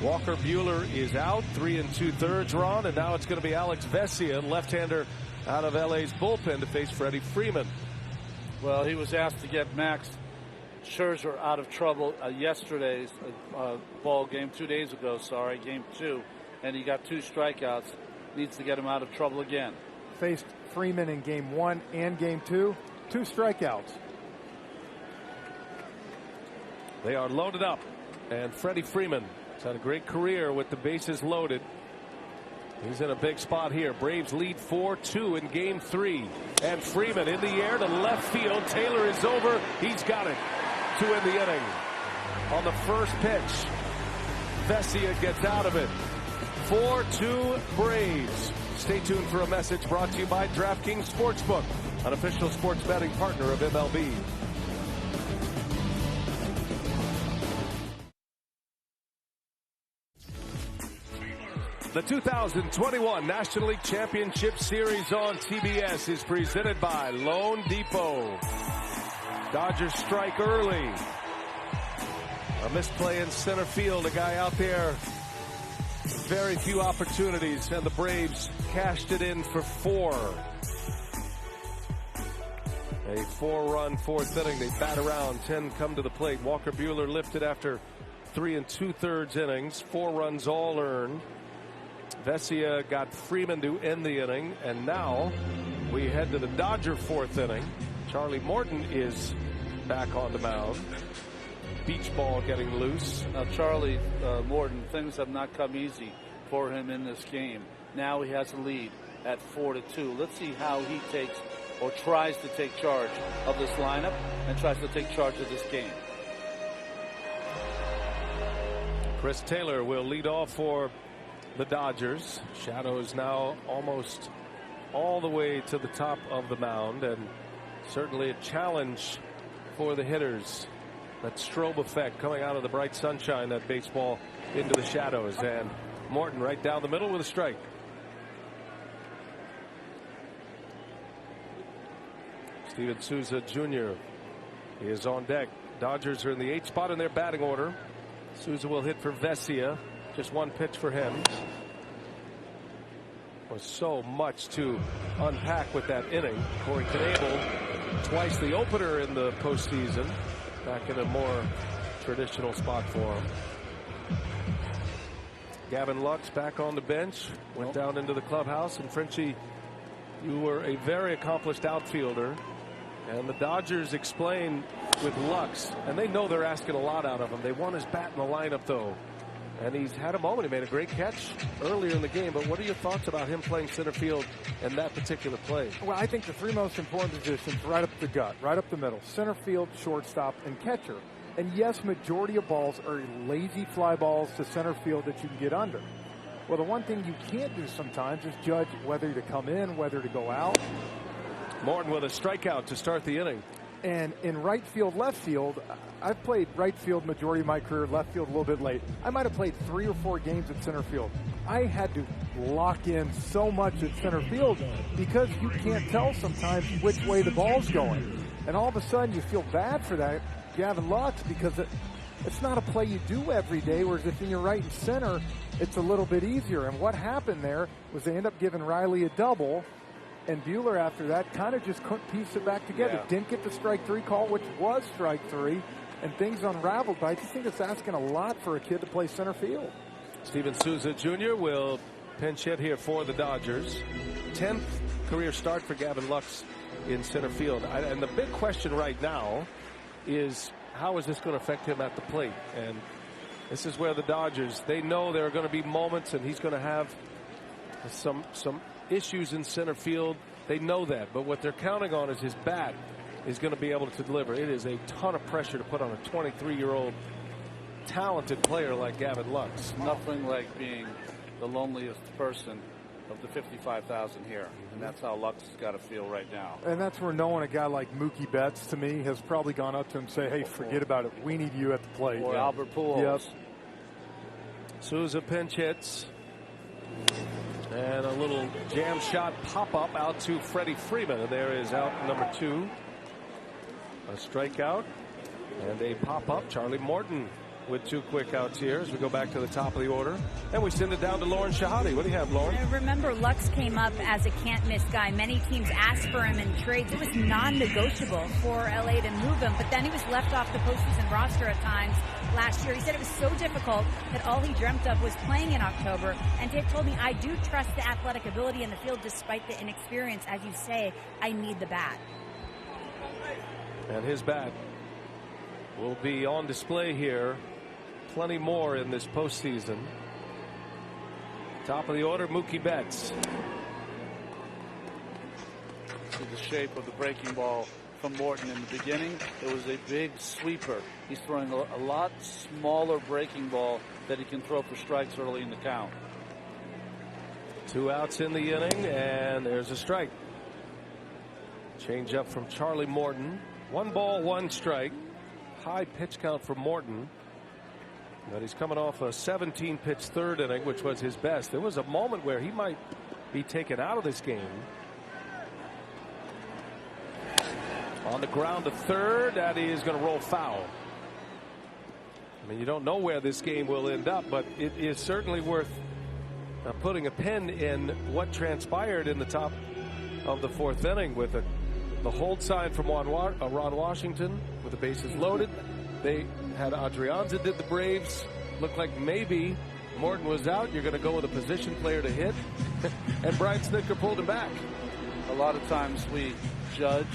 Walker Buehler is out. 3 2/3 run, and now it's going to be Alex Vesia, left-hander out of LA's bullpen, to face Freddie Freeman. Well, he was asked to get Max Scherzer out of trouble yesterday's ball game, 2 days ago, sorry, game 2, and he got 2 strikeouts. Needs to get him out of trouble again. Faced Freeman in game 1 and game 2, 2 strikeouts. They are loaded up, and Freddie Freeman has had a great career with the bases loaded. He's in a big spot here. Braves lead 4-2 in game 3, and Freeman in the air to left field. Taylor is over. He's got it to end the inning. On the first pitch, Vesia gets out of it. 4-2 Braves. Stay tuned for a message brought to you by DraftKings Sportsbook, an official sports betting partner of MLB. The 2021 National League Championship Series on TBS is presented by Loan Depot. Dodgers strike early. A misplay in center field. A guy out there, very few opportunities, and the Braves cashed it in for 4. A 4-run 4th inning. They bat around. 10 come to the plate. Walker Buehler lifted after 3 2/3 innings. 4 runs all earned. Vesia got Freeman to end the inning, and now we head to the Dodger 4th inning. Charlie Morton is back on the mound. Beach ball getting loose. Now Charlie Morton, things have not come easy for him in this game. Now he has a lead at 4-2. Let's see how he takes or tries to take charge of this lineup and tries to take charge of this game. Chris Taylor will lead off for the Dodgers. Shadows now almost all the way to the top of the mound, and certainly a challenge for the hitters. That strobe effect coming out of the bright sunshine, that baseball into the shadows, and Morton right down the middle with a strike. Steven Souza Jr. is on deck. Dodgers are in the 8th spot in their batting order. Souza will hit for Vesia. Just 1 pitch for him. Was so much to unpack with that inning. Corey Knebel, twice the opener in the postseason, back in a more traditional spot for him. Gavin Lux back on the bench, went down into the clubhouse. And Frenchie, you were a very accomplished outfielder. And the Dodgers explain with Lux, and they know they're asking a lot out of him. They want his bat in the lineup, though. And he's had a moment. He made a great catch earlier in the game. But what are your thoughts about him playing center field in that particular play? Well, I think the three most important positions right up the gut, right up the middle, center field, shortstop, and catcher. And yes, majority of balls are lazy fly balls to center field that you can get under. Well, the one thing you can't do sometimes is judge whether to come in, whether to go out. Morton with a strikeout to start the inning. And in right field, left field, I've played right field majority of my career, left field a little bit late. I might have played 3 or 4 games at center field. I had to lock in so much at center field because you can't tell sometimes which way the ball's going. And all of a sudden you feel bad for that, Gavin Lux, because it's not a play you do every day, whereas if you're right and center, it's a little bit easier. And what happened there was they end up giving Riley a double, and Buehler after that kind of just couldn't piece it back together. Yeah. Didn't get the strike 3 call, which was strike 3, and things unraveled. But I just think it's asking a lot for a kid to play center field. Steven Souza Jr. will pinch hit here for the Dodgers. 10th career start for Gavin Lux in center field. And the big question right now is, how is this going to affect him at the plate? And this is where the Dodgers, they know there are going to be moments, and he's going to have some issues in center field. They know that, but what they're counting on is his bat is going to be able to deliver. It is a ton of pressure to put on a 23-year-old talented player like Gavin Lux. Nothing like being the loneliest person of the 55,000 here, and that's how Lux has got to feel right now. And that's where knowing a guy like Mookie Betts, to me, has probably gone up to him and say, hey, forget about it. We need you at the plate. Or Albert Pujols. Yes. Souza pinch hits. And a little jam shot pop-up out to Freddie Freeman. And there is out number 2. A strikeout and a pop-up. Charlie Morton with 2 quick outs here as we go back to the top of the order. And we send it down to Lauren Shahadi. What do you have, Lauren? Remember, Lux came up as a can't-miss guy. Many teams asked for him in trades. It was non-negotiable for LA to move him, but then he was left off the postseason roster at times last year. He said it was so difficult that all he dreamt of was playing in October. And Dave told me, I do trust the athletic ability in the field despite the inexperience. As you say, I need the bat. And his bat will be on display here. Plenty more in this postseason. Top of the order, Mookie Betts. See the shape of the breaking ball from Morton in the beginning. It was a big sweeper. He's throwing a lot smaller breaking ball that he can throw for strikes early in the count. 2 outs in the inning, and there's a strike. Change up from Charlie Morton. 1 ball, 1 strike. High pitch count for Morton. But he's coming off a 17-pitch 3rd inning, which was his best. There was a moment where he might be taken out of this game. On the ground to 3rd, that is going to roll foul. I mean, you don't know where this game will end up, but it is certainly worth putting a pin in what transpired in the top of the 4th inning with the hold sign from Ron Washington with the bases loaded. They had Adrianza did the Braves. Looked like maybe Morton was out. You're going to go with a position player to hit. And Brian Snitker pulled him back. A lot of times we judge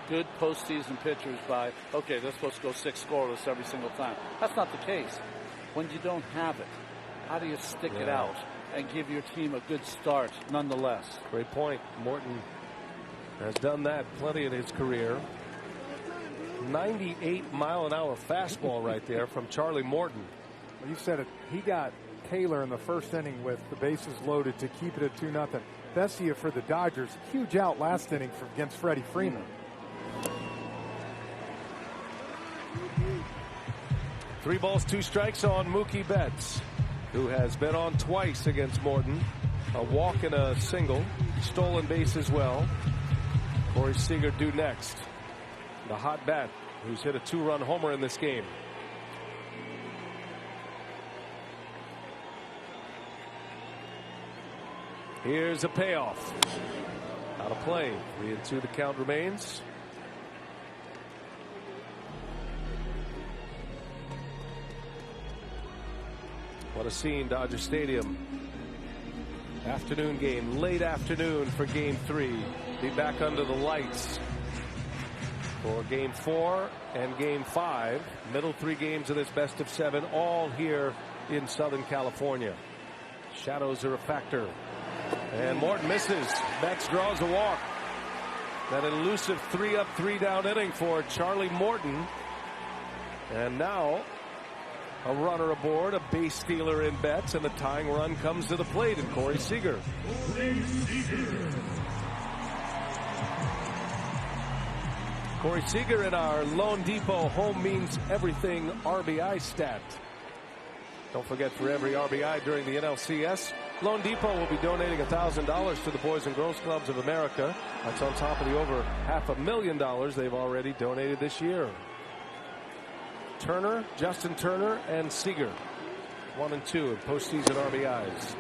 good postseason pitchers by, okay, they're supposed to go 6 scoreless every single time. That's not the case. When you don't have it, how do you stick it out and give your team a good start nonetheless? Great point. Morton has done that plenty in his career. 98-mile-an-hour fastball right there from Charlie Morton. Well, you said it. He got Taylor in the 1st inning with the bases loaded to keep it at 2-0. Bessia for the Dodgers. Huge out last inning against Freddie Freeman. 3 balls, 2 strikes on Mookie Betts, who has been on twice against Morton. A walk and a single. Stolen base as well. Corey Seager due next. The hot bat who's hit a 2-run homer in this game. Here's a payoff. Out of play. 3-2 the count remains. What a scene, Dodger Stadium. Afternoon game, late afternoon for game 3. Be back under the lights for Game 4 and Game 5. Middle 3 games of this best of 7, all here in Southern California. Shadows are a factor. And Morton misses. Betts draws a walk. That elusive 3-up, 3-down inning for Charlie Morton. And now a runner aboard, a base stealer in Betts, and the tying run comes to the plate in Corey Seager. Corey Seager in our Lone Depot Home Means Everything RBI stat. Don't forget, for every RBI during the NLCS, Lone Depot will be donating $1,000 to the Boys and Girls Clubs of America. That's on top of the over $500,000 they've already donated this year. Turner, Justin Turner, and Seager, 1 and 2 in postseason RBIs.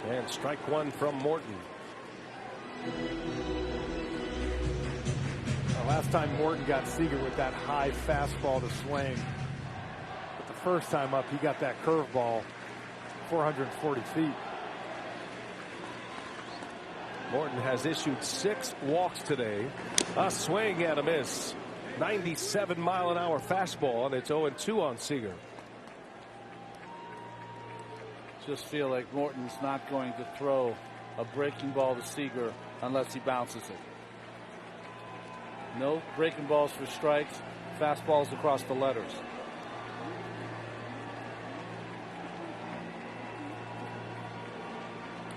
And strike one from Morton. Last time Morton got Seager with that high fastball to swing. But the first time up, he got that curveball 440 feet. Morton has issued 6 walks today. A swing and a miss. 97-mile-an-hour fastball, and it's 0-2 on Seager. Just feel like Morton's not going to throw a breaking ball to Seager unless he bounces it. No breaking balls for strikes, fastballs across the letters.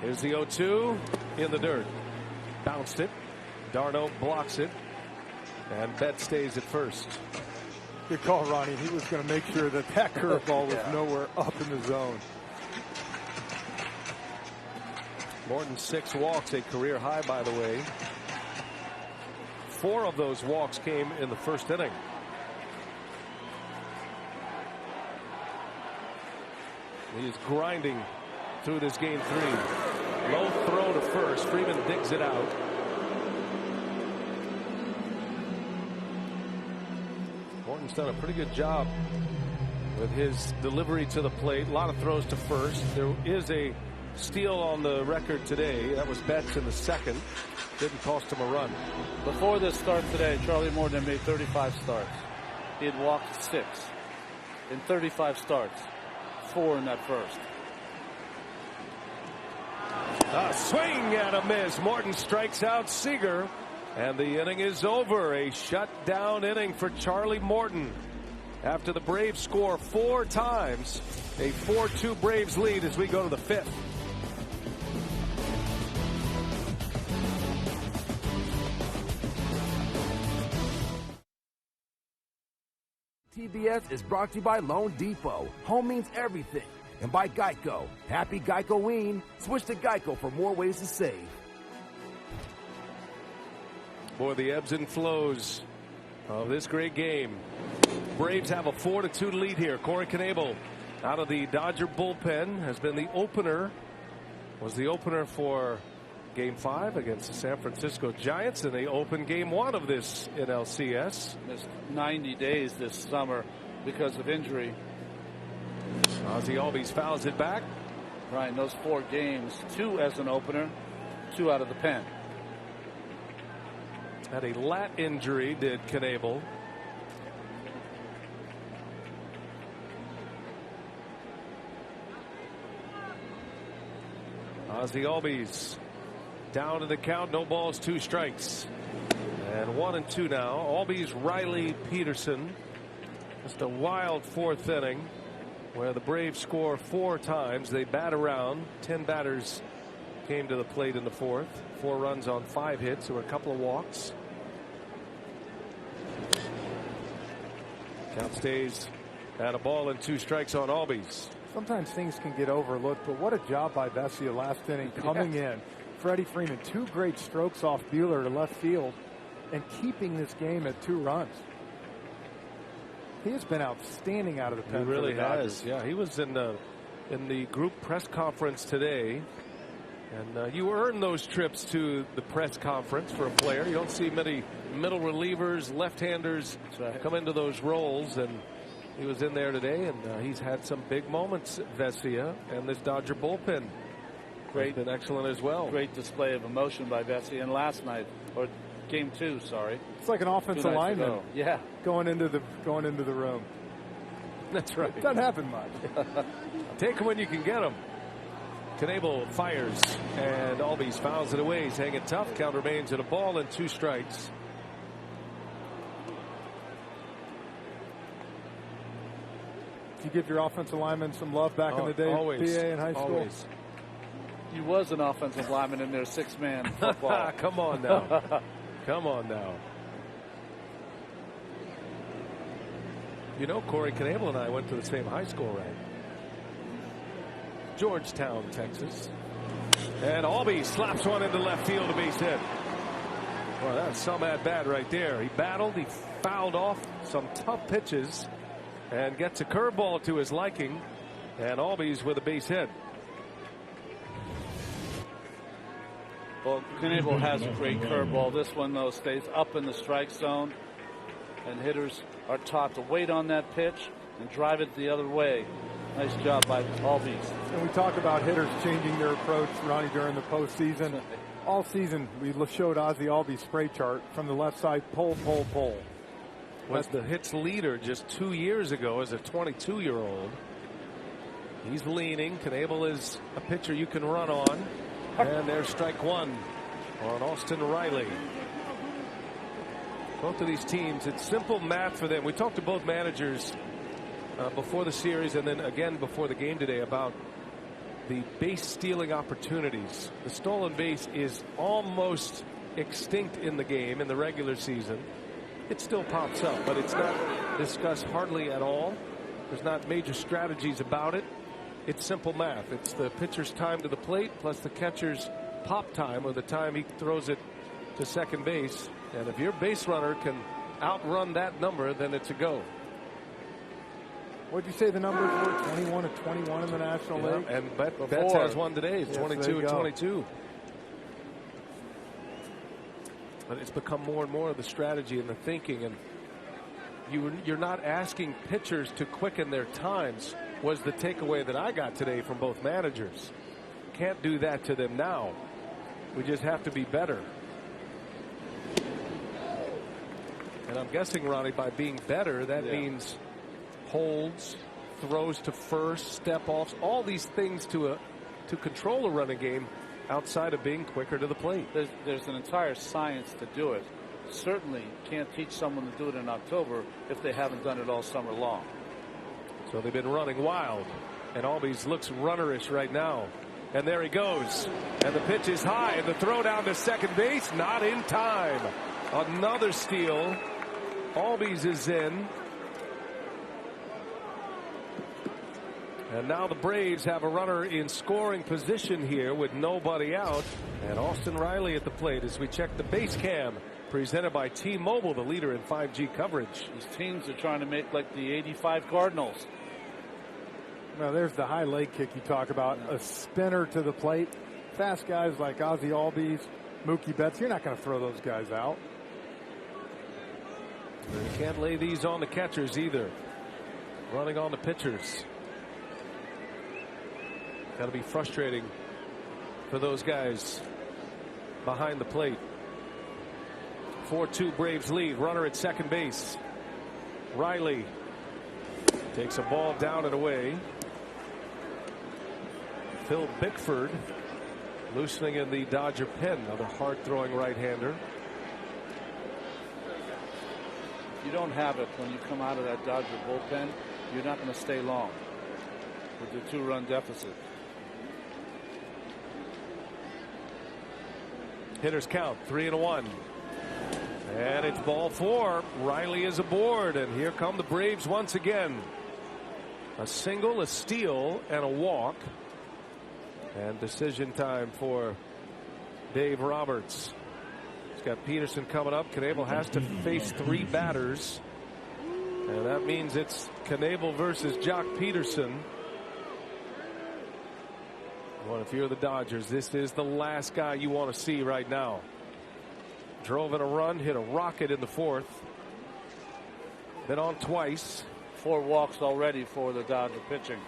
Here's the 0-2 in the dirt. Bounced it. Darno blocks it. And Betts stays at first. Good call, Ronnie. He was going to make sure that that curveball was nowhere up in the zone. Morton 6 walks, a career high, by the way. 4 of those walks came in the first inning. He is grinding through this game 3. Low throw to first. Freeman digs it out. Morton's done a pretty good job with his delivery to the plate. A lot of throws to first. There is a steal on the record today. That was Betts in the second. Didn't cost him a run. Before this start today, Charlie Morton had made 35 starts. He had walked 6 in 35 starts. 4 in that first. A swing and a miss. Morton strikes out Seager, and the inning is over. A shutdown inning for Charlie Morton. After the Braves score 4 times, a 4-2 Braves lead as we go to the 5th. TBS is brought to you by Lone Depot. Home means everything. And by Geico. Happy Geico-ween. Switch to Geico for more ways to save. For the ebbs and flows of this great game. Braves have a 4-2 lead here. Corey Knebel out of the Dodger bullpen has been the opener. Was the opener for Game 5 against the San Francisco Giants, and they opened Game 1 of this NLCS. Missed 90 days this summer because of injury. Ozzie Albies fouls it back. Right, in those 4 games, 2 as an opener, 2 out of the pen. Had a lat injury, did Knebel. Ozzie Albies down to the count, no balls, 2 strikes. And 1-2 now. Albies, Riley, Peterson. Just a wild 4th inning where the Braves score 4 times. They bat around. 10 batters came to the plate in the 4th. 4 runs on 5 hits. There were a couple of walks. Count stays at a ball and 2 strikes on Albies. Sometimes things can get overlooked, but what a job by Vesia last inning coming in. Freddie Freeman, 2 great strokes off Buehler to left field and keeping this game at 2 runs. He has been outstanding out of the pen. He really for the Dodgers. has. Yeah, he was in the group press conference today. And you earn those trips to the press conference for a player. You don't see many middle relievers, left-handers come into those roles. And he was in there today, and he's had some big moments, Vesia, and this Dodger bullpen. Great and excellent as well. Great display of emotion by Vesia. And last night, or Game 2, sorry. It's like an offensive lineman. Yeah. Going into the room. That's right. It doesn't happen much. Take them when you can get them. Knebel fires, and Albies fouls it away. He's hanging tough. Count remains at a ball and 2 strikes. Did you give your offensive lineman some love back in the day? Always. PA in high school? Always. He was an offensive lineman in their 6-man football. Come on now. Come on now. You know, Corey Knebel and I went to the same high school, right? Georgetown, Texas. And Albee slaps one into left field, a base hit. Well, that's some at bat right there. He battled, he fouled off some tough pitches and gets a curveball to his liking. And Albee's with a base hit. Well, Knebel has a great curveball. This one, though, stays up in the strike zone. And hitters are taught to wait on that pitch and drive it the other way. Nice job by Albies. And we talk about hitters changing their approach, Ronnie, during the postseason. All season, we showed Ozzie Albies' spray chart from the left side, pull. Was the hits leader just 2 years ago as a 22-year-old. He's leaning. Knebel is a pitcher you can run on. And there's strike 1 on Austin Riley. Both of these teams, it's simple math for them. We talked to both managers before the series and then again before the game today about the base stealing opportunities. The stolen base is almost extinct in the game in the regular season. It still pops up, but it's not discussed hardly at all. There's not major strategies about it. It's simple math. It's the pitcher's time to the plate plus the catcher's pop time, or the time he throws it to second base. And if your base runner can outrun that number, then it's a go. What did you say the numbers were? 21 to 21 in the National League? And Betts has one today. It's 22 and 22. But it's become more and more of the strategy and the thinking. And you're not asking pitchers to quicken their times, was the takeaway that I got today from both managers. Can't do that to them now. We just have to be better. And I'm guessing, Ronnie, by being better, that means holds, throws to first, step offs, all these things to control a running game outside of being quicker to the plate. There's an entire science to do it. Certainly can't teach someone to do it in October if they haven't done it all summer long. So they've been running wild, and Albies looks runnerish right now. And there he goes. And the pitch is high, and the throw down to second base, not in time. Another steal. Albies is in. And now the Braves have a runner in scoring position here with nobody out. And Austin Riley at the plate as we check the base cam, presented by T-Mobile, the leader in 5G coverage. These teams are trying to make like the '85 Cardinals. Well, there's the high leg kick you talk about. A spinner to the plate. Fast guys like Ozzie Albies, Mookie Betts, you're not going to throw those guys out. You can't lay these on the catchers either. Running on the pitchers. Got to be frustrating for those guys behind the plate. 4-2 Braves lead. Runner at second base. Riley takes a ball down and away. Phil Bickford loosening in the Dodger pen. Another hard throwing right-hander. If you don't have it when you come out of that Dodger bullpen, you're not going to stay long with the 2-run deficit. Hitters count 3-1. And it's ball 4. Riley is aboard, and here come the Braves once again. A single, a steal, and a walk. And decision time for Dave Roberts. He's got Peterson coming up. Knebel has to face 3 batters. And that means it's Knebel versus Jock Peterson. Well, if you're the Dodgers, this is the last guy you want to see right now. Drove in a run, hit a rocket in the 4th. Been on twice. 4 walks already for the Dodger pitching.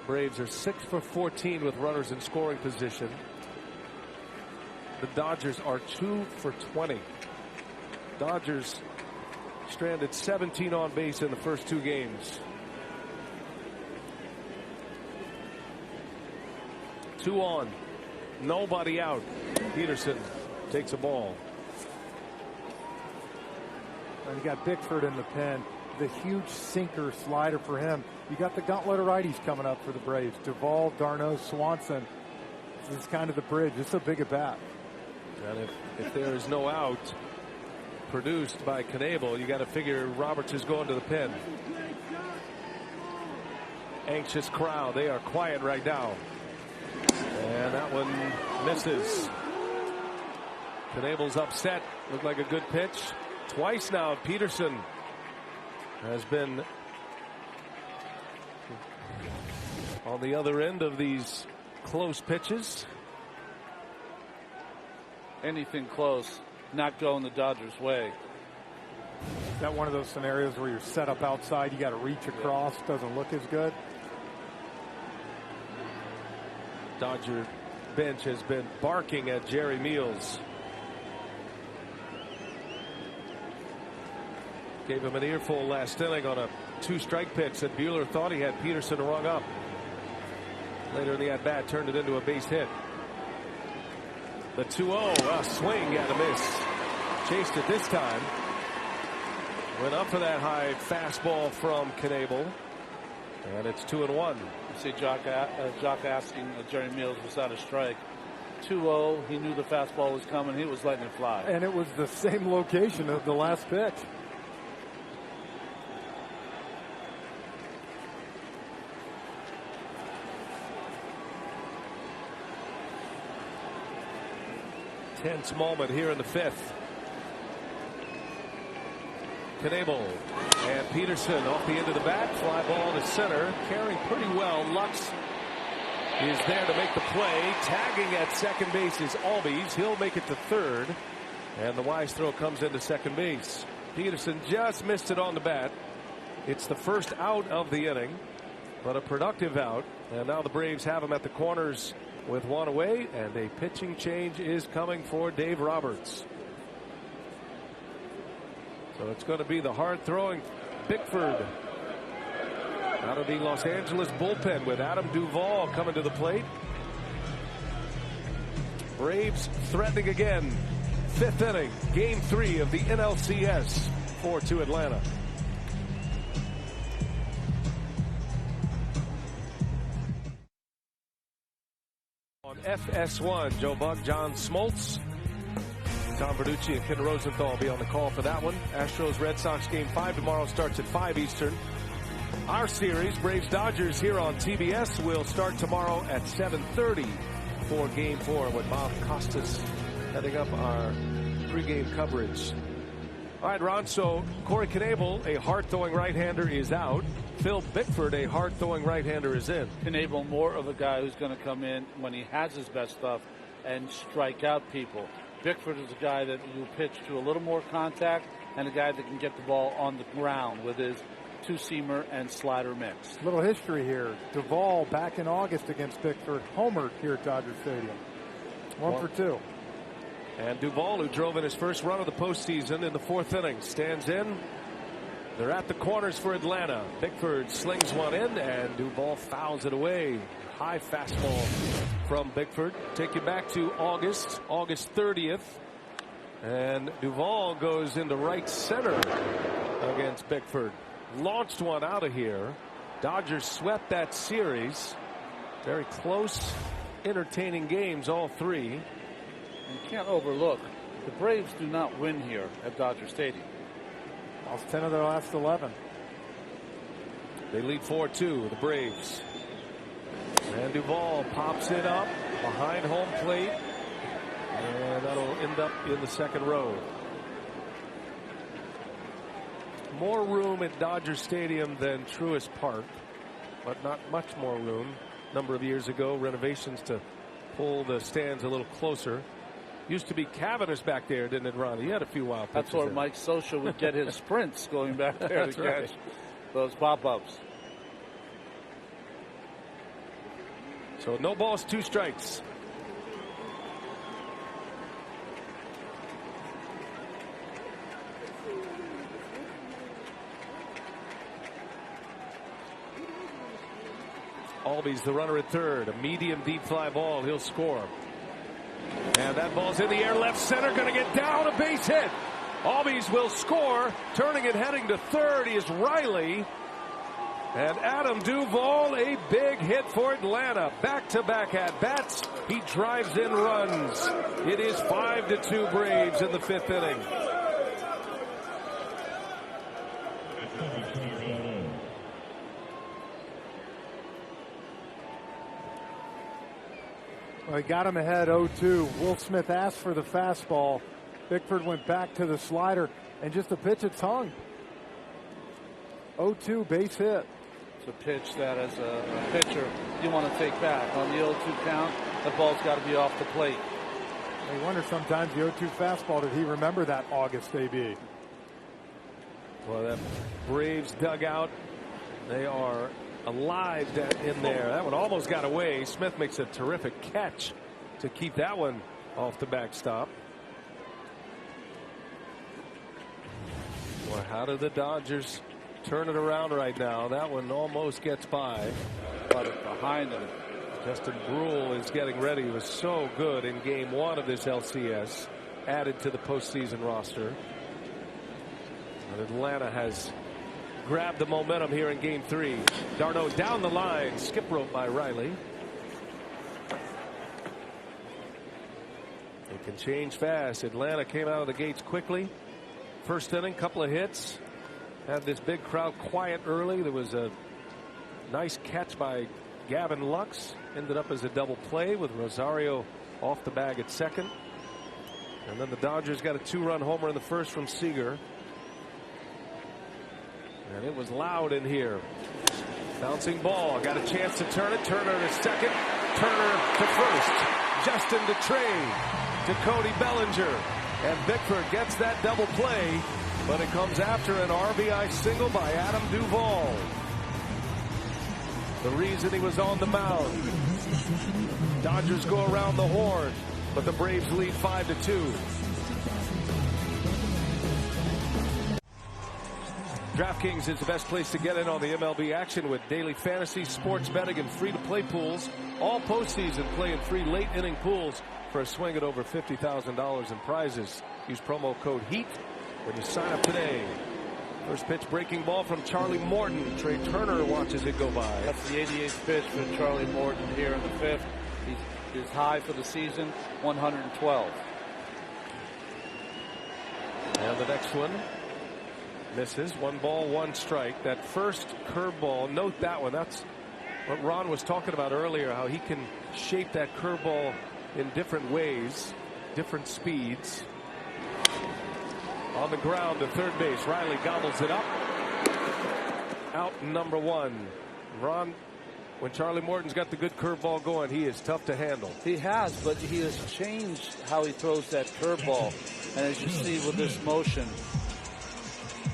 Braves are 6 for 14 with runners in scoring position. The Dodgers are 2 for 20. Dodgers stranded 17 on base in the first 2 games. 2 on, nobody out. Peterson takes a ball. And you got Bickford in the pen. The huge sinker slider for him. You got the gauntlet of righties coming up for the Braves. Duvall, Darno, Swanson. This is kind of the bridge. It's a big at bat. And if there is no out produced by Knebel, you got to figure Roberts is going to the pen. Anxious crowd. They are quiet right now. And that one misses. Knebel's upset. Looked like a good pitch. Twice now, Peterson has been on the other end of these close pitches. Anything close, not going the Dodgers' way. Is that one of those scenarios where you're set up outside, you got to reach across, doesn't look as good? Dodger bench has been barking at Jerry Meals. Gave him an earful last inning on a 2-strike pitch that Buehler thought he had Peterson rung up. Later in the at-bat, turned it into a base hit. The 2-0, a swing and a miss. Chased it this time. Went up for that high fastball from Knebel. And it's 2-1. You see Jock asking Jerry Meals, was that a strike? 2-0, he knew the fastball was coming. He was letting it fly. And it was the same location of the last pitch. Tense moment here in the 5th. Knebel and Peterson off the end of the bat. Fly ball to center. Carrying pretty well. Lux is there to make the play. Tagging at second base is Albies. He'll make it to third. And the wise throw comes into second base. Peterson just missed it on the bat. It's the first out of the inning, but a productive out. And now the Braves have him at the corners with one away, and a pitching change is coming for Dave Roberts. So it's going to be the hard-throwing Bickford out of the Los Angeles bullpen with Adam Duvall coming to the plate. Braves threatening again. 5th inning, game 3 of the NLCS. 4-2 Atlanta. On FS1, Joe Buck, John Smoltz, Tom Verducci, and Ken Rosenthal will be on the call for that one. Astros Red Sox game 5 tomorrow starts at 5 Eastern. Our series, Braves Dodgers, here on TBS, will start tomorrow at 7:30 for game 4 with Bob Costas heading up our pregame coverage. All right, Ron, so Corey Knebel, a hard-throwing right-hander, is out. Phil Bickford, a hard-throwing right-hander, is in. Knebel, more of a guy who's going to come in when he has his best stuff and strike out people. Bickford is a guy that you pitch to a little more contact and a guy that can get the ball on the ground with his two-seamer and slider mix. Little history here. Duvall back in August against Bickford, homered here at Dodger Stadium. 1 for 2. And Duvall, who drove in his first run of the postseason in the 4th inning, stands in. They're at the corners for Atlanta. Bickford slings one in, and Duvall fouls it away. High fastball from Bickford. Take you back to August 30th. And Duvall goes into right center against Bickford. Launched one out of here. Dodgers swept that series. Very close, entertaining games, all 3. You can't overlook, the Braves do not win here at Dodger Stadium. Lost 10 of their last 11. They lead 4-2, the Braves. And Duvall pops it up behind home plate. And that'll end up in the second row. More room at Dodger Stadium than Truist Park, but not much more room. A number of years ago, renovations to pull the stands a little closer. Used to be cavernous back there, didn't it, Ron? He had a few wild pitches. That's where Mike Scioscia would get his sprints going back there to catch those pop-ups. So no balls, 2 strikes. Albies the runner at third. A medium deep fly ball. He'll score. And that ball's in the air left center. Going to get down. A base hit. Albies will score. Turning and heading to third is Riley. And Adam Duvall, a big hit for Atlanta. Back-to-back at-bats. He drives in runs. It is 5-2 Braves in the 5th inning. Well, he got him ahead 0-2. Will Smith asked for the fastball. Bickford went back to the slider, and just a pitch it's hung. 0-2 base hit. It's a pitch that as a pitcher you want to take back. On the 0-2 count, the ball's got to be off the plate. I wonder sometimes the 0-2 fastball, did he remember that August AB? Well, that Braves dugout, they are alive in there. That one almost got away. Smith makes a terrific catch to keep that one off the backstop. Well, how do the Dodgers turn it around right now? That one almost gets by. But behind him, Justin Brule is getting ready. He was so good in game 1 of this LCS, added to the postseason roster. And Atlanta has grabbed the momentum here in game 3. Darno down the line, skip rope by Riley. It can change fast. Atlanta came out of the gates quickly. First inning, couple of hits. Had this big crowd quiet early. There was a nice catch by Gavin Lux. Ended up as a double play with Rosario off the bag at second. And then the Dodgers got a 2-run homer in the first from Seager. And it was loud in here. Bouncing ball. Got a chance to turn it. Turner to second. Turner to first. Justin to Trey. To Cody Bellinger. And Bickford gets that double play. But it comes after an RBI single by Adam Duvall. The reason he was on the mound. Dodgers go around the horn, but the Braves lead 5-2. DraftKings is the best place to get in on the MLB action with daily fantasy, sports betting, and free-to-play pools. All postseason play in free late-inning pools for a swing at over $50,000 in prizes. Use promo code HEAT when you sign up today. First pitch breaking ball from Charlie Morton. Trey Turner watches it go by. That's the 88th pitch for Charlie Morton here in the 5th. His high for the season, 112. And the next one misses. 1 ball, 1 strike. That first curveball, note that one. That's what Ron was talking about earlier, how he can shape that curveball in different ways, different speeds. On the ground to third base. Riley gobbles it up. Out number 1. Ron, when Charlie Morton's got the good curveball going, he is tough to handle. He has, but he has changed how he throws that curveball. And as you see with this motion,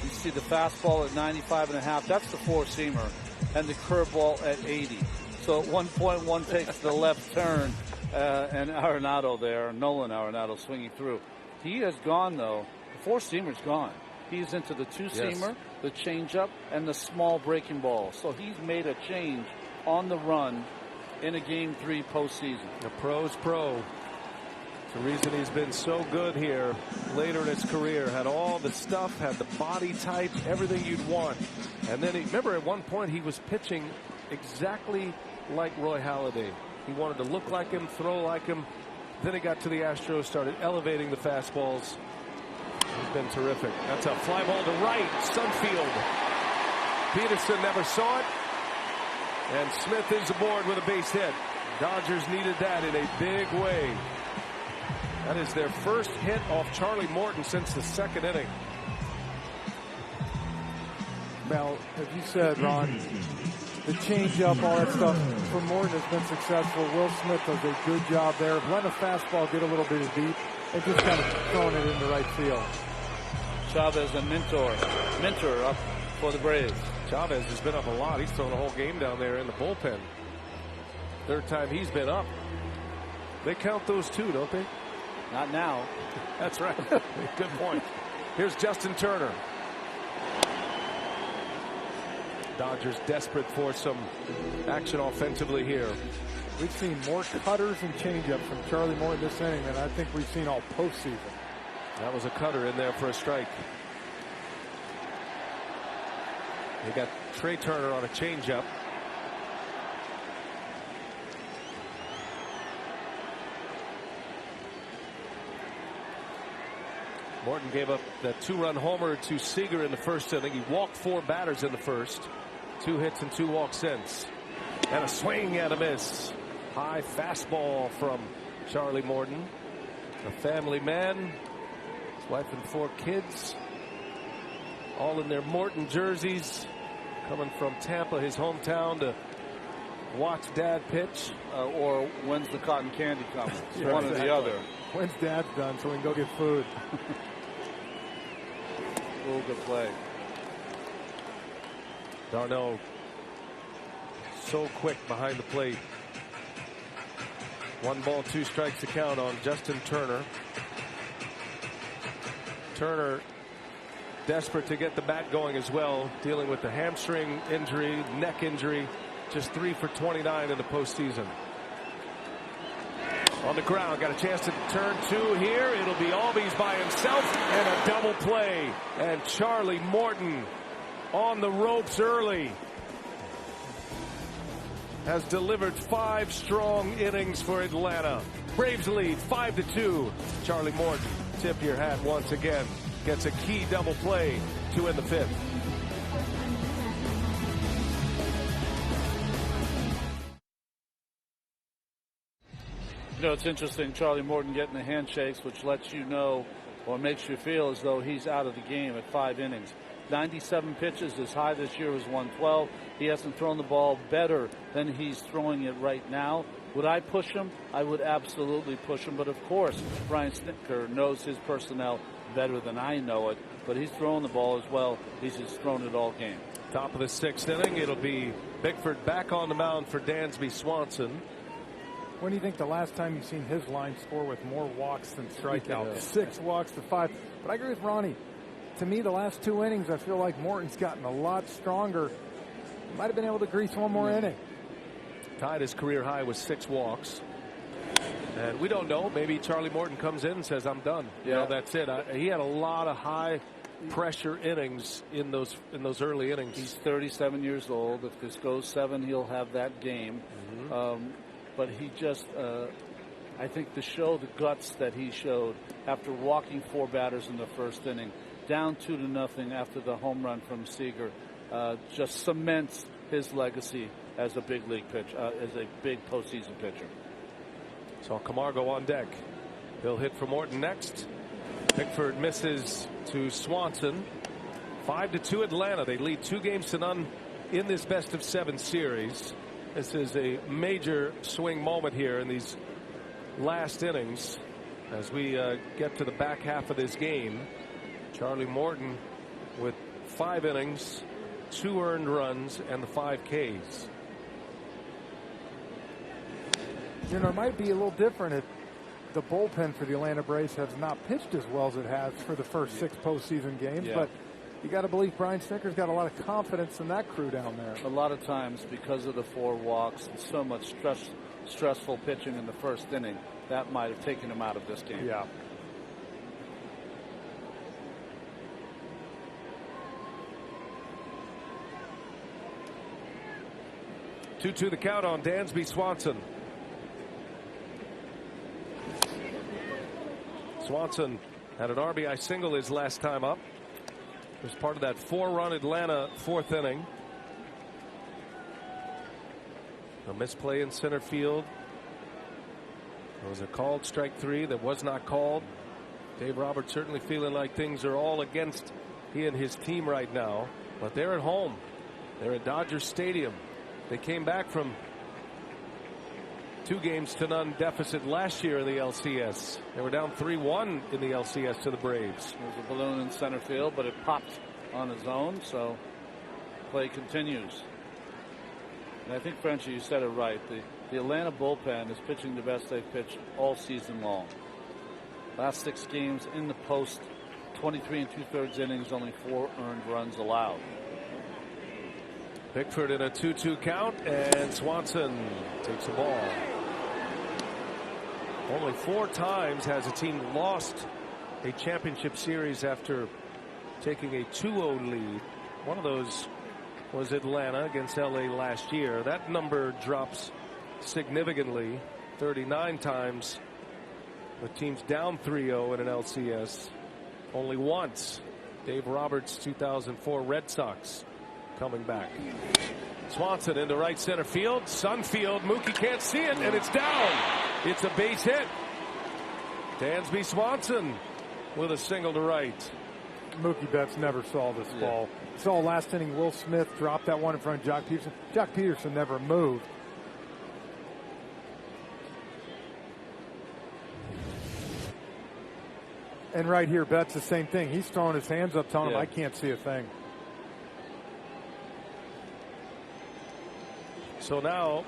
you see the fastball at 95.5. That's the 4-seamer. And the curveball at 80. So at one point, one takes the left turn. And Arenado there, Nolan Arenado swinging through. He has gone, though. The 4-seamer's gone. He's into the 2-seamer, the changeup, and the small breaking ball. So he's made a change on the run in a Game 3 postseason. The pro's pro. It's the reason he's been so good here later in his career. Had all the stuff, had the body type, everything you'd want. And then, remember at one point he was pitching exactly like Roy Halladay. He wanted to look like him, throw like him. Then he got to the Astros, started elevating the fastballs. He's been terrific. That's a fly ball to right. Sunfield. Peterson never saw it. And Smith is aboard with a base hit. Dodgers needed that in a big way. That is their first hit off Charlie Morton since the 2nd inning. Well, as you said, Ron, the changeup, all that stuff for Morton has been successful. Will Smith does a good job there. Let a fastball get a little bit deep and just kind of throwing it into right field. Chavez and Minter up for the Braves. Chavez has been up a lot. He's thrown a whole game down there in the bullpen. 3rd time he's been up. They count those 2, don't they? Not now. That's right. Good point. Here's Justin Turner. Dodgers desperate for some action offensively here. We've seen more cutters and changeups from Charlie Morton this inning than I think we've seen all postseason. That was a cutter in there for a strike. They got Trey Turner on a changeup. Morton gave up that 2-run homer to Seager in the first inning. He walked 4 batters in the first. 2 hits and 2 walks since. And a swing and a miss. High fastball from Charlie Morton. A family man. His wife and 4 kids. All in their Morton jerseys. Coming from Tampa, his hometown, to watch Dad pitch. Or when's the cotton candy coming? Yeah, one or the other. When's Dad's done so we can go get food? Real good play. Darno so quick behind the plate. 1 ball, 2 strikes to count on Justin Turner. Turner desperate to get the bat going as well, dealing with the hamstring injury, neck injury. Just 3 for 29 in the postseason. On the ground, got a chance to turn 2 here. It'll be Albies by himself and a double play. And Charlie Morton on the ropes early. Has delivered 5 strong innings for Atlanta. Braves lead 5-2. Charlie Morton, tip your hat once again. Gets a key double play to end the 5th. You know, it's interesting, Charlie Morton getting the handshakes, which lets you know or makes you feel as though he's out of the game at 5 innings. 97 pitches. His high this year was 112. He hasn't thrown the ball better than he's throwing it right now. Would I push him? I would absolutely push him. But of course, Brian Snitker knows his personnel better than I know it. But he's throwing the ball as well. He's just thrown it all game. Top of the 6th inning. It'll be Bickford back on the mound for Dansby Swanson. When do you think the last time you've seen his line score with more walks than strikeouts? Yeah. 6 walks to 5. But I agree with Ronnie. To me, the last 2 innings, I feel like Morton's gotten a lot stronger. Might have been able to grease 1 more inning. Tied his career high with 6 walks. And we don't know. Maybe Charlie Morton comes in and says, I'm done. Yeah. You know, that's it. He had a lot of high pressure innings in those early innings. He's 37 years old. If this goes 7, he'll have that game. But he just, I think the guts that he showed after walking 4 batters in the first inning, down 2-0 after the home run from Seager, just cements his legacy as a big league pitcher, as a big postseason pitcher. So Camargo on deck. He'll hit for Morton next. Bickford misses to Swanson. 5-2 Atlanta. They lead 2-0 in this best-of-7 series. This is a major swing moment here in these last innings as we get to the back half of this game. Charlie Morton with 5 innings, 2 earned runs, and the 5 Ks. You know, it might be a little different if the bullpen for the Atlanta Braves has not pitched as well as it has for the first 6 postseason games. Yeah. But you got to believe Brian Snitker's got a lot of confidence in that crew down there. A lot of times, because of the 4 walks and so much stressful pitching in the first inning, that might have taken him out of this game. Yeah. Two the count on Dansby Swanson. Swanson had an RBI single his last time up. It was part of that 4-run Atlanta 4th inning. A misplay in center field. There was a called strike 3 that was not called. Dave Roberts certainly feeling like things are all against he and his team right now. But they're at home. They're at Dodger Stadium. They came back from 2-0 deficit last year in the LCS. They were down 3-1 in the LCS to the Braves. There's a balloon in center field, but it popped on its own, so play continues. And I think, Frenchie, you said it right. The Atlanta bullpen is pitching the best they've pitched all season long. Last 6 games in the post, 23 2/3 innings, only 4 earned runs allowed. Bickford in a 2-2 count, and Swanson takes the ball. Only 4 times has a team lost a championship series after taking a 2-0 lead. One of those was Atlanta against LA last year. That number drops significantly. 39 times with teams down 3-0 in an LCS. Only once. Dave Roberts, 2004 Red Sox coming back. Swanson into right center field. Sunfield. Mookie can't see it, and it's down. It's a base hit. Dansby Swanson with a single to right. Mookie Betts never saw this ball. Saw last inning Will Smith drop that one in front of Jock Peterson. Jock Peterson never moved. And right here, Betts the same thing. He's throwing his hands up, telling him, I can't see a thing. So now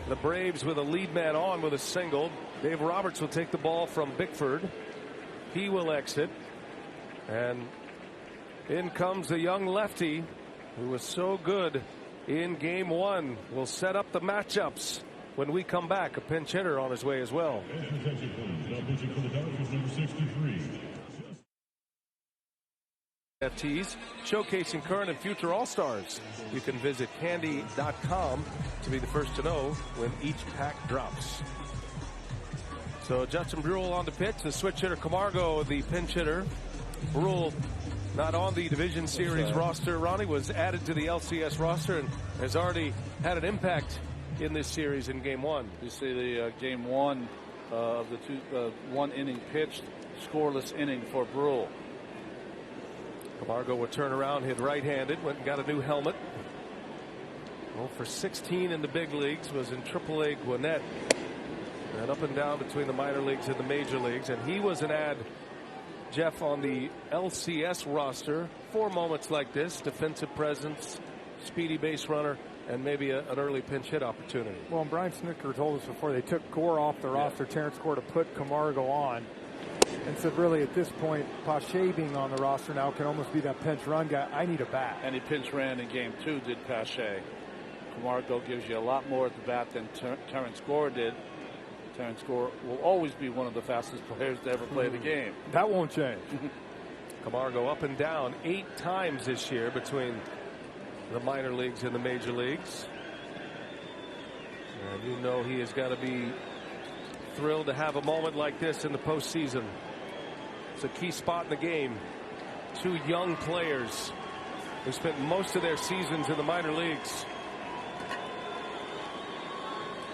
the Braves with a lead man on with a single. Dave Roberts will take the ball from Bickford. He will exit. And in comes the young lefty who was so good in game 1. Will set up the matchups when we come back. A pinch hitter on his way as well. NFTs showcasing current and future All-Stars. You can visit candy.com to be the first to know when each pack drops. So Justin Brule on the pitch. The switch hitter Camargo, the pinch hitter. Brule not on the Division Series roster. Ronnie was added to the LCS roster and has already had an impact in this series in game 1. You see the game 1 of the 1 inning pitched, scoreless inning for Brule. Camargo would turn around, hit right-handed, went and got a new helmet. Well, for 16 in the big leagues, was in AAA Gwinnett, and up and down between the minor leagues and the major leagues. And he was an ad, Jeff, on the LCS roster for moments like this: defensive presence, speedy base runner, and maybe an early pinch hit opportunity. Well, and Brian Snicker told us before they took Gore off the roster, Terrence Gore, to put Camargo on, and said really at this point, Pache being on the roster now can almost be that pinch run guy. I need a bat. And he pinch ran in game 2, did Pache. Camargo gives you a lot more at the bat than Terrence Gore did. Terrence Gore will always be one of the fastest players to ever play the game. That won't change. Camargo up and down 8 times this year between the minor leagues and the major leagues. And you know he has got to be thrilled to have a moment like this in the postseason. It's a key spot in the game. 2 young players who spent most of their seasons in the minor leagues.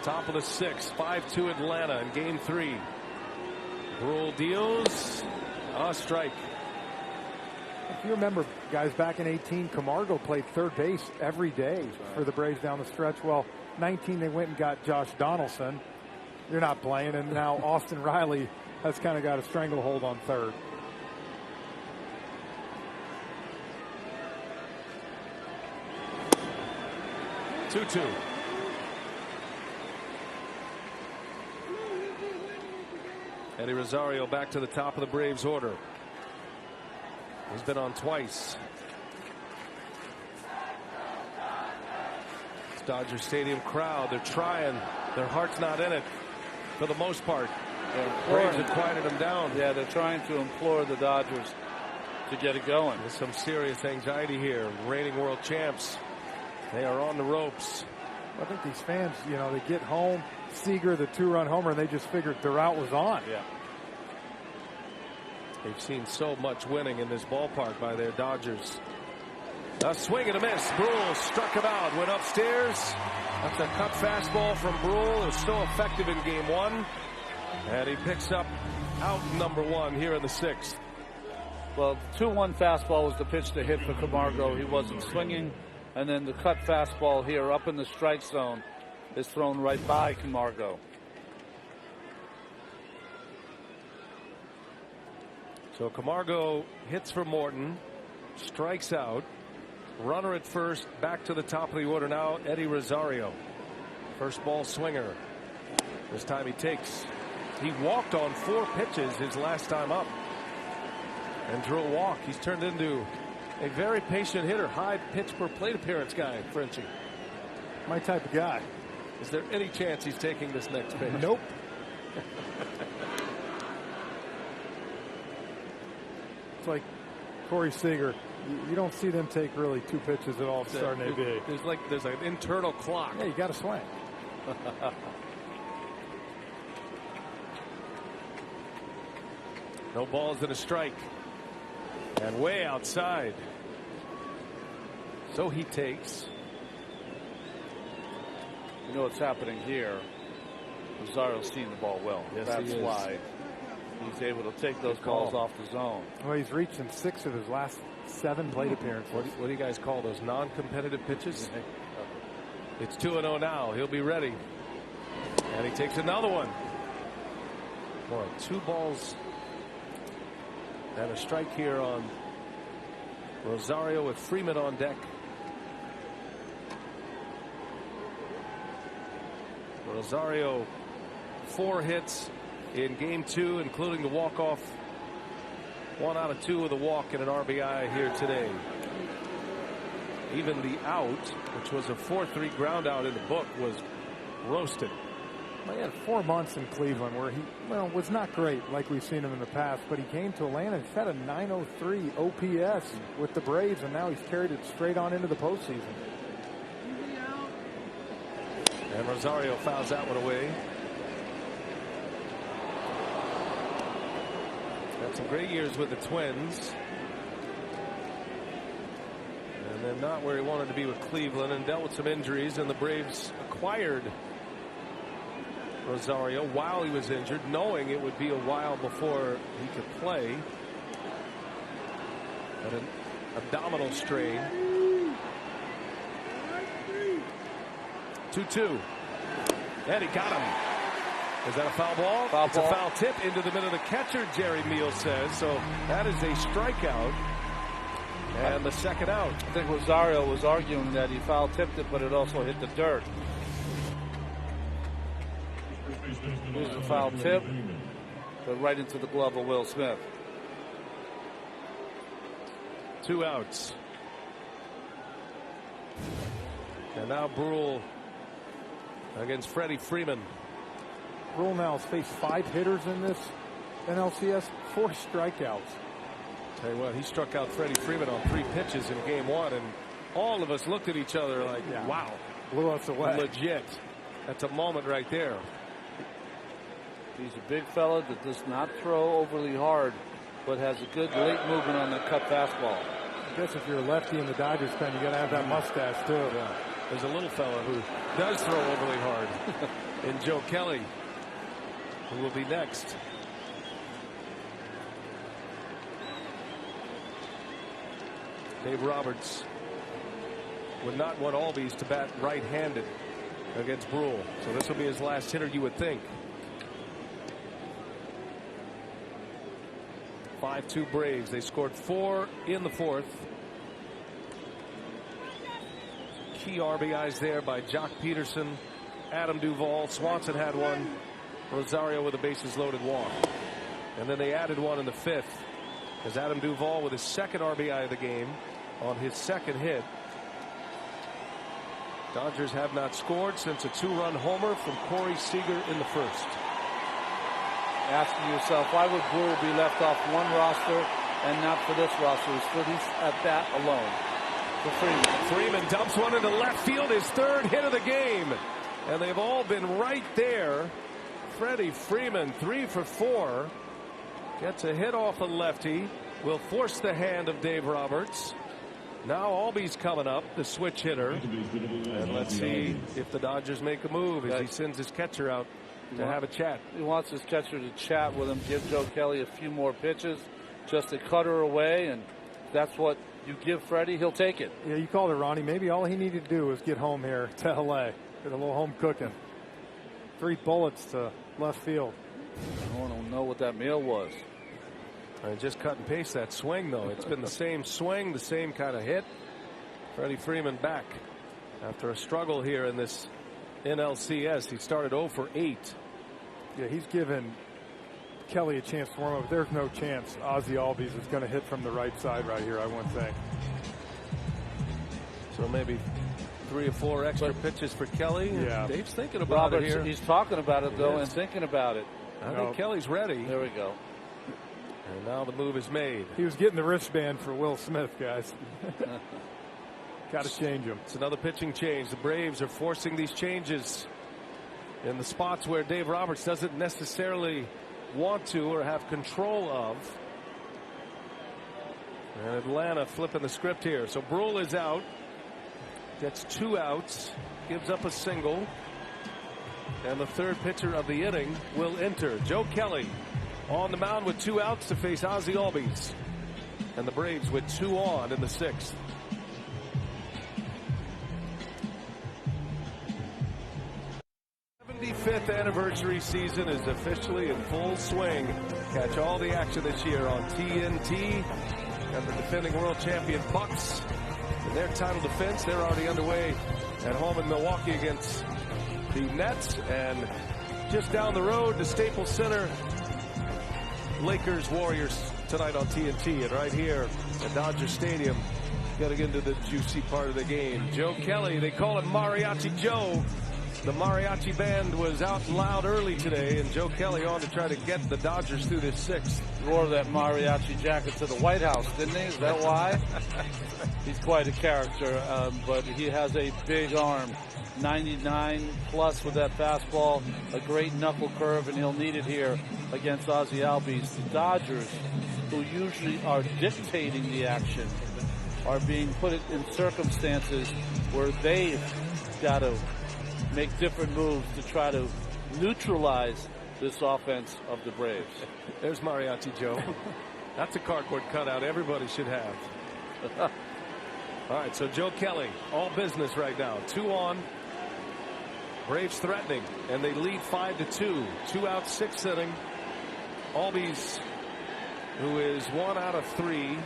Top of the 6th, 5-2 Atlanta in game 3. Brule deals a strike. If you remember, guys, back in 18, Camargo played third base every day for the Braves down the stretch. Well, 19, they went and got Josh Donaldson. You're not playing, and now Austin Riley has kind of got a stranglehold on third. Two-two. Eddie Rosario back to the top of the Braves order. He's been on twice. It's Dodger Stadium crowd. They're trying. Their heart's not in it for the most part. Braves have quieted them down. Yeah, they're trying to implore the Dodgers to get it going. There's some serious anxiety here. Reigning world champs. They are on the ropes. I think these fans, you know, they get home, Seager, the 2-run homer, and they just figured the route was on. Yeah. They've seen so much winning in this ballpark by their Dodgers. A swing and a miss. Brule struck him out, went upstairs. That's a cut fastball from Brule. It was so effective in game 1. And he picks up out number 1 here in the 6th. Well, the 2-1 fastball was the pitch to hit for Camargo. He wasn't swinging. And then the cut fastball here up in the strike zone is thrown right by Camargo. So Camargo hits for Morton, strikes out. Runner at first, back to the top of the order now, Eddie Rosario. First ball swinger. This time he walked on 4 pitches his last time up. And drew a walk. He's turned into A very patient hitter, high pitch per plate appearance guy, Frenchie. My type of guy. Is there any chance he's taking this next pitch? Nope. It's like Corey Seager. You don't see them take really 2 pitches at all to start an AB. There's an internal clock. Yeah, you got to swing. No balls and a strike. And way outside. So he takes. You know what's happening here. Rosario's seeing the ball well. Yes, that's why he's able to take those balls off the zone. Well, he's reached in 6 of his last 7 plate appearances. What do you guys call those non-competitive pitches? It's 2-0 now. He'll be ready. And he takes another one. Boy, 2 balls and a strike here on Rosario with Freeman on deck. Rosario 4 hits in game 2, including the walk-off. 1 out of 2 with a walk and an RBI here today. Even the out, which was a 4-3 ground out in the book, was roasted. Well, he had 4 months in Cleveland where he was not great like we've seen him in the past, but he came to Atlanta and had a 903 OPS with the Braves, and now he's carried it straight on into the postseason. And Rosario fouls that one away. Had some great years with the Twins. And then not where he wanted to be with Cleveland, and dealt with some injuries, and the Braves acquired Rosario while he was injured, knowing it would be a while before he could play. At an abdominal strain. 2-2. And he got him. Is that a foul ball? It's a foul tip into the middle of the catcher, Jerry Meals says. So that is a strikeout. And the second out. I think Rosario was arguing that he foul tipped it, but it also hit the dirt. Here's a foul tip, but right into the glove of Will Smith. 2 outs. And now Brule against Freddie Freeman. Brule now has faced 5 hitters in this NLCS, 4 strikeouts. Tell you what, he struck out Freddie Freeman on 3 pitches in game 1, and all of us looked at each other like, wow. Blew us away. Legit. That's a moment right there. He's a big fella that does not throw overly hard, but has a good late movement on the cut fastball. I guess if you're a lefty in the Dodgers fan, you got to have that mustache too. Yeah. There's a little fella who does throw overly hard in Joe Kelly, who will be next. Dave Roberts would not want Albies to bat right-handed against Brule. So this will be his last hitter, you would think. 5-2 Braves. They scored 4 in the 4th. Key RBIs there by Jock Peterson, Adam Duvall. Swanson had one. Rosario with a bases loaded walk. And then they added one in the 5th as Adam Duvall with his 2nd RBI of the game on his 2nd hit. Dodgers have not scored since a 2-run homer from Corey Seager in the 1st. Asking yourself, why would Brule be left off one roster and not for this roster? It's for these at bat alone. For Freeman. Freeman dumps one into left field, his 3rd hit of the game. And they've all been right there. Freddie Freeman, 3 for 4. Gets a hit off a lefty. Will force the hand of Dave Roberts. Now Albies coming up, the switch hitter. And let's see if the Dodgers make a move as he sends his catcher out to have a chat. He wants his catcher to chat with him, give Joe Kelly a few more pitches just to cut her away, and that's what you give Freddie, he'll take it. Yeah, you called it, Ronnie. Maybe all he needed to do was get home here to L.A. Get a little home cooking. 3 bullets to left field. I don't know what that meal was. I just cut and paste that swing, though. It's been the same swing, the same kind of hit. Freddie Freeman back after a struggle here in this NLCS. He started 0 for 8. Yeah, he's given Kelly a chance to warm up. There's no chance Ozzie Albies is going to hit from the right side right here, I wouldn't think. So maybe 3 or 4 extra pitches for Kelly. Yeah. Dave's thinking about it here. He's talking about it, though, and thinking about it. I think Kelly's ready. There we go. And now the move is made. He was getting the wristband for Will Smith, guys. Got to change him. It's another pitching change. The Braves are forcing these changes in the spots where Dave Roberts doesn't necessarily want to or have control of. And Atlanta flipping the script here. So Brule is out. Gets 2 outs. Gives up a single. And the third pitcher of the inning will enter. Joe Kelly on the mound with 2 outs to face Ozzie Albies. And the Braves with 2 on in the 6th. 75th anniversary season is officially in full swing. Catch all the action this year on TNT. And the defending world champion Bucks in their title defense. They're already underway at home in Milwaukee against the Nets. And just down the road to Staples Center, Lakers Warriors tonight on TNT. And right here at Dodger Stadium, getting into the juicy part of the game. Joe Kelly, they call him Mariachi Joe. The mariachi band was out loud early today, and Joe Kelly on to try to get the Dodgers through this 6th. Wore that mariachi jacket to the White House, didn't he? Is that why? He's quite a character, but he has a big arm. 99 plus with that fastball, a great knuckle curve, and he'll need it here against Ozzie Albies. The Dodgers, who usually are dictating the action, are being put in circumstances where they've got to make different moves to try to neutralize this offense of the Braves. There's Mariachi Joe. That's a cardboard cutout everybody should have. All right, so Joe Kelly, all business right now. 2 on. Braves threatening, and they lead 5-2. 2 out, 6th inning. Albies, who is 1 out of 3,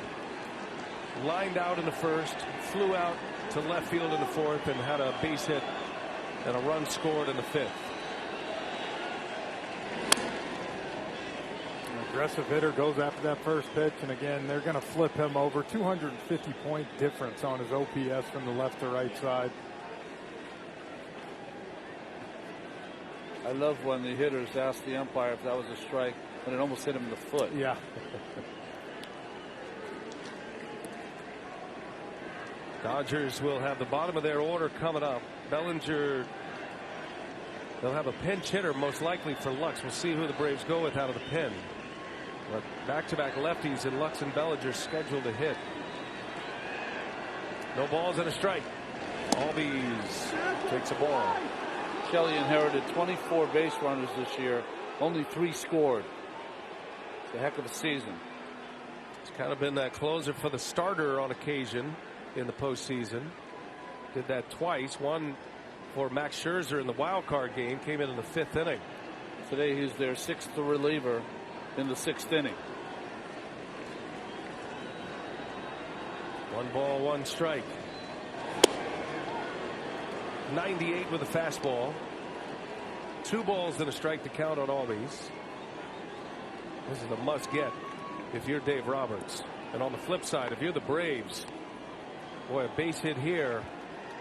lined out in the 1st, flew out to left field in the 4th, and had a base hit and a run scored in the 5th. An aggressive hitter goes after that first pitch, and again, they're going to flip him over. 250-point difference on his OPS from the left to right side. I love when the hitters ask the umpire if that was a strike, when it almost hit him in the foot. Yeah. Dodgers will have the bottom of their order coming up. Bellinger, they'll have a pinch hitter most likely for Lux. We'll see who the Braves go with out of the pen. But back-to-back lefties in Lux and Bellinger scheduled to hit. No balls and a strike. Albies takes a ball. Kelly inherited 24 base runners this year. Only 3 scored. It's a heck of a season. It's kind of been that closer for the starter on occasion in the postseason. Did that twice. One for Max Scherzer in the wild card game. Came in the 5th inning. Today he's their 6th reliever in the 6th inning. 1 ball, 1 strike. 98 with a fastball. 2 balls and a strike to count on Albies. This is a must get if you're Dave Roberts. And on the flip side, if you're the Braves, boy, a base hit here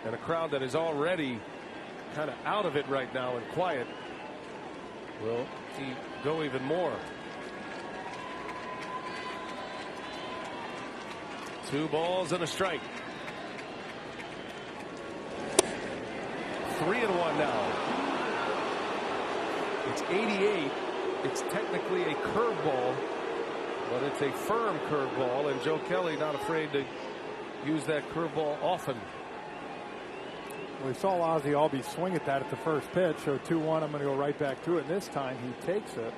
and a crowd that is already kind of out of it right now and quiet will go even more. 2 balls and a strike. 3-1 now. It's 88. It's technically a curveball, but it's a firm curveball, and Joe Kelly not afraid to use that curveball often. We saw Ozzie Albies swing at that at the first pitch. So 2-1. I'm going to go right back to it. And this time he takes it.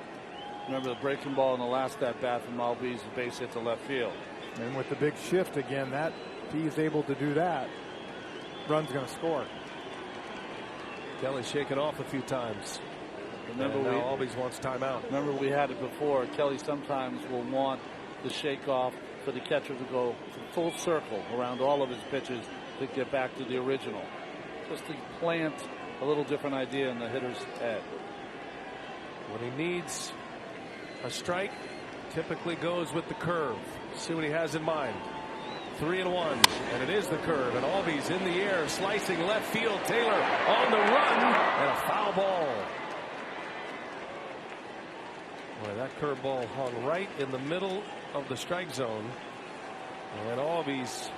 Remember the breaking ball in the last at bat from Albies, the base hit to left field. And with the big shift again, that if he's able to do that, run's going to score. Kelly shaken off a few times. Remember, Albies wants timeout. Remember, we had it before. Kelly sometimes will want the shake off for the catcher to go full circle around all of his pitches to get back to the original. Just to plant a little different idea in the hitter's head. When he needs a strike, typically goes with the curve. See what he has in mind. 3-1, and it is the curve, and Albies in the air, slicing left field. Taylor on the run, and a foul ball. Boy, that curveball hung right in the middle of the strike zone, and Albies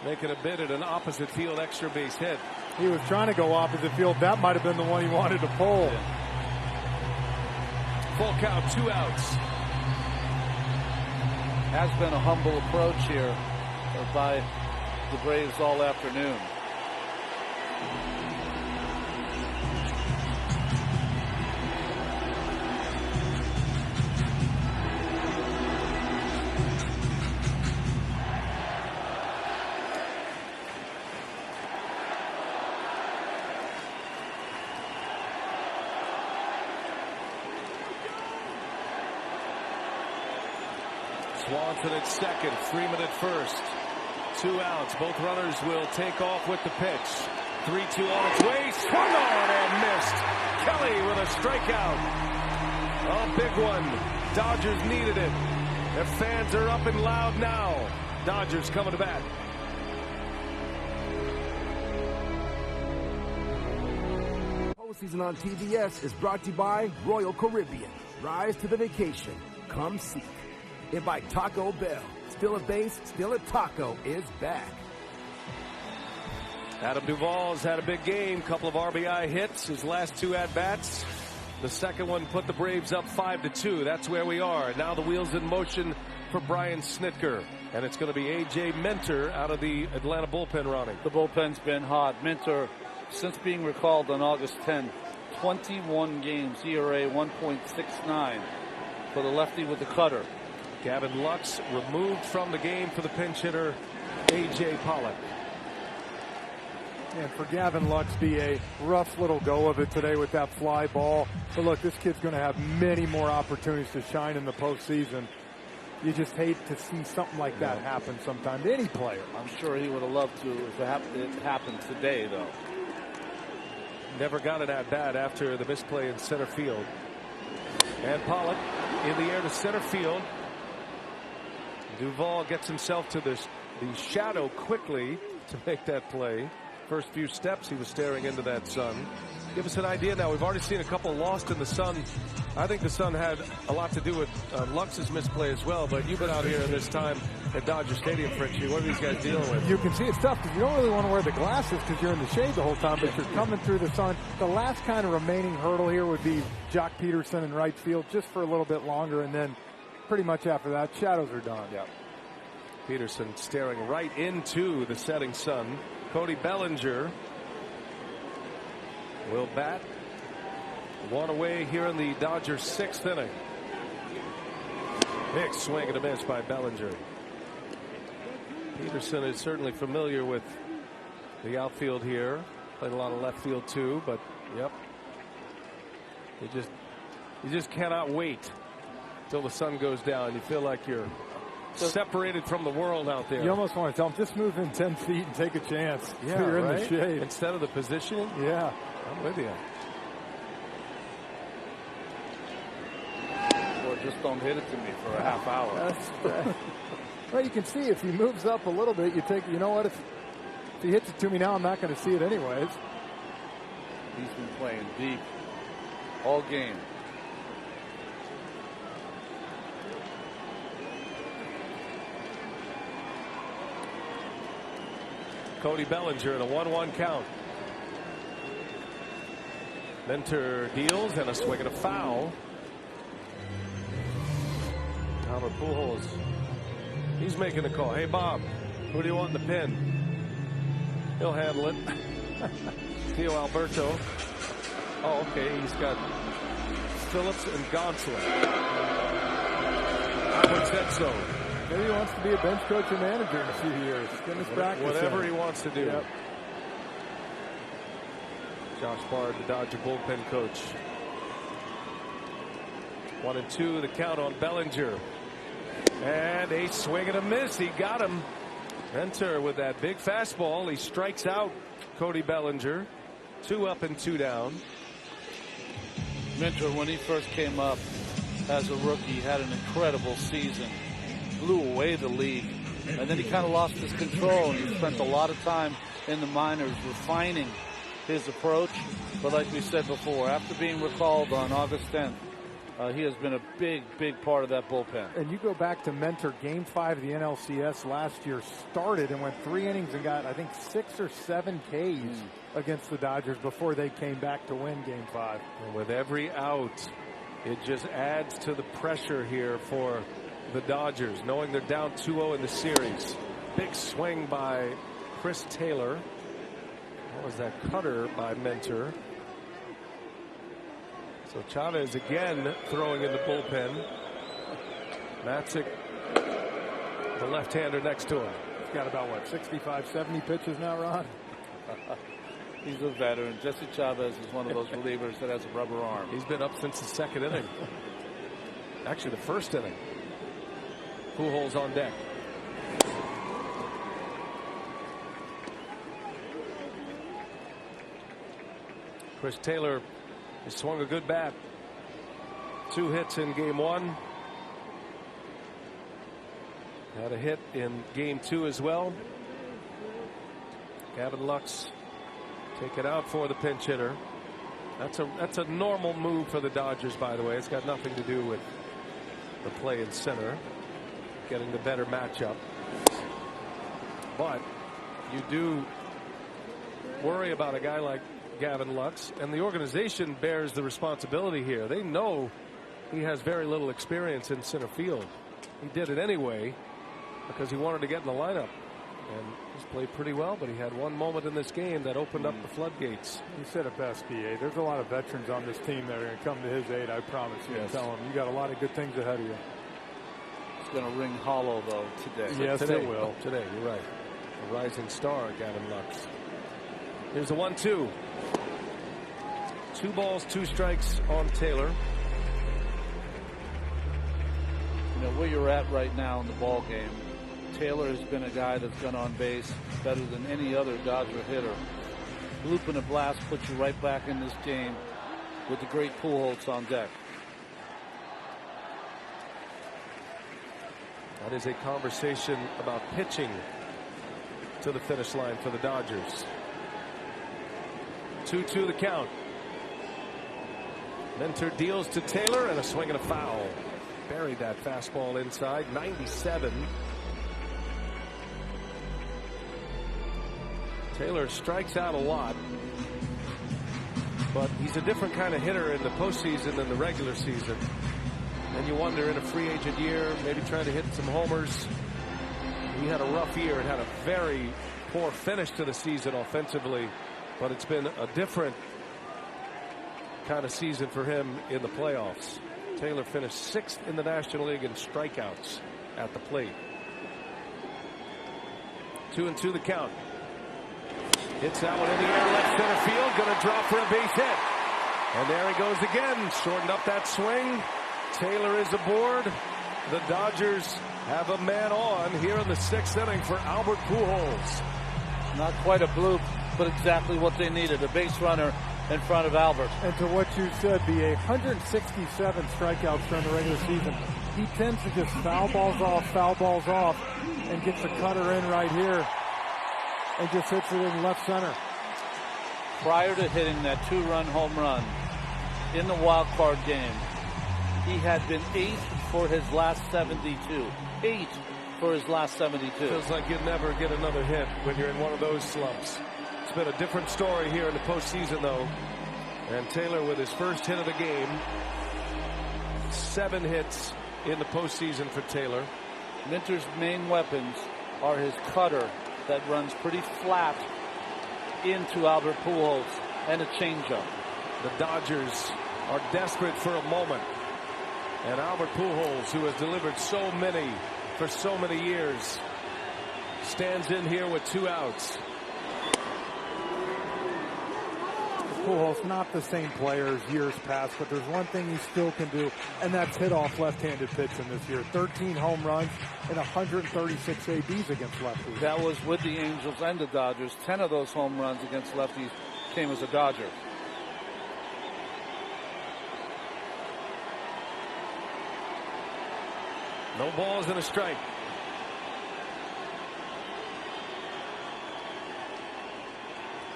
making a bid at an opposite field extra base hit. He was trying to go opposite field. That might have been the one he wanted to pull. Yeah. Full count, 2 outs. Has been a humble approach here by the Braves all afternoon. Swanson at second, Freeman at first. 2 outs. Both runners will take off with the pitch. 3-2 on its way. Swung on and missed. Kelly with a strikeout. A big one. Dodgers needed it. Their fans are up and loud now. Dodgers coming to bat. Postseason on TBS is brought to you by Royal Caribbean. Rise to the vacation. Come seek. And by Taco Bell. Still a base, still a taco is back. Adam Duvall's had a big game. Couple of RBI hits. His last 2 at-bats. The second one put the Braves up 5-2. That's where we are. And now the wheels in motion for Brian Snitker. And it's going to be A.J. Minter out of the Atlanta bullpen, Ronnie. The bullpen's been hot. Minter, since being recalled on August 10, 21 games, ERA 1.69 for the lefty with the cutter. Gavin Lux removed from the game for the pinch hitter, A.J. Pollock. And for Gavin Lux, be a rough little go of it today with that fly ball. But look, this kid's going to have many more opportunities to shine in the postseason. You just hate to see something like that happen sometime to any player. I'm sure he would have loved to if it happened today, though. Never got it at bat after the misplay in center field. And Pollock in the air to center field. Duvall gets himself to the shadow quickly to make that play. First few steps, he was staring into that sun. Give us an idea now. We've already seen a couple lost in the sun. I think the sun had a lot to do with Lux's misplay as well, but you've been out here this time at Dodger Stadium, Frenchie. What are these guys dealing with? You can see it's tough because you don't really want to wear the glasses because you're in the shade the whole time, but you're coming through the sun. The last kind of remaining hurdle here would be Jock Peterson in right field just for a little bit longer, and then pretty much after that, shadows are done. Yep. Peterson staring right into the setting sun. Cody Bellinger will bat. 1 away here in the Dodgers' 6th inning. Big swing and a miss by Bellinger. Peterson is certainly familiar with the outfield here. Played a lot of left field too, but yep. You just cannot wait till the sun goes down. You feel like you're separated from the world out there. You almost want to tell them, just move in 10 feet and take a chance. Yeah, so you're right? in the shade. Instead of the positioning? Yeah. I'm with you. Or just don't hit it to me for a half hour. Well, you can see if he moves up a little bit, you know what, if he hits it to me now, I'm not going to see it anyways. He's been playing deep all game. Cody Bellinger in a 1-1 count. Minter deals and a swing and a foul. Albert Pujols, he's making the call. Hey Bob, who do you want in the pin? He'll handle it. Theo Alberto. Oh, okay. He's got Phillips and Gonsolin. I would said so. Maybe he wants to be a bench coach or manager in a few years. Get his practice. Whatever he wants to do. Yep. Josh Bard, the Dodger bullpen coach. 1-2, the count on Bellinger. And a swing and a miss. He got him. Minter with that big fastball. He strikes out Cody Bellinger. 2 up and 2 down. Minter, when he first came up as a rookie, had an incredible season. Blew away the league And then he kind of lost his control, and he spent a lot of time in the minors refining his approach. But like we said before, after being recalled on August 10th, he has been a big, big part of that bullpen. And you go back to Mentor Game 5 of the NLCS last year, started and went 3 innings and got, I think, 6 or 7 Ks against the Dodgers before they came back to win Game 5. And with every out, it just adds to the pressure here for the Dodgers, knowing they're down 2-0 in the series. Big swing by Chris Taylor. What was that cutter by Mentor? So Chavez again throwing in the bullpen. Matzik, the left-hander next to him. He's got about, what, 65, 70 pitches now, Ron? He's a veteran. Jesse Chavez is one of those relievers that has a rubber arm. He's been up since the 2nd inning. Actually, the 1st inning. Pujols on deck. Chris Taylor has swung a good bat. 2 hits in Game 1. Had a hit in Game 2 as well. Gavin Lux take it out for the pinch hitter. That's a normal move for the Dodgers, by the way. It's got nothing to do with the play in center, getting the better matchup. But you do worry about a guy like Gavin Lux, and the organization bears the responsibility here. They know he has very little experience in center field. He did it anyway because he wanted to get in the lineup, and he's played pretty well, but he had one moment in this game that opened up the floodgates. You said it best, B.A. There's a lot of veterans on this team that are going to come to his aid, I promise you. Yes. Tell him you got a lot of good things ahead of you. It's going to ring hollow, though, today. Yes, today, it will. Today, you're right. A rising star, Gavin Lux. Here's the 1-2. 2 balls, 2 strikes on Taylor. You know, where you're at right now in the ball game, Taylor has been a guy that's gone on base better than any other Dodger hitter. Bloop and a blast puts you right back in this game with the great Pujols on deck. That is a conversation about pitching to the finish line for the Dodgers. 2-2 the count. Mentor deals to Taylor, and a swing and a foul. Buried that fastball inside. 97. Taylor strikes out a lot, but he's a different kind of hitter in the postseason than the regular season. And you wonder, in a free agent year, maybe trying to hit some homers. He had a rough year and had a very poor finish to the season offensively, but it's been a different kind of season for him in the playoffs. Taylor finished 6th in the National League in strikeouts at the plate. 2-2 the count. Hits that one in the air, left center field, going to drop for a base hit. And there he goes again, shortened up that swing. Taylor is aboard. The Dodgers have a man on here in the 6th inning for Albert Pujols. Not quite a bloop, but exactly what they needed, a base runner in front of Albert. And to what you said, be 167 strikeouts during the regular season. He tends to just foul balls off, and gets the cutter in right here, and just hits it in left center. Prior to hitting that 2-run home run in the wild card game, he had been 8 for his last 72. 8 for his last 72. Feels like you'd never get another hit when you're in one of those slumps. It's been a different story here in the postseason, though. And Taylor with his first hit of the game. 7 hits in the postseason for Taylor. Minter's main weapons are his cutter that runs pretty flat into Albert Pujols and a changeup. The Dodgers are desperate for a moment. And Albert Pujols, who has delivered so many for so many years, stands in here with 2 outs. Pujols not the same player as years past, but there's one thing he still can do, and that's hit off left-handed pitching this year. 13 home runs and 136 ABs against lefties. That was with the Angels and the Dodgers. 10 of those home runs against lefties came as a Dodger. No balls and a strike.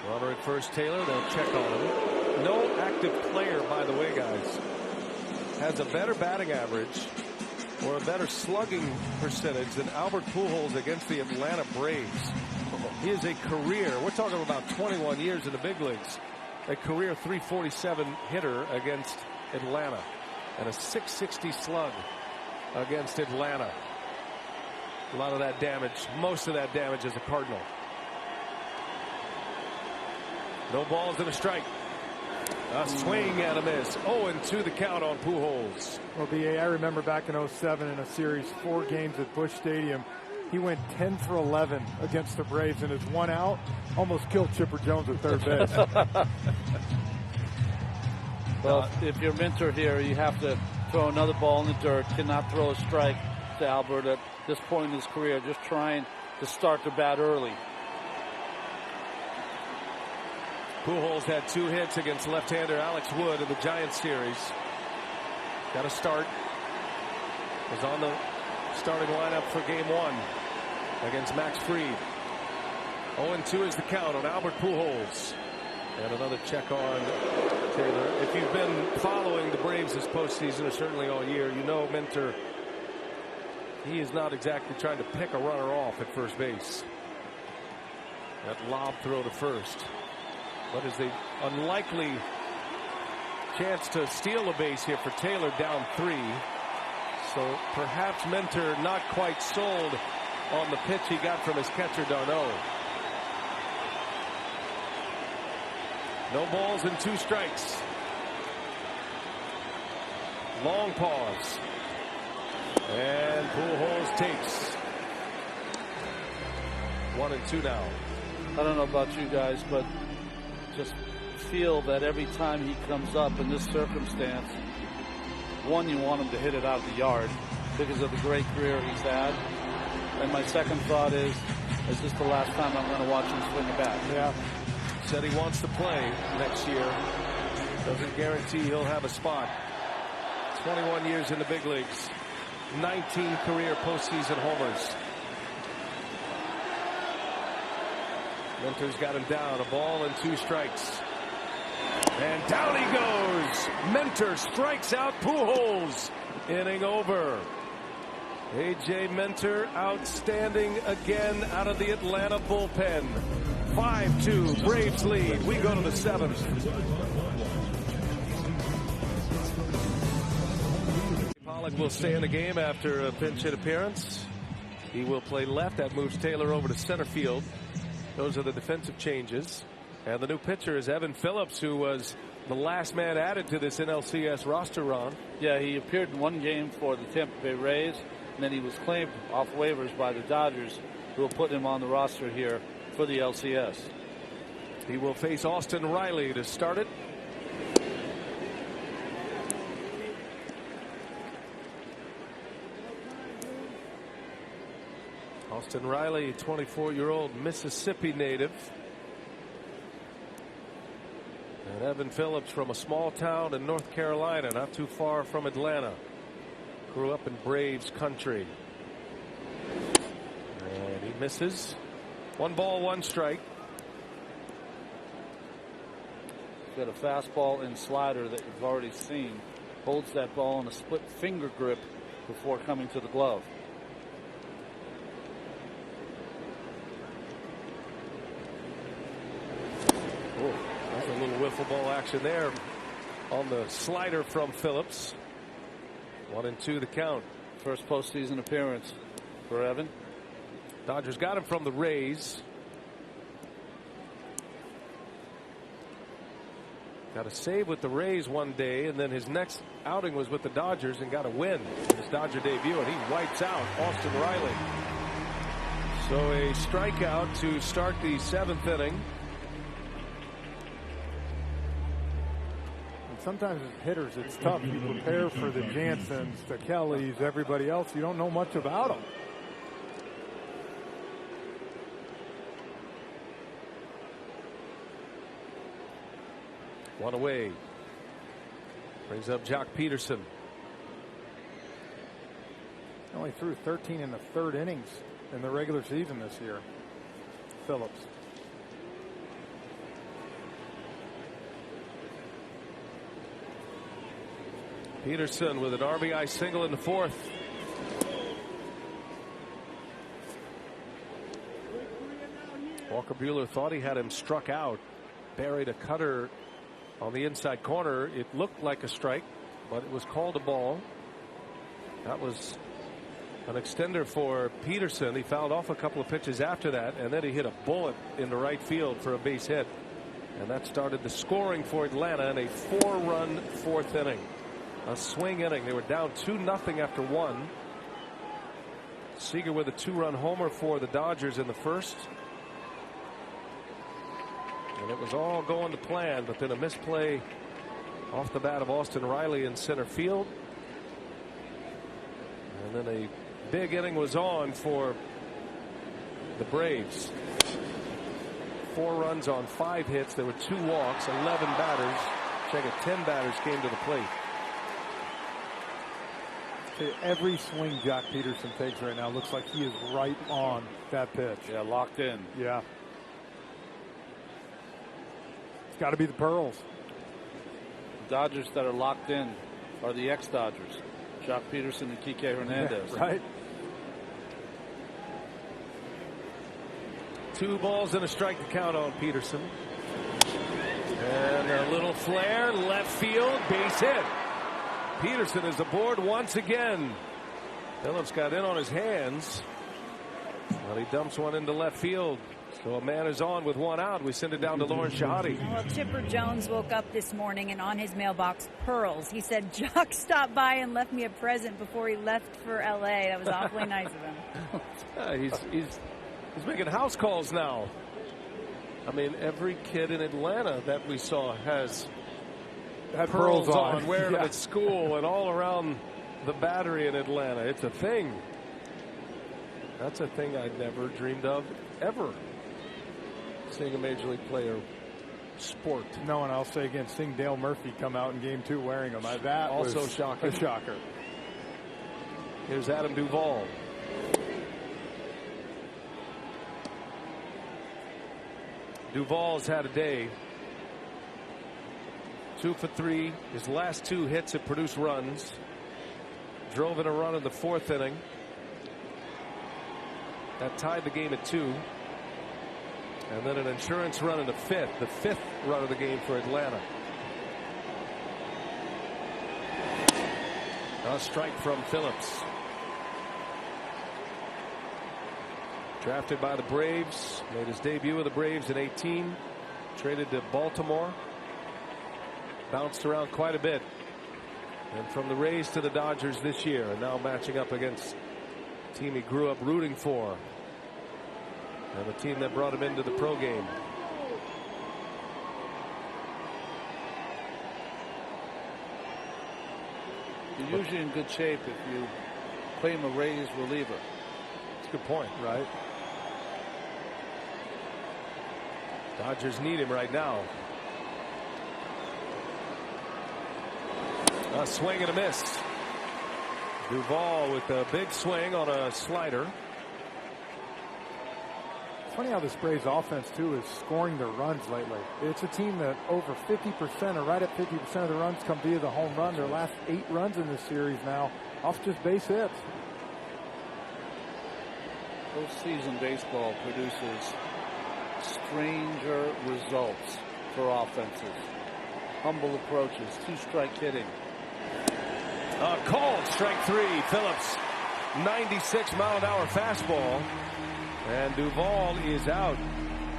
Runner at first, Taylor. They'll check on him. No active player, by the way, guys, has a better batting average or a better slugging percentage than Albert Pujols against the Atlanta Braves. He is a career, we're talking about 21 years in the big leagues, a career .347 hitter against Atlanta and a .660 slug against Atlanta. A lot of that damage, most of that damage as a Cardinal. No balls and a strike. A swing and a miss. 0-2 the count on Pujols. Well, BA, I remember back in 07 in a series, 4 games at Busch Stadium. He went 10 for 11 against the Braves, and his 1 out almost killed Chipper Jones at third base. Well, if you're Minter here, you have to throw another ball in the dirt. Cannot throw a strike to Albert at this point in his career. Just trying to start the bat early. Pujols had 2 hits against left-hander Alex Wood in the Giants series. Got a start. Was on the starting lineup for game 1 against Max Fried. 0-2 is the count on Albert Pujols. And another check on Taylor. If you've been following the Braves this postseason, or certainly all year, you know Minter, he is not exactly trying to pick a runner off at first base. That lob throw to first. What is the unlikely chance to steal a base here for Taylor, down 3. So perhaps Minter not quite sold on the pitch he got from his catcher Darno. No balls and 2 strikes. Long pause. And Pujols takes 1-2 now. I don't know about you guys, but just feel that every time he comes up in this circumstance, one, you want him to hit it out of the yard because of the great career he's had. And my second thought is this the last time I'm going to watch him swing a bat? Yeah. Said he wants to play next year. Doesn't guarantee he'll have a spot. 21 years in the big leagues. 19 career postseason homers. Minter's got him down. A ball and 2 strikes. And down he goes. Minter strikes out Pujols. Inning over. A.J. Minter outstanding again out of the Atlanta bullpen. 5-2 Braves lead. We go to the 7th. Pollock will stay in the game after a pinch hit appearance. He will play left. That moves Taylor over to center field. Those are the defensive changes. And the new pitcher is Evan Phillips, who was the last man added to this NLCS roster, Ron. Yeah, he appeared in 1 game for the Tampa Bay Rays, and then he was claimed off waivers by the Dodgers, who will put him on the roster here for the LCS. He will face Austin Riley to start it. Austin Riley, 24-year-old Mississippi native. And Evan Phillips from a small town in North Carolina, not too far from Atlanta. Grew up in Braves country. And he misses. 1 ball, 1 strike. He's got a fastball and slider that you've already seen. Holds that ball in a split finger grip before coming to the glove. There's a little wiffle ball action there on the slider from Phillips. 1-2 the count. First postseason appearance for Evan. Dodgers got him from the Rays. Got a save with the Rays one day, and then his next outing was with the Dodgers and got a win in his Dodger debut, and he wipes out Austin Riley. So a strikeout to start the 7th inning. Sometimes as hitters, it's tough. You prepare for the Jansons, the Kellys, everybody else. You don't know much about them. One away. Brings up Jock Peterson. Only threw 13 in the 3rd innings in the regular season this year. Phillips. Peterson with an RBI single in the fourth. Walker Buehler thought he had him struck out. Buried a cutter on the inside corner. It looked like a strike, but it was called a ball. That was an extender for Peterson. He fouled off a couple of pitches after that, and then he hit a bullet into right field for a base hit. And that started the scoring for Atlanta in a 4-run fourth inning. A swing inning. They were down 2-0 after one. Seager with a 2-run homer for the Dodgers in the first. And it was all going to plan, but then a misplay off the bat of Austin Riley in center field. And then a big inning was on for the Braves. 4 runs on 5 hits. There were 2 walks, 11 batters. Check it, 10 batters came to the plate. Every swing Jock Peterson takes right now looks like he is right on that pitch. Yeah, locked in. Yeah. It's got to be the Pearls. The Dodgers that are locked in are the ex-Dodgers. Jock Peterson and Kike Hernandez. Yeah, right. 2 balls and a strike to count on Peterson. And a little flare, left field, base hit. Peterson is aboard once again. Phillips got in on his hands. Well, he dumps one into left field. So a man is on with 1 out. We send it down to Lauren Shahadi. Well, Chipper Jones woke up this morning and on his mailbox, pearls. He said, Jock stopped by and left me a present before he left for L.A. That was awfully nice of him. He's making house calls now. I mean, every kid in Atlanta that we saw has had pearls on, wearing yeah. them at school and all around the Battery in Atlanta. It's a thing. That's a thing I never dreamed of ever. Seeing a major league player sport. No, and I'll say again, seeing Dale Murphy come out in game 2 wearing them, that also was shocking. A shocker. Here's Adam Duvall. Duvall's had a day. 2 for 3. His last 2 hits have produced runs. Drove in a run in the 4th inning. That tied the game at 2. And then an insurance run in the 5th. The 5th run of the game for Atlanta. A strike from Phillips. Drafted by the Braves. Made his debut with the Braves in 18. Traded to Baltimore. Bounced around quite a bit. And from the Rays to the Dodgers this year. And now matching up against the team he grew up rooting for. And the team that brought him into the pro game. You're usually in good shape if you claim a Rays reliever. That's a good point, right? Dodgers need him right now. A swing and a miss. Duvall with a big swing on a slider. It's funny how this Braves offense, too, is scoring their runs lately. It's a team that over 50% or right at 50% of the runs come via the home run. Their last 8 runs in this series now off just base hits. Postseason baseball produces stranger results for offenses. Humble approaches, 2-strike hitting. Called strike 3. Phillips, 96-mile-an-hour fastball. And Duvall is out.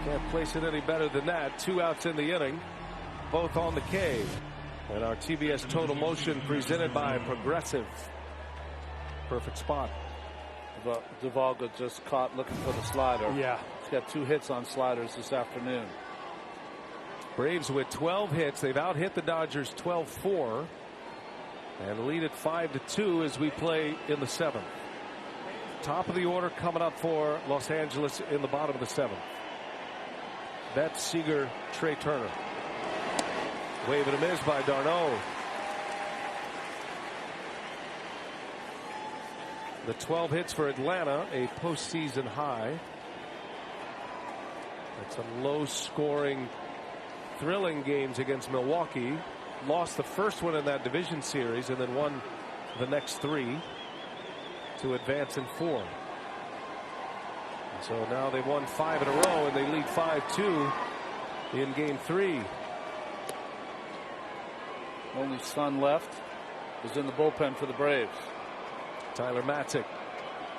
Can't place it any better than that. 2 outs in the inning, both on the K. And our TBS Total Motion presented by Progressive. Perfect spot. Duvall got just caught looking for the slider. Yeah. He's got 2 hits on sliders this afternoon. Braves with 12 hits. They've out-hit the Dodgers 12-4. And lead it 5-2 as we play in the 7th. Top of the order coming up for Los Angeles in the bottom of the 7th. Betts, Seager, Trey Turner. Wave and a miss by d'Arnaud. The 12 hits for Atlanta, a postseason high. That's some low-scoring, thrilling games against Milwaukee. lost the first one in that division series and then won the next 3 to advance in 4. And so now they've won 5 in a row and they lead 5-2 in game 3. Only Sun left is in the bullpen for the Braves. Tyler Matzik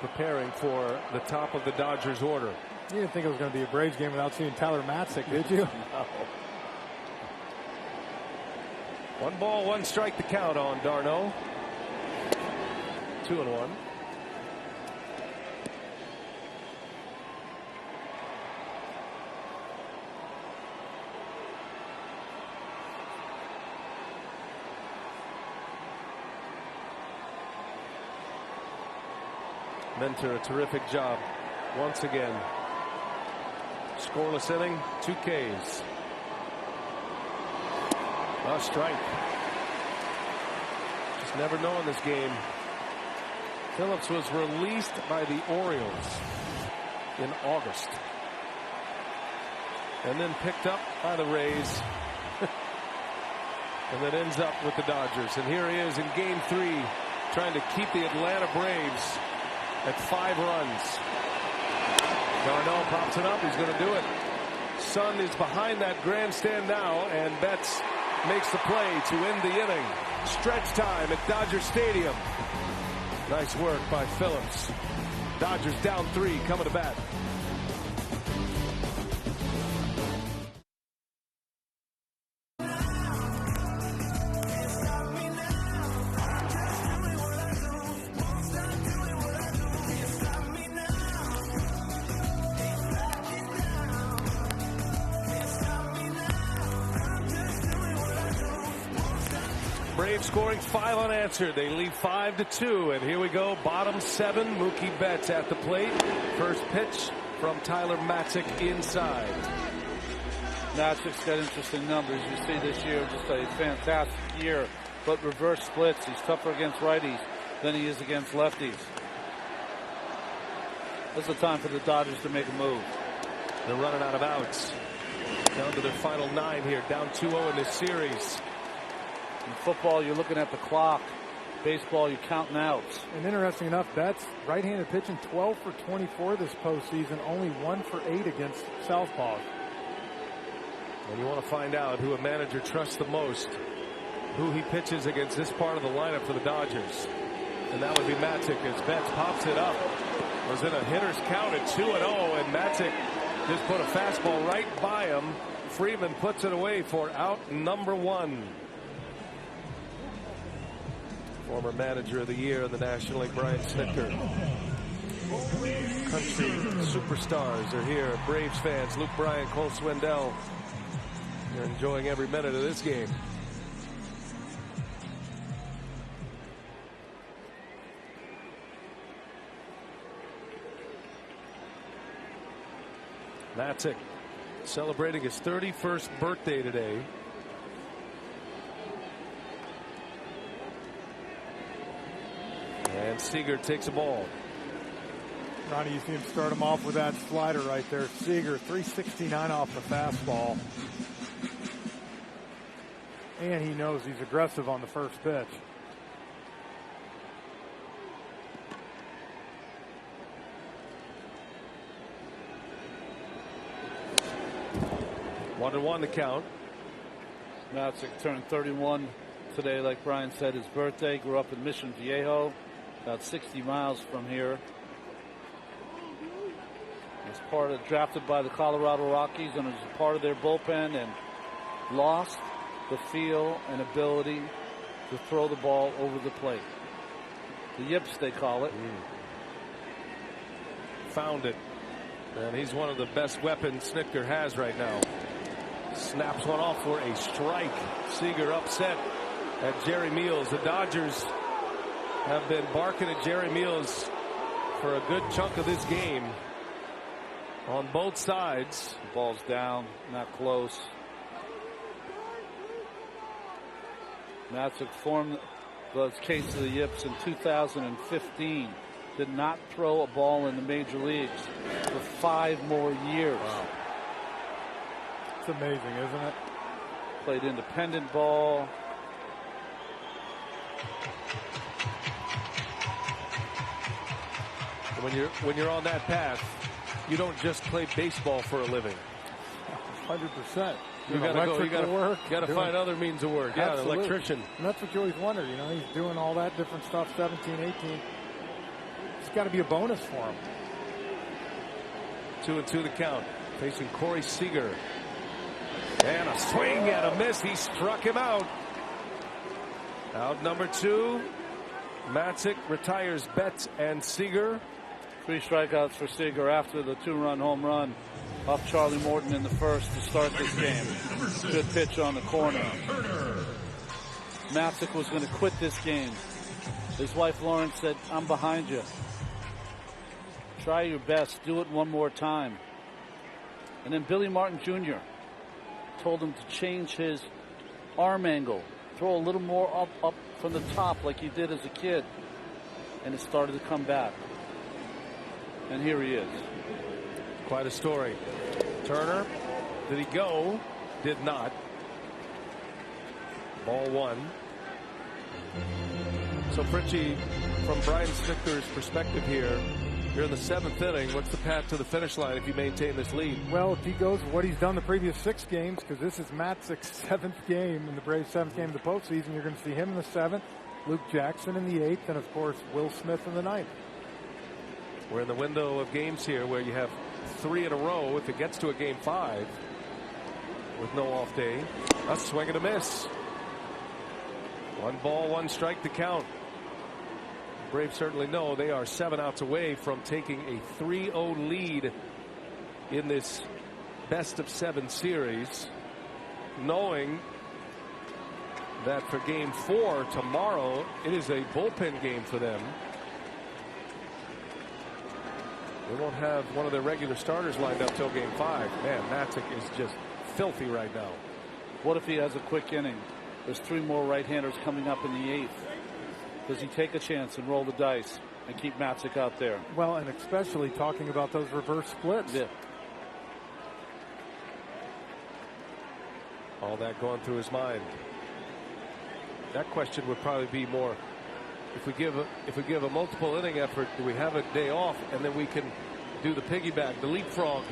preparing for the top of the Dodgers order. You didn't think it was going to be a Braves game without seeing Tyler Matzik, did you? No. 1 ball, 1 strike to count on d'Arnaud. 2-1. Mentor, a terrific job once again. Scoreless inning, 2 Ks. A strike. Just never know in this game. Phillips was released by the Orioles in August and then picked up by the Rays and then ends up with the Dodgers. And here he is in game 3 trying to keep the Atlanta Braves at 5 runs. d'Arnaud pops it up. He's going to do it. Sun is behind that grandstand now, and Betts makes the play to end the inning. Stretch time at Dodger Stadium. Nice work by Phillips. Dodgers down 3, coming to bat. Braves scoring 5 unanswered. They lead 5-2, and here we go. Bottom 7. Mookie Betts at the plate. First pitch from Tyler Matzik inside. Matzik's got interesting numbers. You see this year, just a fantastic year. But reverse splits. He's tougher against righties than he is against lefties. This is the time for the Dodgers to make a move. They're running out of outs. Down to their final 9 here. Down 2-0 in this series. In football, you're looking at the clock. Baseball, you're counting outs. And interesting enough, Betts right-handed pitching 12 for 24 this postseason, only 1 for 8 against southpaws. And you want to find out who a manager trusts the most, who he pitches against this part of the lineup for the Dodgers. And that would be Matzik as Betts pops it up. Was in a hitter's count at 2-0, and Matzik just put a fastball right by him. Freeman puts it away for out number 1. Former manager of the year in the National League, Brian Snitker. Country superstars are here. Braves fans, Luke Bryan, Cole Swindell. They're enjoying every minute of this game. Matzik celebrating his 31st birthday today. And Seager takes a ball. Ronnie, you see him start him off with that slider right there. Seager, 369 off the fastball. And he knows he's aggressive on the first pitch. One and one to count. Matzik turned 31 today, like Brian said, his birthday. Grew up in Mission Viejo, about 60 miles from here. Was drafted by the Colorado Rockies and was a part of their bullpen, and lost the feel and ability to throw the ball over the plate. The yips, they call it. Found it. And he's one of the best weapons Snitker has right now. Snaps one off for a strike. Seager upset at Jerry Meals. The Dodgers have been barking at Jerry Meals for a good chunk of this game. On both sides. The ball's down, not close. Matzik formed the case of the yips in 2015. Did not throw a ball in the major leagues for 5 more years. Wow. It's amazing, isn't it? Played independent ball, When you're on that path, you don't just play baseball for a living. 100%. You got to go. You got to find other means of work. Yeah, an electrician. And that's what you always wonder. You know, he's doing all that different stuff. 17, 18. It's got to be a bonus for him. 2-2 the count. Facing Corey Seager. And a swing and a miss. He struck him out. Out number 2. Matzik retires Betts and Seager. 3 strikeouts for Seager after the 2-run home run off Charlie Morton in the first to start this game. Good pitch on the corner. Matzik was going to quit this game. His wife Lauren said, "I'm behind you. Try your best. Do it one more time." And then Billy Martin Jr. told him to change his arm angle. Throw a little more up from the top like he did as a kid. And it started to come back. And here he is. Quite a story. Turner, did he go? Did not. Ball 1. So Fritchie, from Brian Snitker's perspective here, you're in the 7th inning. What's the path to the finish line if you maintain this lead? Well, if he goes what he's done the previous 6 games, because this is Matzik's 7th game in the Braves' 7th game of the postseason, you're going to see him in the 7th, Luke Jackson in the 8th, and of course Will Smith in the 9th. We're in the window of games here where you have 3 in a row if it gets to a game 5 with no off day. A swing and a miss. 1 ball, 1 strike to count. Braves certainly know they are 7 outs away from taking a 3-0 lead in this best of 7 series, knowing that for game 4 tomorrow it is a bullpen game for them. They won't have one of their regular starters lined up till game 5. Man, Matzik is just filthy right now. What if he has a quick inning? There's 3 more right-handers coming up in the 8th. Does he take a chance and roll the dice and keep Matzik out there? Well, and especially talking about those reverse splits. Yeah. All that going through his mind. That question would probably be more, if we give a multiple inning effort, do we have a day off and then we can do the piggyback, the leapfrog?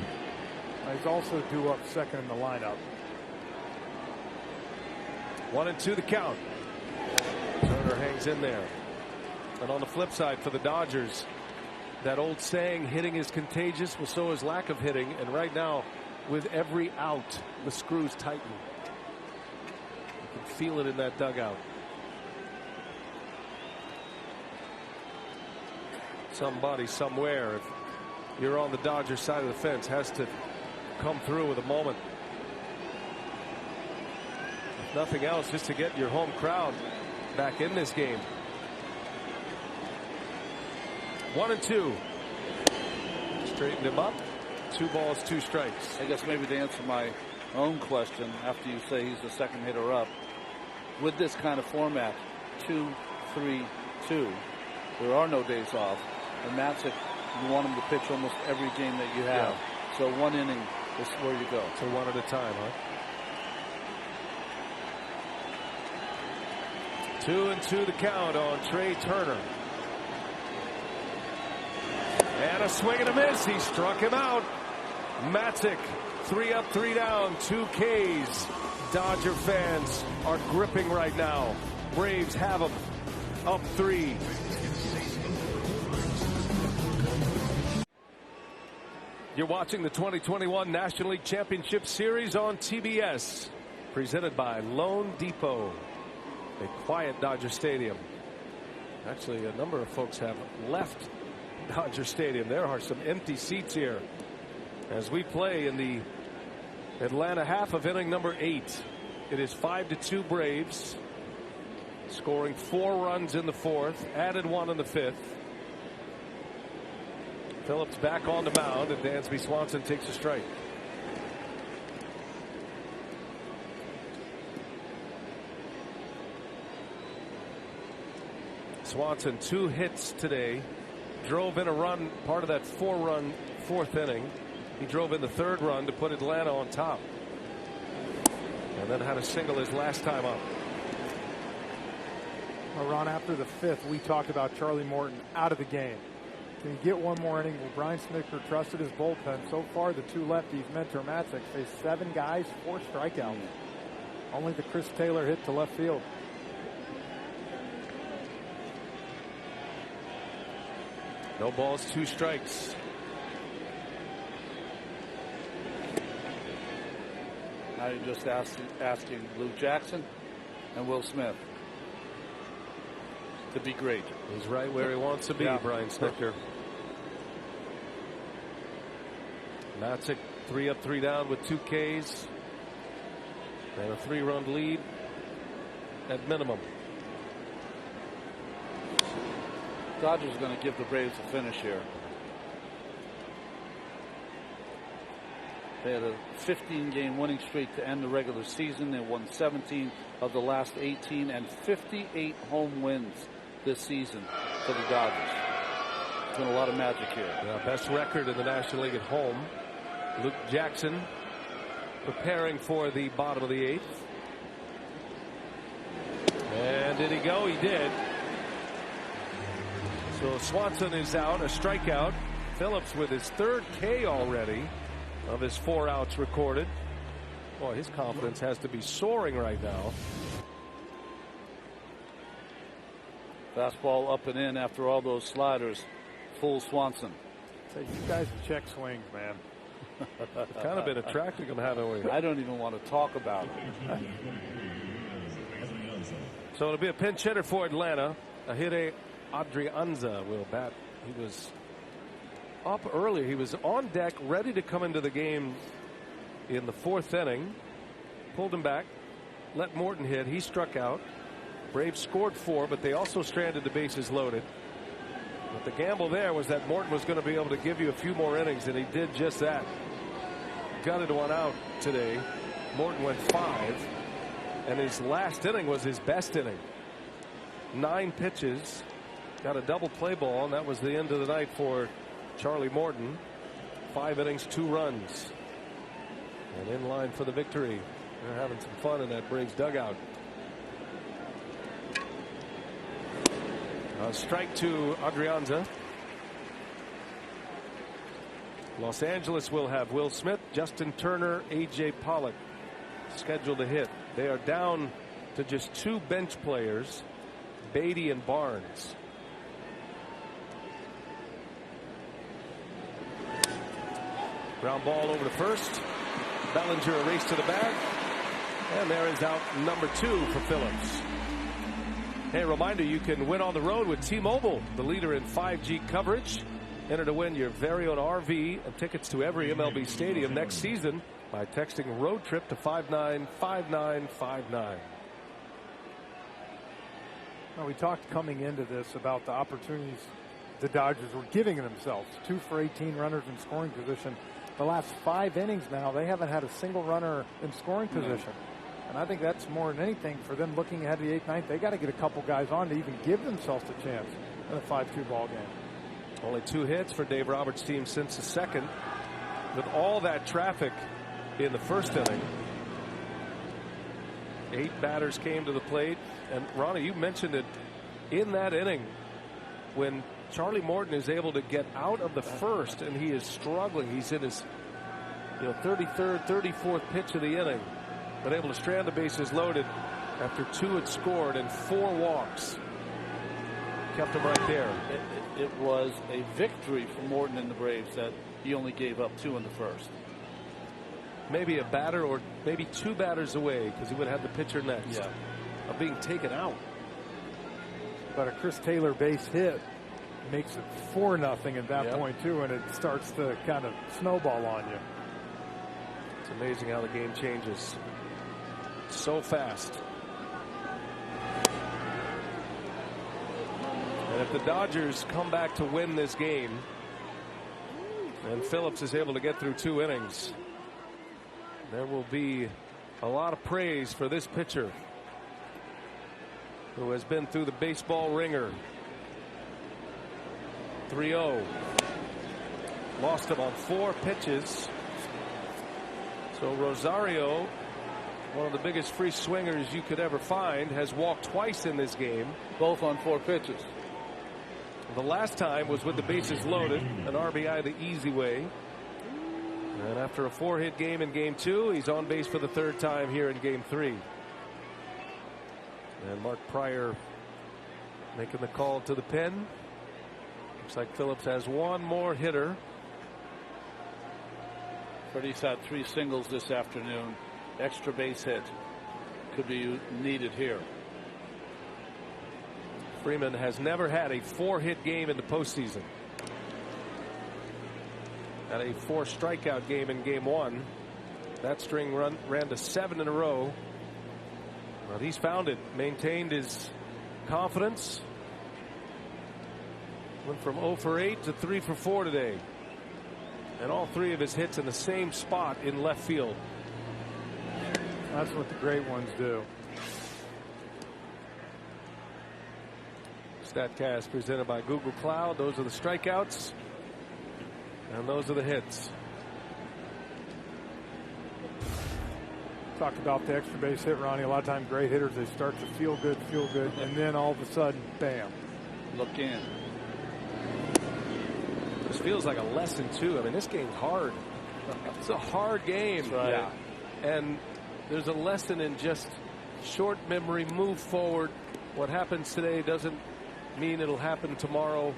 He's also due up 2nd in the lineup. 1-2 the count. Turner hangs in there. And on the flip side for the Dodgers, that old saying, hitting is contagious, well, so is lack of hitting. And right now, with every out, the screws tighten. You can feel it in that dugout. Somebody somewhere, if you're on the Dodgers side of the fence, has to come through with a moment. If nothing else, just to get your home crowd back in this game. 1-2. Straightened him up. 2 balls, 2 strikes. I guess maybe to answer my own question after you say he's the 2nd hitter up, with this kind of format, 2-3-2, there are no days off. And Matzik, you want him to pitch almost every game that you have. Yeah. So 1 inning is where you go. So 1 at a time, huh? 2-2 the count on Trey Turner. And a swing and a miss. He struck him out. Matzik, 3 up, 3 down, 2 Ks. Dodger fans are gripping right now. Braves have them up 3. You're watching the 2021 National League Championship Series on TBS, presented by Loan Depot. A quiet Dodger Stadium. Actually, a number of folks have left Dodger Stadium. There are some empty seats here as we play in the Atlanta half of inning number 8. It is 5-2 Braves, scoring 4 runs in the 4th, added 1 in the 5th. Phillips back on the mound, and Dansby Swanson takes a strike. Swanson 2 hits today, drove in a run, part of that 4-run 4th inning. He drove in the 3rd run to put Atlanta on top, and then had a single his last time up. Well, Ron, after the 5th, we talked about Charlie Morton out of the game. Can he get one more inning? Well, Brian Snitker trusted his bullpen. So far, the 2 lefties, Mentor Matzek, faced 7 guys, 4 strikeouts. Only the Chris Taylor hit to left field. No balls, 2 strikes. Now you're just asking Lou Jackson and Will Smith to be great. He's right where he wants to be, Brian Snitker. Matzek 3 up, 3 down with 2 Ks. And a 3-run lead at minimum. Dodgers are going to give the Braves a finish here. They had a 15-game winning streak to end the regular season. They won 17 of the last 18 and 58 home wins this season for the Dodgers. There's been a lot of magic here. Yeah, best record in the National League at home. Luke Jackson preparing for the bottom of the 8th. And did he go? He did. So Swanson is out, a strikeout. Phillips with his 3rd K already of his 4 outs recorded. Boy, his confidence has to be soaring right now. Fastball up and in after all those sliders. Full Swanson. Say, you guys check swings, man. We've kind of been attracting him, haven't we? I don't even want to talk about it. So it'll be a pinch hitter for Atlanta. Ahire Adrianza will bat. He was up earlier. He was on deck, ready to come into the game in the 4th inning. Pulled him back, let Morton hit. He struck out. Braves scored 4, but they also stranded the bases loaded. But the gamble there was that Morton was going to be able to give you a few more innings, and he did just that. Gutted 1 out today. Morton went 5, and his last inning was his best inning. 9 pitches, got a double play ball, and that was the end of the night for Charlie Morton. 5 innings, 2 runs, and in line for the victory. They're having some fun in that Braves dugout. A strike to Adrianza. Los Angeles will have Will Smith, Justin Turner, A.J. Pollock scheduled to hit. They are down to just 2 bench players, Beatty and Barnes. Ground ball over to first. Bellinger a race to the bag. And there is out number 2 for Phillips. Hey, a reminder, you can win on the road with T-Mobile, the leader in 5G coverage. Enter to win your very own RV and tickets to every MLB stadium next season by texting road trip to 595959. Well, we talked coming into this about the opportunities the Dodgers were giving themselves. 2 for 18 runners in scoring position. The last 5 innings now, they haven't had a single runner in scoring position. And I think that's more than anything for them looking ahead to the 8th, 9th. They got to get a couple guys on to even give themselves a chance in a 5-2 ball game. Only 2 hits for Dave Roberts' team since the 2nd. With all that traffic in the 1st inning, 8 batters came to the plate. And Ronnie, you mentioned it in that inning when Charlie Morton is able to get out of the 1st and he is struggling. He's in his 33rd, 34th pitch of the inning. But able to strand the bases loaded after 2 had scored and 4 walks. Kept him right there. It was a victory for Morton and the Braves that he only gave up 2 in the 1st. Maybe a batter or maybe 2 batters away because he would have the pitcher next of being taken out. But a Chris Taylor base hit makes it 4-0 at that point too, and it starts to kind of snowball on you. It's amazing how the game changes so fast. And if the Dodgers come back to win this game and Phillips is able to get through 2 innings, there will be a lot of praise for this pitcher who has been through the baseball ringer. 3-0. Lost him on 4 pitches. So Rosario one of the biggest free swingers you could ever find, has walked twice in this game. Both on 4 pitches. The last time was with the bases loaded, an RBI the easy way. And after a 4-hit game in game 2, he's on base for the 3rd time here in game 3. And Mark Pryor making the call to the pen. Looks like Phillips has one more hitter. Freddie's had 3 singles this afternoon. Extra base hit could be needed here. Freeman has never had a 4-hit game in the postseason. Had a 4 strikeout game in game 1. That string ran to 7 in a row. But he's found it, maintained his confidence. Went from 0 for 8 to 3 for 4 today. And all 3 of his hits in the same spot in left field. That's what the great ones do. StatCast presented by Google Cloud. Those are the strikeouts. And those are the hits. Talk about the extra base hit, Ronnie. A lot of times great hitters, they start to feel good, and then all of a sudden, bam. Look in. This feels like a lesson, too. I mean, this game's hard. It's a hard game. Right. Yeah. And there's a lesson in just short memory, move forward. What happens today doesn't mean it'll happen tomorrow.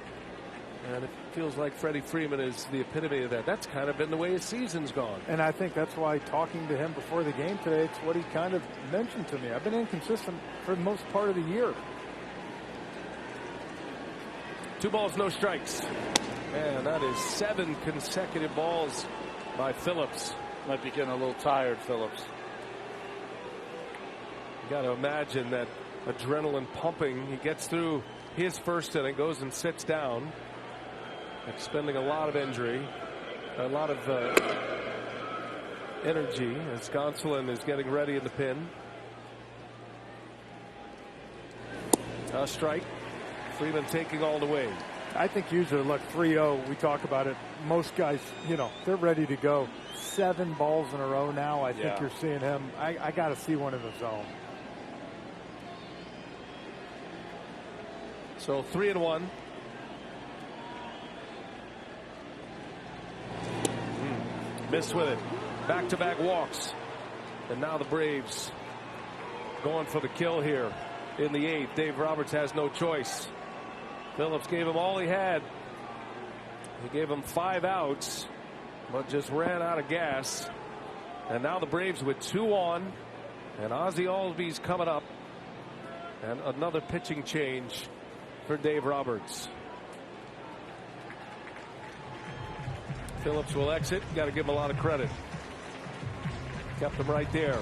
And it feels like Freddie Freeman is the epitome of that. That's kind of been the way his season's gone. And I think that's why talking to him before the game today, it's what he kind of mentioned to me. I've been inconsistent for the most part of the year. 2 balls, no strikes. Man, that is 7 consecutive balls by Phillips. Might be getting a little tired, Phillips. You got to imagine that adrenaline pumping. He gets through his first inning, goes and sits down, expending a lot of energy as Gonsolin is getting ready in the pin. A strike. Freeman taking all the way. I think usually, look, 3-0, we talk about it. Most guys, they're ready to go. 7 balls in a row now. I think you're seeing him. I got to see one in the zone. So 3-1. Missed with it. Back-to-back walks. And now the Braves going for the kill here in the 8th. Dave Roberts has no choice. Phillips gave him all he had. He gave him 5 outs, but just ran out of gas. And now the Braves with 2 on. And Ozzie Albies coming up. And another pitching change for Dave Roberts. Phillips will exit. Got to give him a lot of credit. Kept him right there.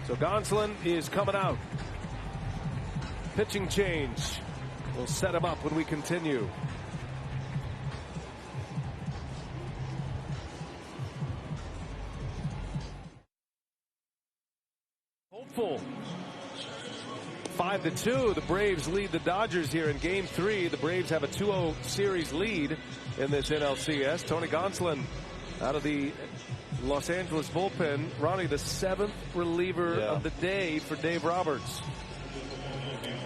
So Gonsolin is coming out. Pitching change. We'll set him up when we continue. Hopeful. 5-2. The Braves lead the Dodgers here in game 3. The Braves have a 2-0 series lead in this NLCS. Tony Gonsolin out of the Los Angeles bullpen. Ronnie, the 7th reliever of the day for Dave Roberts.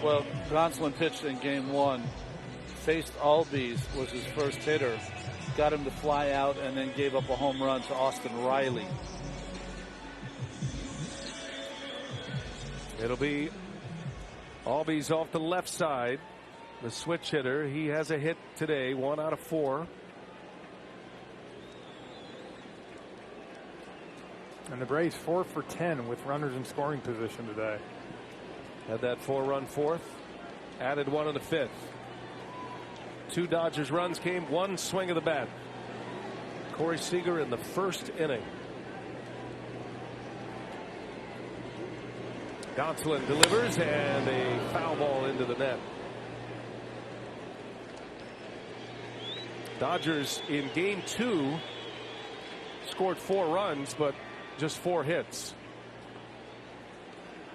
Well, Gonsolin pitched in game 1. Faced Albies, was his first hitter. Got him to fly out and then gave up a home run to Austin Riley. It'll be Albies off the left side. The switch hitter. He has a hit today, 1 out of 4. And the Braves 4 for 10 with runners in scoring position today. Had that 4-run 4th. Added 1 in the 5th. 2 Dodgers runs came 1 swing of the bat. Corey Seager in the 1st inning. Gonsolin delivers and a foul ball into the net. Dodgers in game 2 scored 4 runs, but just 4 hits.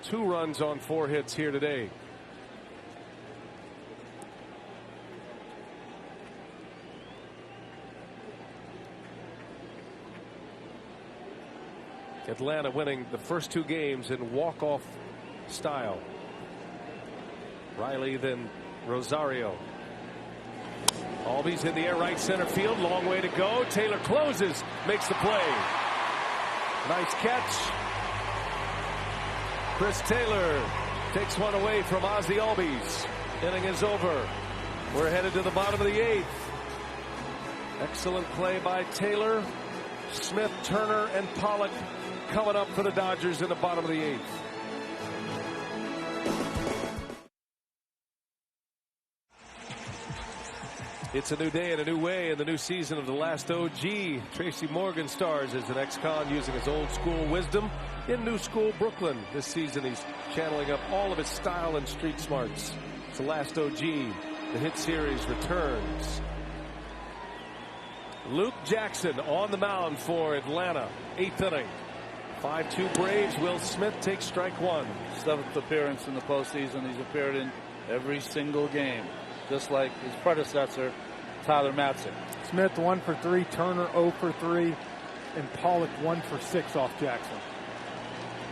2 runs on 4 hits here today. Atlanta winning the first 2 games in walk-off style. Riley, then Rosario. Albies in the air, right center field, long way to go. Taylor closes, makes the play. Nice catch. Chris Taylor takes one away from Ozzie Albies. Inning is over. We're headed to the bottom of the 8th. Excellent play by Taylor. Smith, Turner, and Pollock coming up for the Dodgers in the bottom of the 8th. It's a new day and a new way in the new season of The Last OG. Tracy Morgan stars as an ex-con using his old school wisdom in new school Brooklyn. This season he's channeling up all of his style and street smarts. It's The Last OG. The hit series returns. Luke Jackson on the mound for Atlanta. 8th inning. 5-2 Braves. Will Smith takes strike 1. 7th appearance in the postseason. He's appeared in every single game, just like his predecessor, Tyler Matzek. Smith 1 for 3, Turner 0 for 3, and Pollock 1 for 6 off Jackson.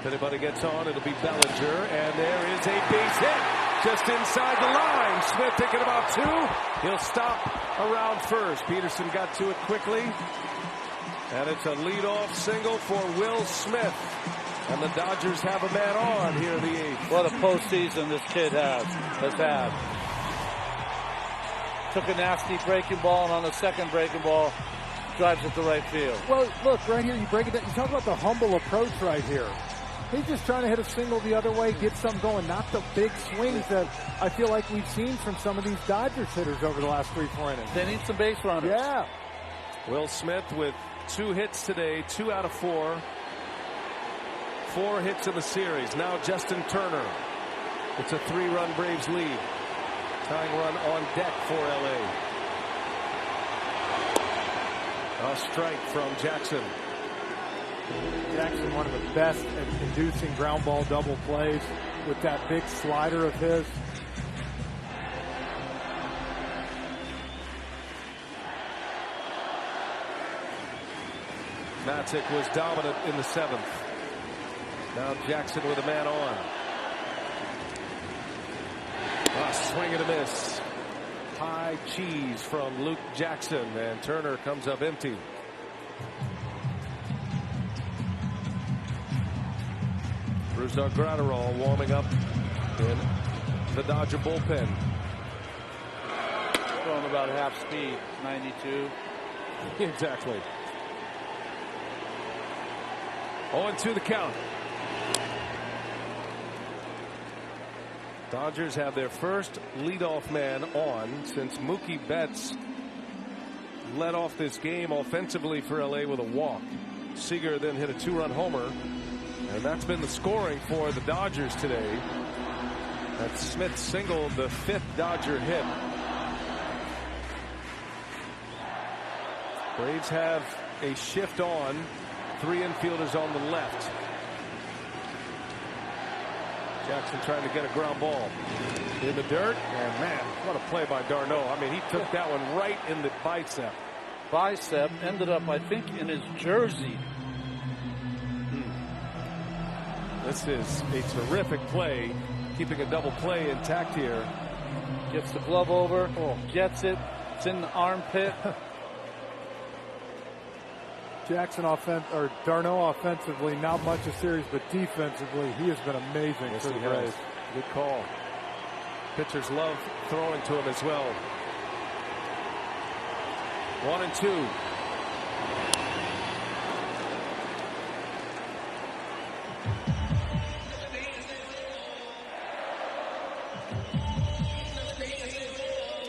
If anybody gets on, it'll be Bellinger, and there is a base hit just inside the line. Smith taking about 2. He'll stop around first. Peterson got to it quickly, and it's a leadoff single for Will Smith. And the Dodgers have a man on here in the 8th. What a postseason this kid has had. Took a nasty breaking ball, and on the second breaking ball, drives it to right field. Well, look, right here, you break it down. You talk about the humble approach right here. He's just trying to hit a single the other way, get something going, not the big swings that I feel like we've seen from some of these Dodgers hitters over the last 3-4 innings. They need some base runners. Yeah. Will Smith with 2 hits today, 2 out of 4. 4 hits in the series. Now Justin Turner. It's a 3-run Braves lead. Tying run on deck for LA. A strike from Jackson. Jackson, one of the best at inducing ground ball double plays with that big slider of his. Matzek was dominant in the 7th. Now Jackson with a man on. A swing and a miss. High cheese from Luke Jackson, and Turner comes up empty. Brusdar Graterol warming up in the Dodger bullpen. Throwing about half speed, 92. Exactly. 0-2 the count. Dodgers have their first leadoff man on since Mookie Betts led off this game offensively for LA with a walk. Seager then hit a 2-run homer, and that's been the scoring for the Dodgers today. That's Smith singled, the 5th Dodger hit. Braves have a shift on. 3 infielders on the left. Jackson trying to get a ground ball in the dirt, and man, what a play by d'Arnaud. I mean, he took that one right in the bicep. Ended up, I think, in his jersey. This is a terrific play, keeping a double play intact here. Gets the glove over, gets it, it's in the armpit. Jackson d'Arnaud offensively, not much of series, but defensively, he has been amazing for the Braves. Good call. Pitchers love throwing to him as well. 1-2.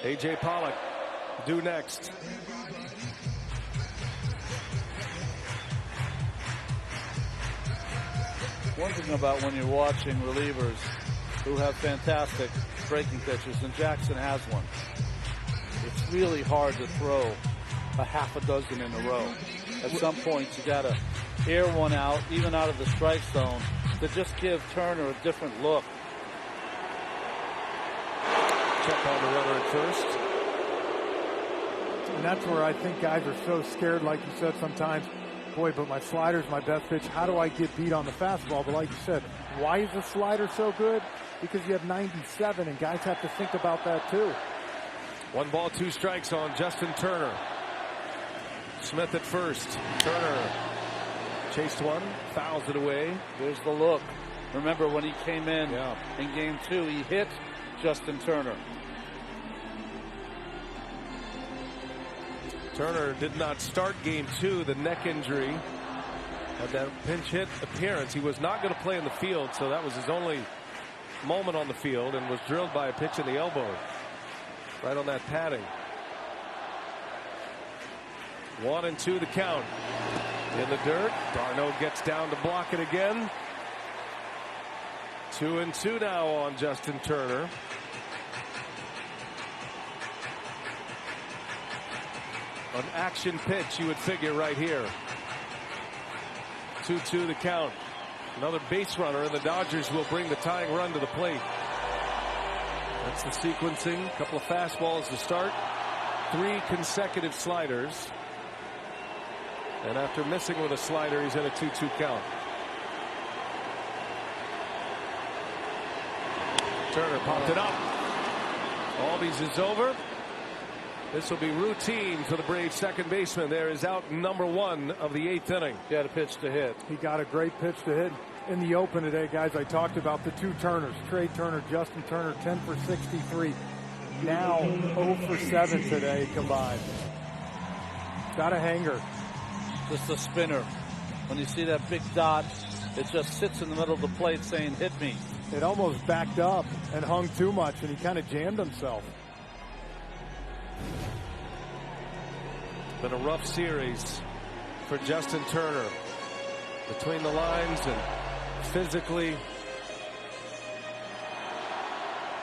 A.J. Pollock due next. One thing about when you're watching relievers who have fantastic breaking pitches, and Jackson has one, it's really hard to throw a half a dozen in a row. At some point, you got to air one out, even out of the strike zone, to just give Turner a different look. Check on the runner at first. And that's where I think guys are so scared, like you said, sometimes boy, but my slider's my best pitch. How do I get beat on the fastball? But like you said, why is the slider so good? Because you have 97, and guys have to think about that too. 1 ball, 2 strikes on Justin Turner. Smith at first. Turner chased one, fouls it away. There's the look. Remember when he came in Game 2, he hit Justin Turner. Turner did not start Game 2, the neck injury. Had that pinch hit appearance. He was not going to play in the field, so that was his only moment on the field, and was drilled by a pitch in the elbow. Right on that padding. 1-2 the count. In the dirt. Darno gets down to block it again. 2-2 now on Justin Turner. An action pitch, you would figure, right here. 2-2 the count. Another base runner, and the Dodgers will bring the tying run to the plate. That's the sequencing. A couple of fastballs to start. 3 consecutive sliders. And after missing with a slider, he's in a 2-2 count. Turner popped it up. Albies is over. This will be routine for the Braves second baseman. There is out number 1 of the 8th inning. He had a pitch to hit. He got a great pitch to hit in the open today, guys. I talked about the 2 Turners. Trey Turner, Justin Turner, 10 for 63. Now 0 for 7 today combined. Got a hanger. Just a spinner. When you see that big dot, it just sits in the middle of the plate saying, hit me. It almost backed up and hung too much, and he kind of jammed himself. Been a rough series for Justin Turner. Between the lines and physically.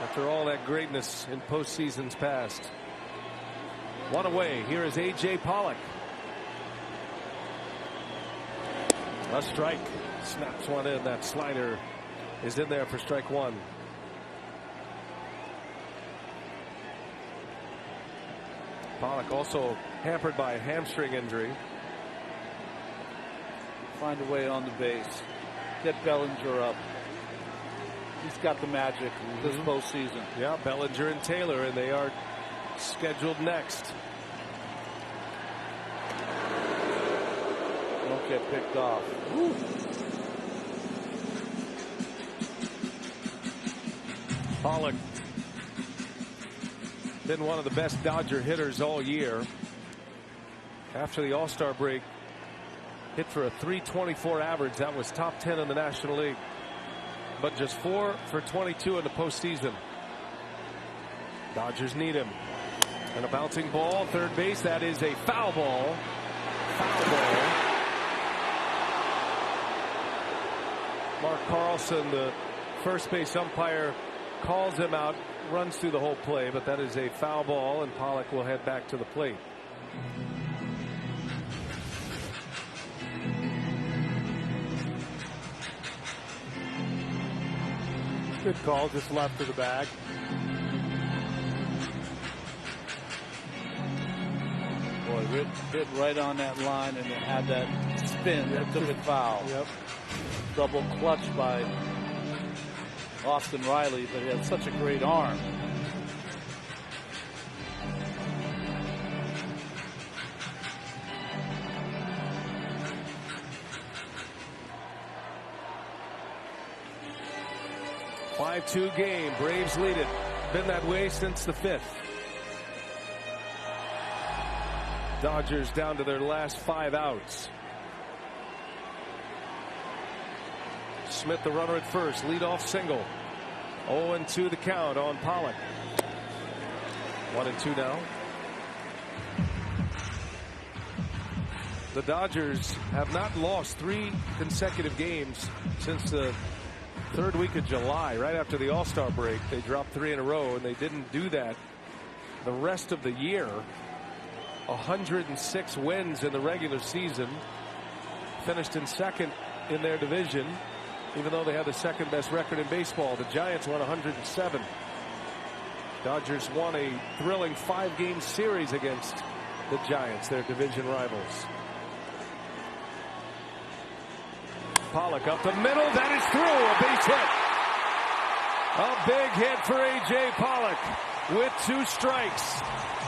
After all that greatness in postseasons past. 1 away. Here is A.J. Pollock. A strike. Snaps one in. That slider is in there for strike 1. Pollock also hampered by a hamstring injury. Find a way on the base. Get Bellinger up. He's got the magic this postseason. Yeah, Bellinger and Taylor, and they are scheduled next. Don't get picked off. Woo. Pollock been one of the best Dodger hitters all year. After the All-Star break, hit for a .324 average. That was top 10 in the National League. But just 4 for 22 in the postseason. Dodgers need him. And a bouncing ball, third base. That is a foul ball. Foul ball. Mark Carlson, the first base umpire, calls him out, runs through the whole play, but that is a foul ball, and Pollock will head back to the plate. Good call, just left to the bag. Boy, hit right on that line, and it had that spin that took it foul. Yep. Double clutch by Austin Riley, but he had such a great arm. A 5-2 game. Braves lead it. Been that way since the 5th. Dodgers down to their last 5 outs. Smith, the runner at first, leadoff single. 0-2 the count on Pollock. 1-2 now. The Dodgers have not lost 3 consecutive games since the 3rd week of July, right after the All-Star break. They dropped 3 in a row, and they didn't do that the rest of the year. 106 wins in the regular season. Finished in second in their division, even though they had the second best record in baseball. The Giants won 107. Dodgers won a thrilling 5-game series against the Giants, their division rivals. Pollock up the middle. That is through. A base hit. A big hit for A.J. Pollock with 2 strikes.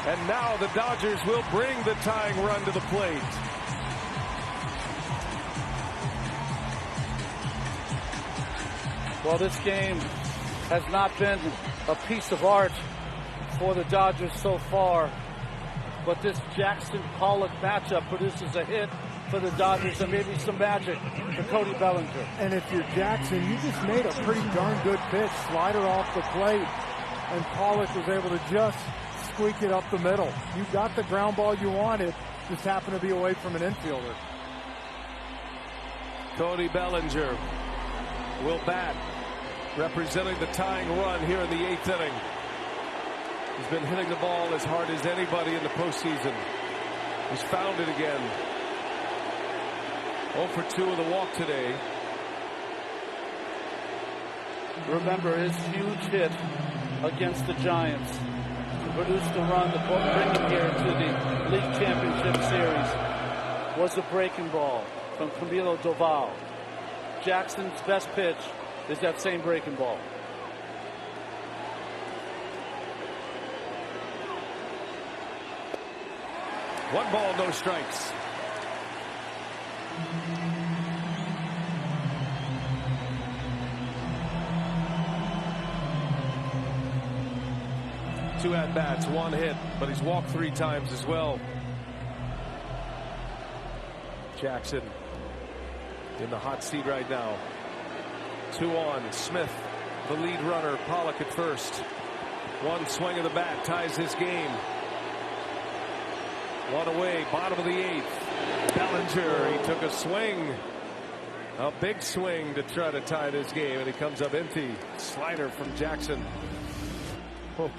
And now the Dodgers will bring the tying run to the plate. Well, this game has not been a piece of art for the Dodgers so far. But this Jackson-Pollock matchup produces a hit for the Dodgers and maybe some magic for Cody Bellinger. And if you're Jackson, you just made a pretty darn good pitch. Slider off the plate. And Pollock was able to just squeak it up the middle. You got the ground ball you wanted, just happened to be away from an infielder. Cody Bellinger will bat, representing the tying run here in the 8th inning. He's been hitting the ball as hard as anybody in the postseason. He's found it again. 0 for 2 with a walk today. Remember his huge hit against the Giants to produce the run to bring him here to the League Championship Series was a breaking ball from Camilo Doval. Jackson's best pitch is that same breaking ball. One ball, no strikes. Two at-bats, 1 hit, but he's walked 3 times as well. Jackson in the hot seat right now. 2 on. Smith, the lead runner. Pollock at first. 1 swing of the bat ties this game. 1 away, bottom of the 8th. Bellinger, he took a swing. A big swing to try to tie this game, and he comes up empty. Slider from Jackson. Oh.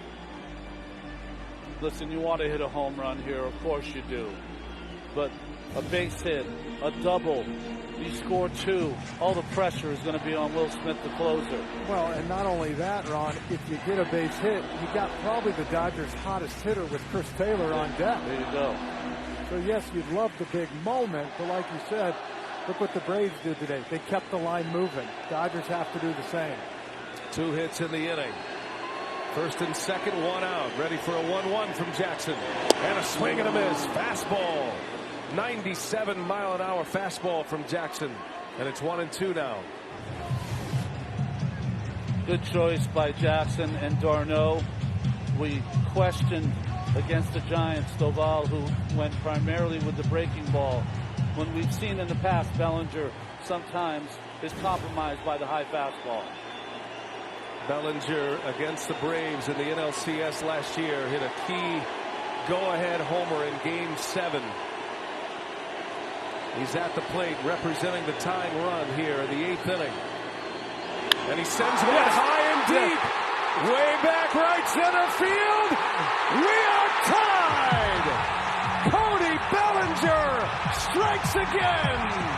Listen, you want to hit a home run here, of course you do. But a base hit, a double, you score 2. All the pressure is going to be on Will Smith, the closer. Well, and not only that, Ron, if you get a base hit, you got probably the Dodgers' hottest hitter with Chris Taylor on deck. There you go. So, yes, you'd love the big moment, but like you said, look what the Braves did today. They kept the line moving. Dodgers have to do the same. 2 hits in the inning. First and second, 1 out. Ready for a 1-1 from Jackson. And a swing and a miss. Fastball. 97-mile-an-hour fastball from Jackson. And it's 1-2 now. Good choice by Jackson and d'Arnaud. We questioned against the Giants Doval, who went primarily with the breaking ball. When we've seen in the past, Bellinger sometimes is compromised by the high fastball. Bellinger against the Braves in the NLCS last year hit a key go-ahead homer in Game 7. He's at the plate representing the tying run here in the 8th inning. And he sends one high and deep. Way back right center field. We are tied. Cody Bellinger strikes again.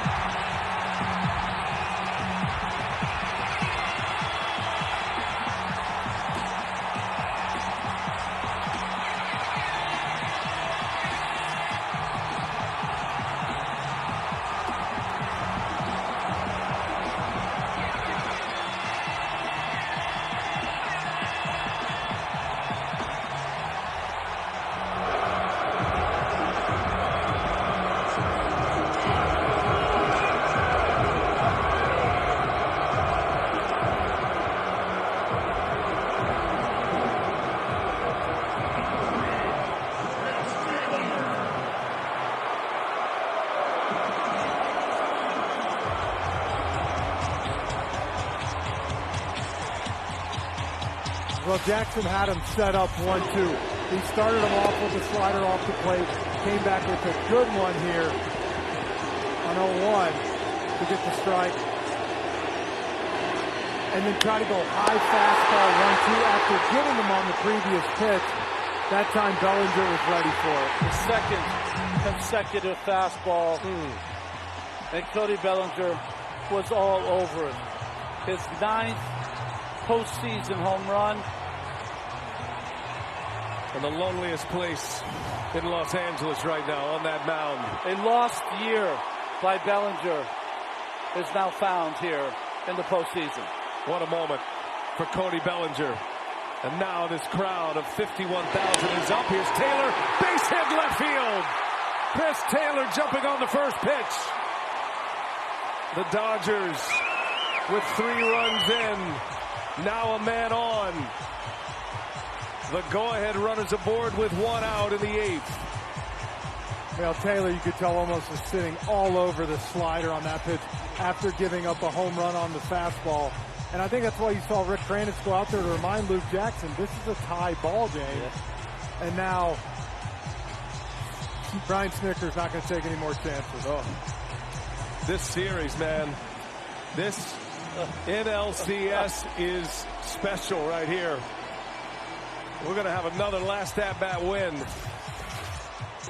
Well, Jackson had him set up 1-2. He started him off with a slider off the plate, came back with a good one here on 0-1 to get the strike. And then try to go high fastball 1-2 after getting him on the previous pitch. That time Bellinger was ready for it. The second consecutive fastball. And Cody Bellinger was all over it. His 9th postseason home run. In the loneliest place in Los Angeles right now on that mound. A lost year by Bellinger. is now found here in the postseason. What a moment for Cody Bellinger. And now this crowd of 51,000 is up. Here's Taylor, base hit left field. Chris Taylor jumping on the first pitch. The Dodgers with 3 runs in. Now a man on. The go-ahead runners aboard with 1 out in the 8th. Well, Taylor, you could tell almost was sitting all over the slider on that pitch after giving up a home run on the fastball. And I think that's why you saw Rick Kranitz go out there to remind Luke Jackson, this is a tie ball game. Yeah. And now Brian Snitker's not going to take any more chances. Oh. This series, man, this NLCS is special right here. We're going to have another last at-bat win.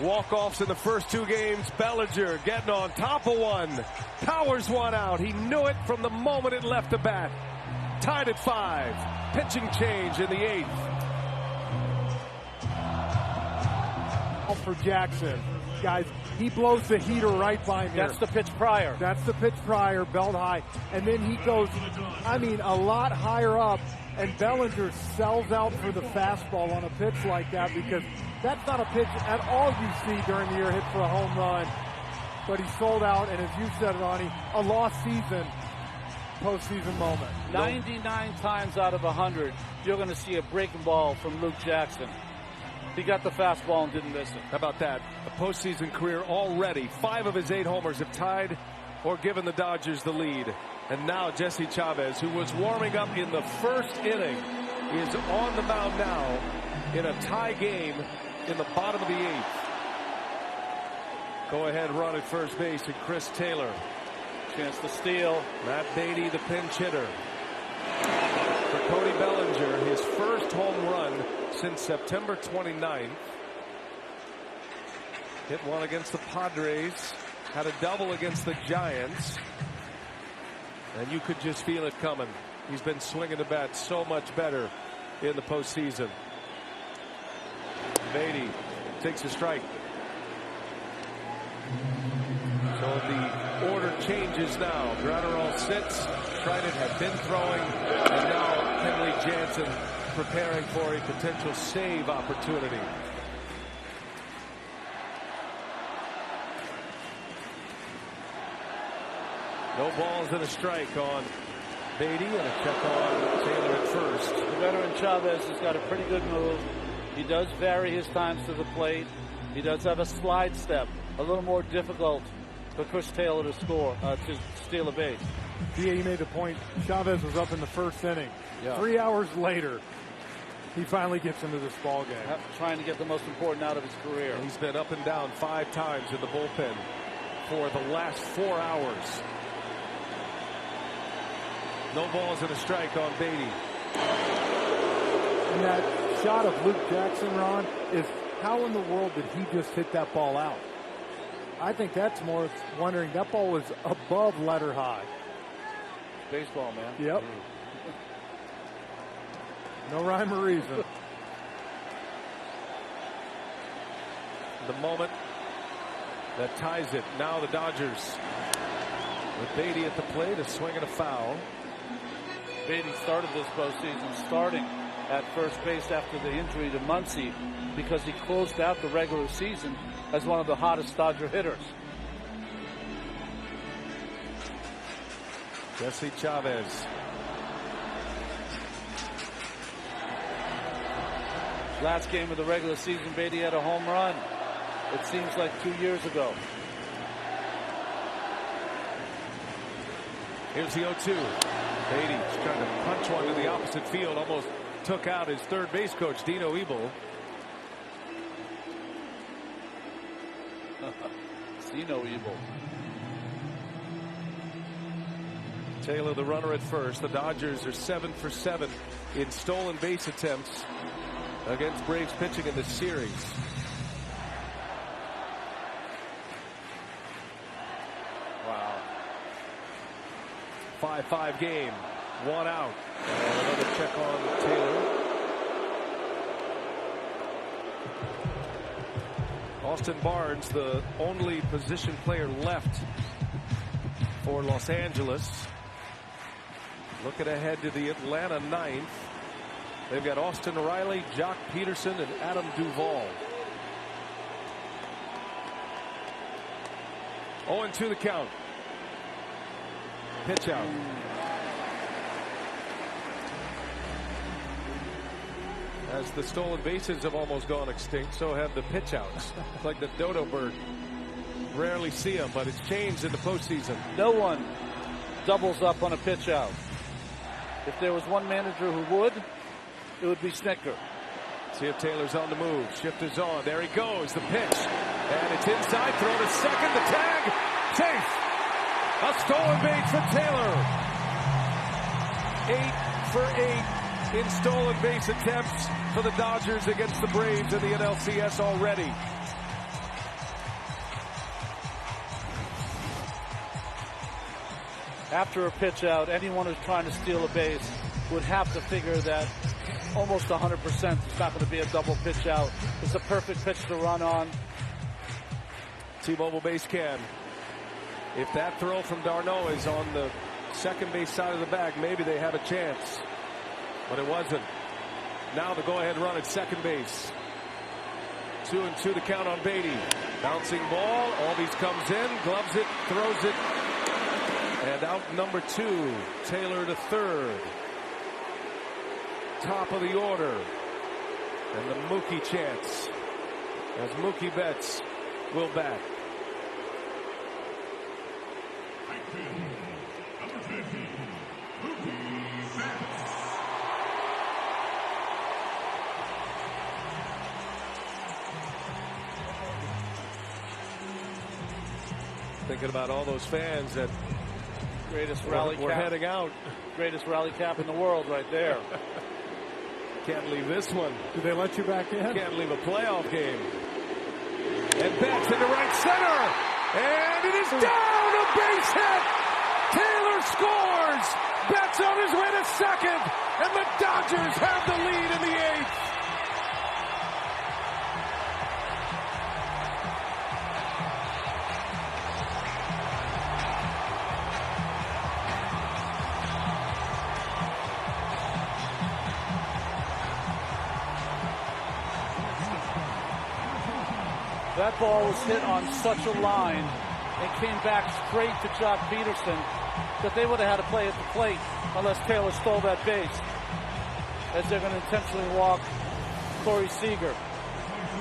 Walk-offs in the first 2 games. Bellinger getting on top of one. Powers 1 out. He knew it from the moment it left the bat. Tied at 5. Pitching change in the 8th. For Jackson. Guys, he blows the heater right by him. That's the pitch prior. That's the pitch prior, belt high. And then he goes, I mean, a lot higher up. And Bellinger sells out for the fastball on a pitch like that because that's not a pitch at all you see during the year hit for a home run. But he sold out, and as you said, Ronnie, a lost season, postseason moment. 99 times out of 100, you're going to see a breaking ball from Luke Jackson. He got the fastball and didn't miss it. How about that? A postseason career already. 5 of his 8 homers have tied or given the Dodgers the lead. And now Jesse Chavez, who was warming up in the first inning, is on the mound now in a tie game in the bottom of the 8th. Go ahead run at first base and Chris Taylor. Chance to steal. Matt Beatty, the pinch hitter. For Cody Bellinger, his first home run since September 29th. Hit one against the Padres. Had a double against the Giants. And you could just feel it coming. He's been swinging the bat so much better in the postseason. Beatty takes a strike. So the order changes now. Gratterall sits. Trident had been throwing. And now Kenley Jansen preparing for a potential save opportunity. No balls and a strike on Beatty and a check on Taylor at first. The veteran Chavez has got a pretty good move. He does vary his times to the plate. He does have a slide step, a little more difficult for Chris Taylor to score, to steal a base. Yeah, he made the point. Chavez was up in the first inning. Yeah. 3 hours later, he finally gets into this ball game. Trying to get the most important out of his career. And he's been up and down 5 times in the bullpen for the last 4 hours. No balls and a strike on Beatty. And that shot of Luke Jackson, Ron, is how in the world did he just hit that ball out? I think that's more wondering. That ball was above letter high. Baseball, man. Yep. No rhyme or reason. The moment that ties it. Now the Dodgers with Beatty at the plate, a swing and a foul. Beatty started this postseason starting at first base after the injury to Muncy because he closed out the regular season as one of the hottest Dodger hitters. Jesse Chavez. Last game of the regular season, Beatty had a home run. It seems like 2 years ago. Here's the 0-2. Beatty's trying to punch one to the opposite field. Almost took out his third base coach, Dino Ebel. Dino Ebel. Taylor, the runner at first. The Dodgers are 7 for 7 in stolen base attempts against Braves pitching in this series. Wow. 5-5 game. 1 out. And another check on Taylor. Austin Barnes, the only position player left for Los Angeles. Looking ahead to the Atlanta 9th. They've got Austin Riley, Jock Peterson, and Adam Duvall. 0-2 the count. Pitch out. As the stolen bases have almost gone extinct, so have the pitch outs. It's like the dodo bird. Rarely see them, but it's changed in the postseason. No one doubles up on a pitch out. If there was one manager who would, it would be Snicker. See if Taylor's on the move. Shift is on. There he goes. The pitch. And it's inside. Throw to second. The tag. Safe. A stolen base for Taylor. 8 for 8 in stolen base attempts for the Dodgers against the Braves in the NLCS already. After a pitch out, anyone who's trying to steal a base would have to figure that almost 100% it's not going to be a double pitch out. It's a perfect pitch to run on. T-Mobile base cam. If that throw from d'Arnaud is on the second base side of the bag, maybe they have a chance. But it wasn't. Now the go-ahead run at second base. 2-2 to count on Beatty. Bouncing ball. Albies comes in, gloves it, throws it. And out number 2, Taylor to third. Top of the order. And the Mookie chance as Mookie Betts will bat. Thinking about all those fans that greatest rally we're cap. Heading out. Greatest rally cap in the world right there. Can't leave this one. Did they let you back in? Can't leave a playoff game. And Betts into right center. And it is down, a base hit. Taylor scores. Betts on his way to second. And the Dodgers have the lead in the 8th. That ball was hit on such a line and came back straight to Jock Peterson that they would have had to play at the plate unless Taylor stole that base, as they're going to intentionally walk Corey Seager.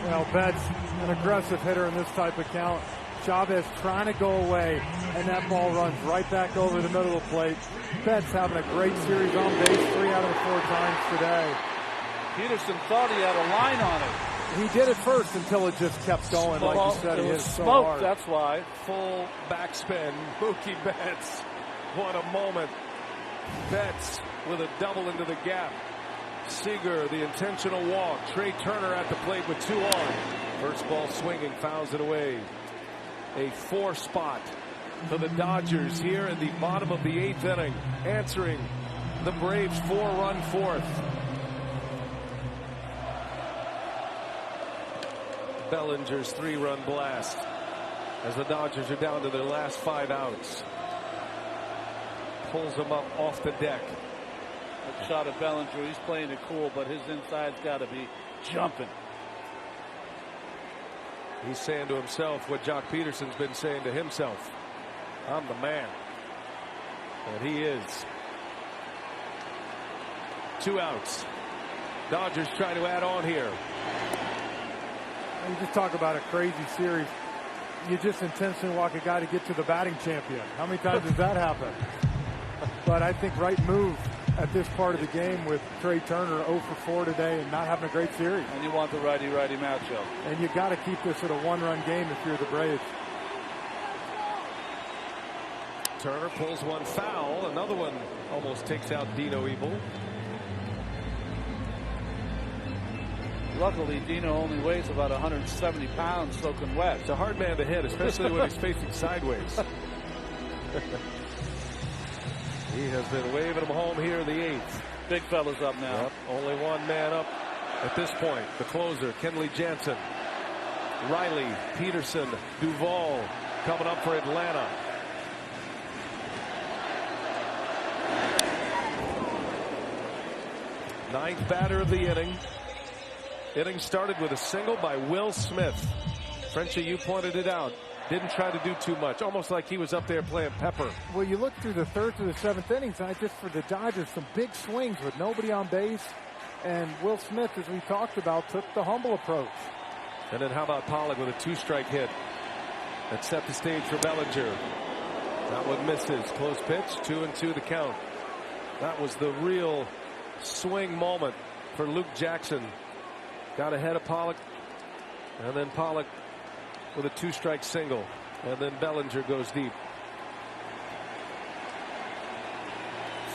Well, Betts, an aggressive hitter in this type of count. Chavez trying to go away, and that ball runs right back over the middle of the plate. Betts having a great series on base 3 out of the 4 times today. Peterson thought he had a line on it. He did at first until it just kept going, like you said. He hit so smoke, hard. that's why. Full backspin. Mookie Betts. What a moment. Betts with a double into the gap. Seager, the intentional walk. Trey Turner at the plate with 2 on. First ball swinging, fouls it away. A 4 spot for the Dodgers here in the bottom of the 8th inning, answering the Braves' 4-run 4th. Bellinger's 3-run blast as the Dodgers are down to their last 5 outs. Pulls them up off the deck. A shot at Bellinger. He's playing it cool, but his inside's got to be jumping. He's saying to himself what Jock Peterson's been saying to himself. I'm the man. And he is. 2 outs. Dodgers try to add on here. You just talk about a crazy series. You just intentionally walk a guy to get to the batting champion. How many times does that happen? But I think right move at this part of the game with Trey Turner 0 for 4 today and not having a great series. And you want the righty-righty matchup. And you got to keep this at a 1-run game if you're the Braves. Turner pulls one foul. Another one almost takes out Dino Evil. Luckily, Dino only weighs about 170 pounds soaking wet. It's a hard man to hit, especially when he's facing sideways. He has been waving him home here in the 8th. Big fella's up now. Yep, only one man up at this point. The closer, Kenley Jansen. Riley, Peterson, Duvall coming up for Atlanta. Ninth batter of the inning. Inning started with a single by Will Smith. Frenchie, you pointed it out. Didn't try to do too much, almost like he was up there playing pepper. Well, you look through the third to the seventh innings, and just for the Dodgers, some big swings with nobody on base. And Will Smith, as we talked about, took the humble approach. And then how about Pollock with a 2-strike hit that set the stage for Bellinger. That one misses. Close pitch, 2-2 the count. That was the real swing moment for Luke Jackson. Got ahead of Pollock, and then Pollock with a 2-strike single, and then Bellinger goes deep.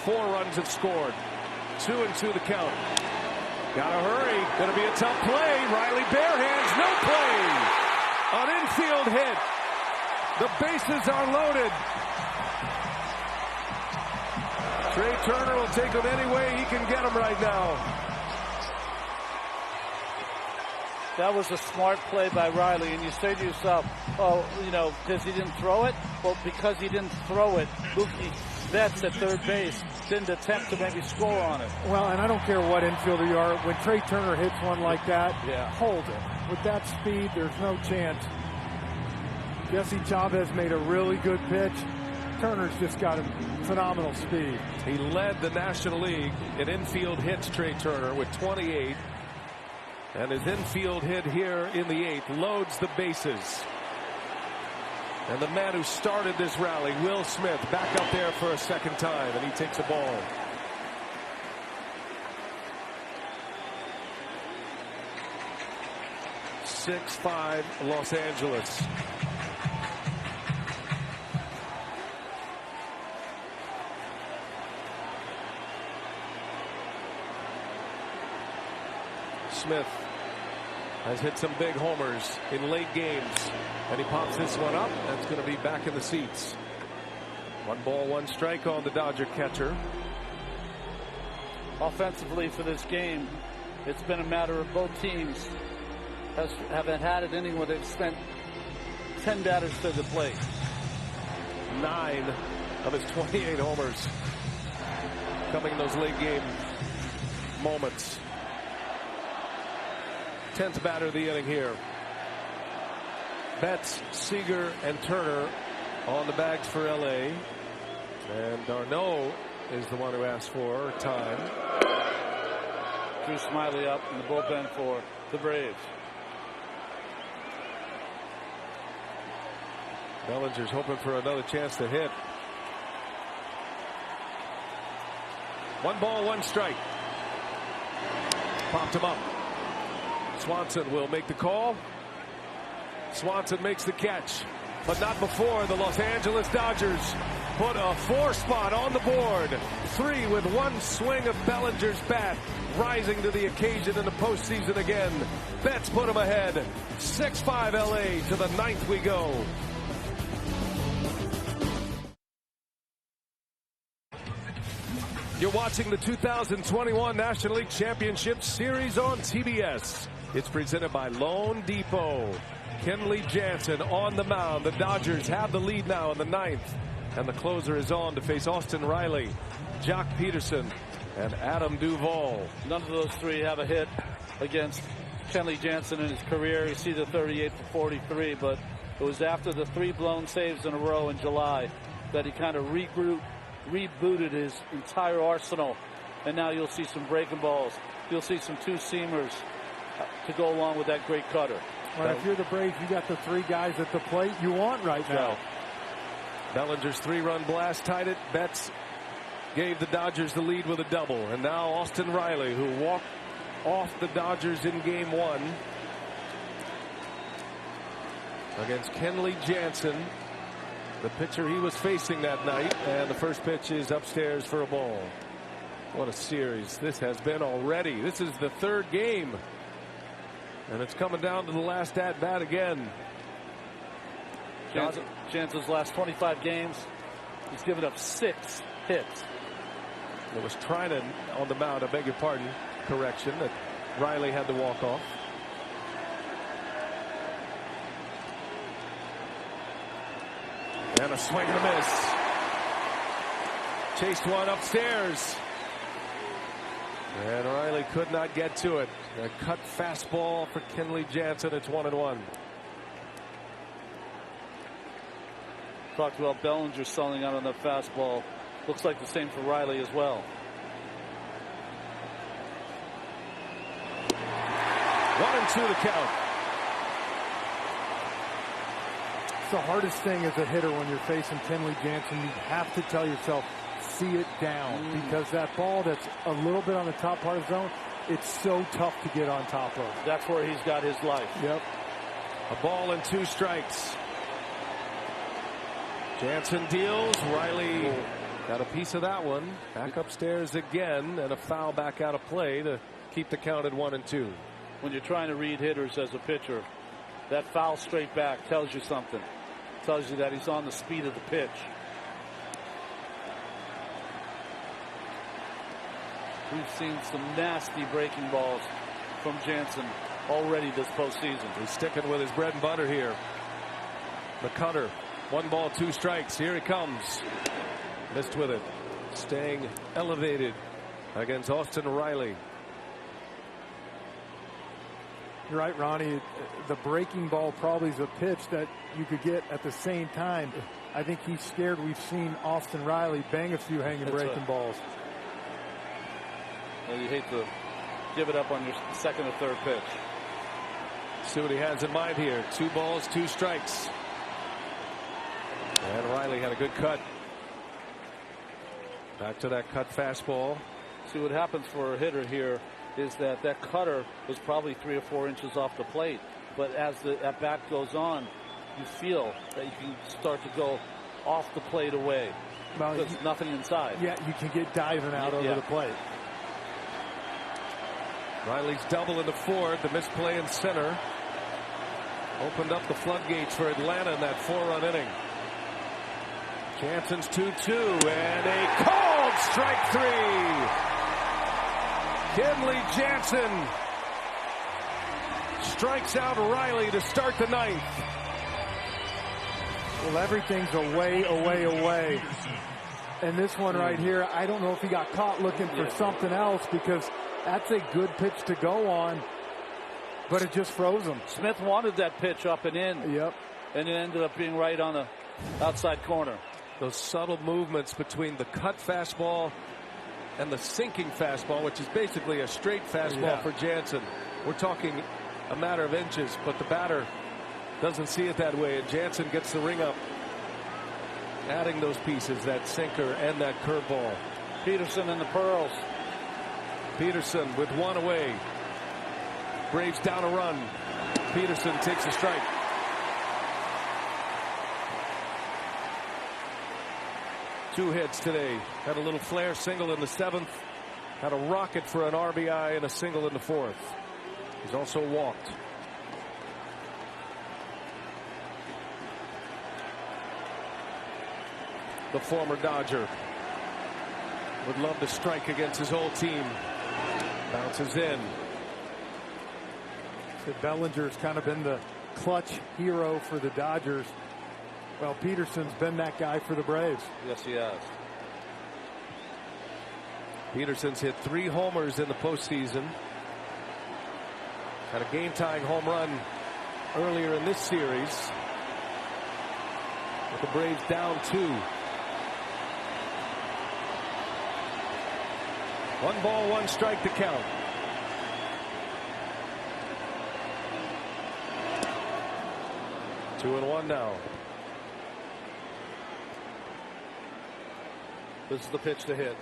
4 runs have scored. 2-2 the count. Gotta hurry. Gonna be a tough play. Riley bare hands, no play. An infield hit. The bases are loaded. Trey Turner will take them any way he can get them right now. That was a smart play by Riley, and you say to yourself, oh, you know, because he didn't throw it? Well, because he didn't throw it, Mookie Betts at third base didn't attempt to maybe score on it. Well, and I don't care what infielder you are, when Trey Turner hits one like that, yeah, hold it. With that speed, there's no chance. Jesse Chavez made a really good pitch. Turner's just got a phenomenal speed. He led the National League in infield hits, Trey Turner, with 28. And his infield hit here in the 8th loads the bases. And the man who started this rally, Will Smith, back up there for a second time, and he takes a ball. (6-5) Los Angeles. Smith has hit some big homers in late games, and he pops this one up. That's going to be back in the seats. 1 ball, 1 strike on the Dodger catcher. Offensively for this game, it's been a matter of both teams haven't had an inning where they've spent 10 batters to the plate. 9 of his 28 homers coming in those late game moments. 10th batter of the inning here. Betts, Seager, and Turner on the bags for LA. And Darno is the one who asked for time. Drew Smiley up in the bullpen for the Braves. Bellinger's hoping for another chance to hit. 1 ball, 1 strike. Popped him up. Swanson will make the call. Swanson makes the catch, but not before the Los Angeles Dodgers put a 4 spot on the board. 3 with 1 swing of Bellinger's bat, rising to the occasion in the postseason again. Betts put him ahead. 6-5 LA. To the 9th we go. You're watching the 2021 National League Championship Series on TBS. It's presented by Loan Depot. Kenley Jansen on the mound. The Dodgers have the lead now in the 9th. And the closer is on to face Austin Riley, Jock Peterson, and Adam Duvall. None of those 3 have a hit against Kenley Jansen in his career. You see the 38 for 43, but it was after the 3 blown saves in a row in July that he kind of rebooted his entire arsenal. And now you'll see some breaking balls. You'll see some 2-seamers to go along with that great cutter. Well, if you're the Braves, you got the 3 guys at the plate you want right now. Bellinger's 3-run blast tied it. Betts gave the Dodgers the lead with a double. And now Austin Riley, who walked off the Dodgers in game 1 against Kenley Jansen, the pitcher he was facing that night. And the first pitch is upstairs for a ball. What a series this has been already. This is the 3rd game. And it's coming down to the last at-bat again. Jansen's last 25 games, he's given up 6 hits. It was Trinan on the mound, I beg your pardon, correction, that Riley had to walk off. And a swing and a miss. Chased one upstairs. And Riley could not get to it. A cut fastball for Kenley Jansen. It's 1-1. Talked about Bellinger selling out on the fastball. Looks like the same for Riley as well. 1-2 to count. It's the hardest thing as a hitter when you're facing Kenley Jansen. You have to tell yourself, see it down, because that ball that's a little bit on the top part of the zone, it's so tough to get on top of. That's where he's got his life. Yep. A ball and 2 strikes. Jansen deals. Riley got a piece of that one. Back upstairs again, and a foul back out of play to keep the count at 1-2. When you're trying to read hitters as a pitcher, that foul straight back tells you something. Tells you that he's on the speed of the pitch. We've seen some nasty breaking balls from Jansen already this postseason. He's sticking with his bread and butter here. The cutter. 1 ball, 2 strikes. Here he comes. Missed with it. Staying elevated against Austin Riley. You're right, Ronnie. The breaking ball probably is a pitch that you could get at the same time. I think he's scared. We've seen Austin Riley bang a few hanging breaking balls. Well, you hate to give it up on your second or third pitch. See what he has in mind here. 2 balls, 2 strikes. And Riley had a good cut. Back to that cut fastball. See what happens for a hitter here is that cutter was probably 3 or 4 inches off the plate. But as the at bat goes on, you feel that you can start to go off the plate away. Well, there's nothing inside. Yeah, you can get diving out over the plate. Riley's double into 4th. The misplay in center opened up the floodgates for Atlanta in that 4-run inning. Jansen's 2-2 and a called strike 3. Kenley Jansen strikes out Riley to start the 9th. Well, everything's away. And this one right here, I don't know if he got caught looking for something else, because that's a good pitch to go on, but it just froze him. Smith wanted that pitch up and in. Yep. And it ended up being right on the outside corner. Those subtle movements between the cut fastball and the sinking fastball, which is basically a straight fastball for Jansen. We're talking a matter of inches, but the batter doesn't see it that way, and Jansen gets the ring up, adding those pieces, that sinker and that curveball. Peterson and the Pearls. Peterson with 1 away. Braves down a run. Peterson takes a strike. Two hits today. Had a little flare single in the 7th. Had a rocket for an RBI and a single in the 4th. He's also walked. The former Dodger would love to strike against his old team. Bounces in. So Bellinger's kind of been the clutch hero for the Dodgers. Well, Peterson's been that guy for the Braves. Yes, he has. Peterson's hit 3 homers in the postseason. Had a game-tying home run earlier in this series, with the Braves down 2. 1 ball, 1 strike to count. Two and one now. This is the pitch to hit.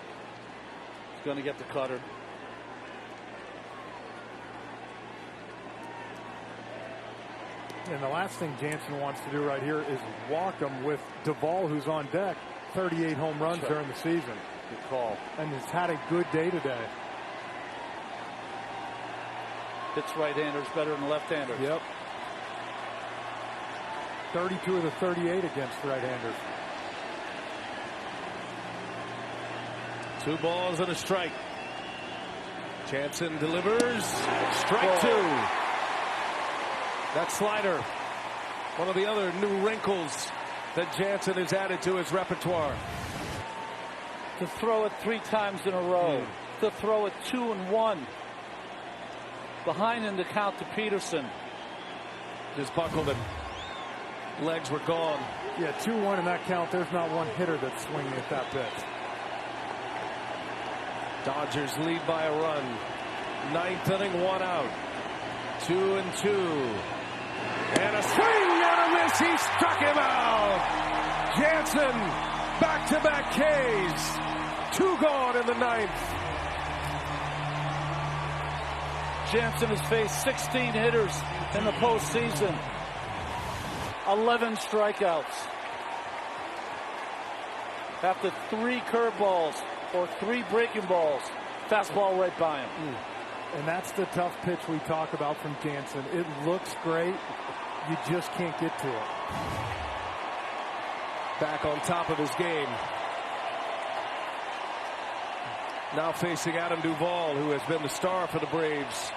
He's going to get the cutter. And the last thing Jansen wants to do right here is walk him with Duvall, who's on deck. 38 home runs during the season. Good call. And has had a good day today. Hits right-handers better than left-handers. Yep. 32 of the 38 against right-handers. 2 balls and a strike. Jansen delivers. Strike 2. That slider, one of the other new wrinkles that Jansen has added to his repertoire. To throw it 3 times in a row to throw it 2-1. Behind in the count to Peterson. Just buckled and legs were gone. Yeah, 2-1 in that count. There's not one hitter that's swinging at that pitch. Dodgers lead by a run. 9th inning, 1 out. 2-2. And a swing and a miss. He struck him out. Jansen, back-to-back Ks. 2 gone in the 9th. Jansen has faced 16 hitters in the postseason. 11 strikeouts. After 3 curveballs or 3 breaking balls, fastball right by him. And that's the tough pitch we talk about from Jansen. It looks great. You just can't get to it. Back on top of his game. Now facing Adam Duvall, who has been the star for the Braves.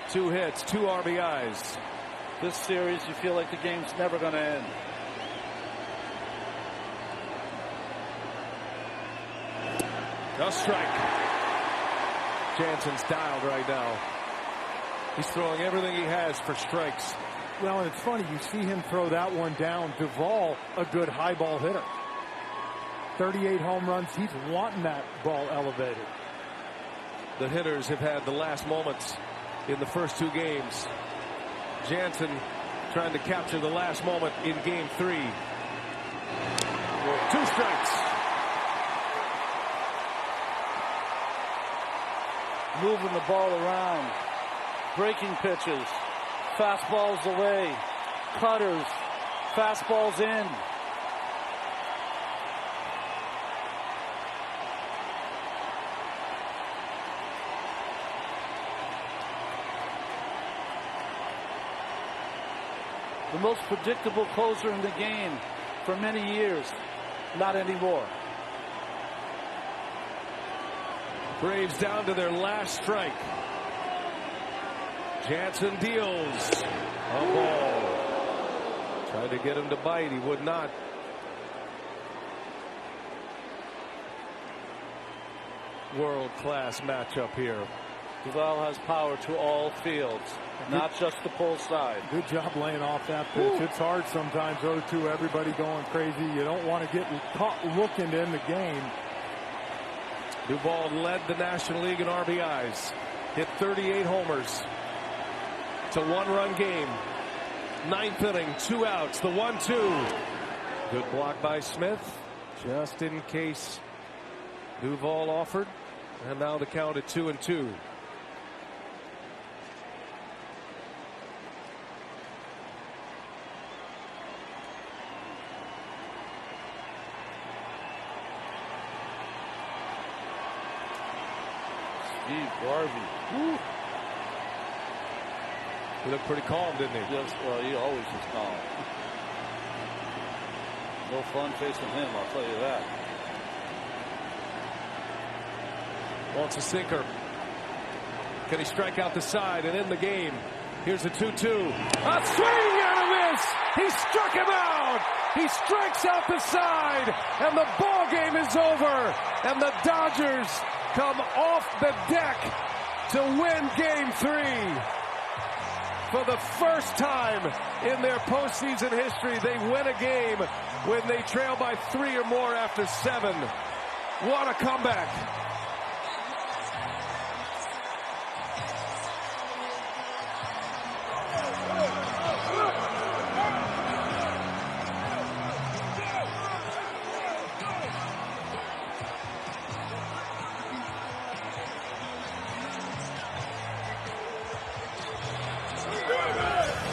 2 hits, 2 RBIs. This series, you feel like the game's never going to end. A strike. Jansen's dialed right now. He's throwing everything he has for strikes. Well, and it's funny, you see him throw that one down. Duvall, a good high ball hitter. 38 home runs. He's wanting that ball elevated. The hitters have had the last moments in the first 2 games. Jansen trying to capture the last moment in game 3. 2 strikes. Moving the ball around. Breaking pitches. Fastballs away. Cutters. Fastballs in. The most predictable closer in the game for many years. Not anymore. Braves down to their last strike. Jansen deals a ball. Tried to get him to bite. He would not. World-class matchup here. Duvall has power to all fields, not just the pull side. Good job laying off that pitch. It's hard sometimes, 0-2, everybody going crazy. You don't want to get caught looking to end the game. Duvall led the National League in RBIs. Hit 38 homers. It's a 1-run game. 9th inning, 2 outs. The 1-2. Good block by Smith, just in case Duvall offered. And now the count at 2-2. Steve Garvey. Woo. He looked pretty calm, didn't he? Yes, well, he always is calm. No fun facing him, I'll tell you that. Wants a sinker. Can he strike out the side and end the game? Here's a 2-2. A swing and a miss. He struck him out. He strikes out the side, and the ball game is over. And the Dodgers come off the deck to win game 3. For the first time in their postseason history, they win a game when they trail by 3 or more after 7. What a comeback.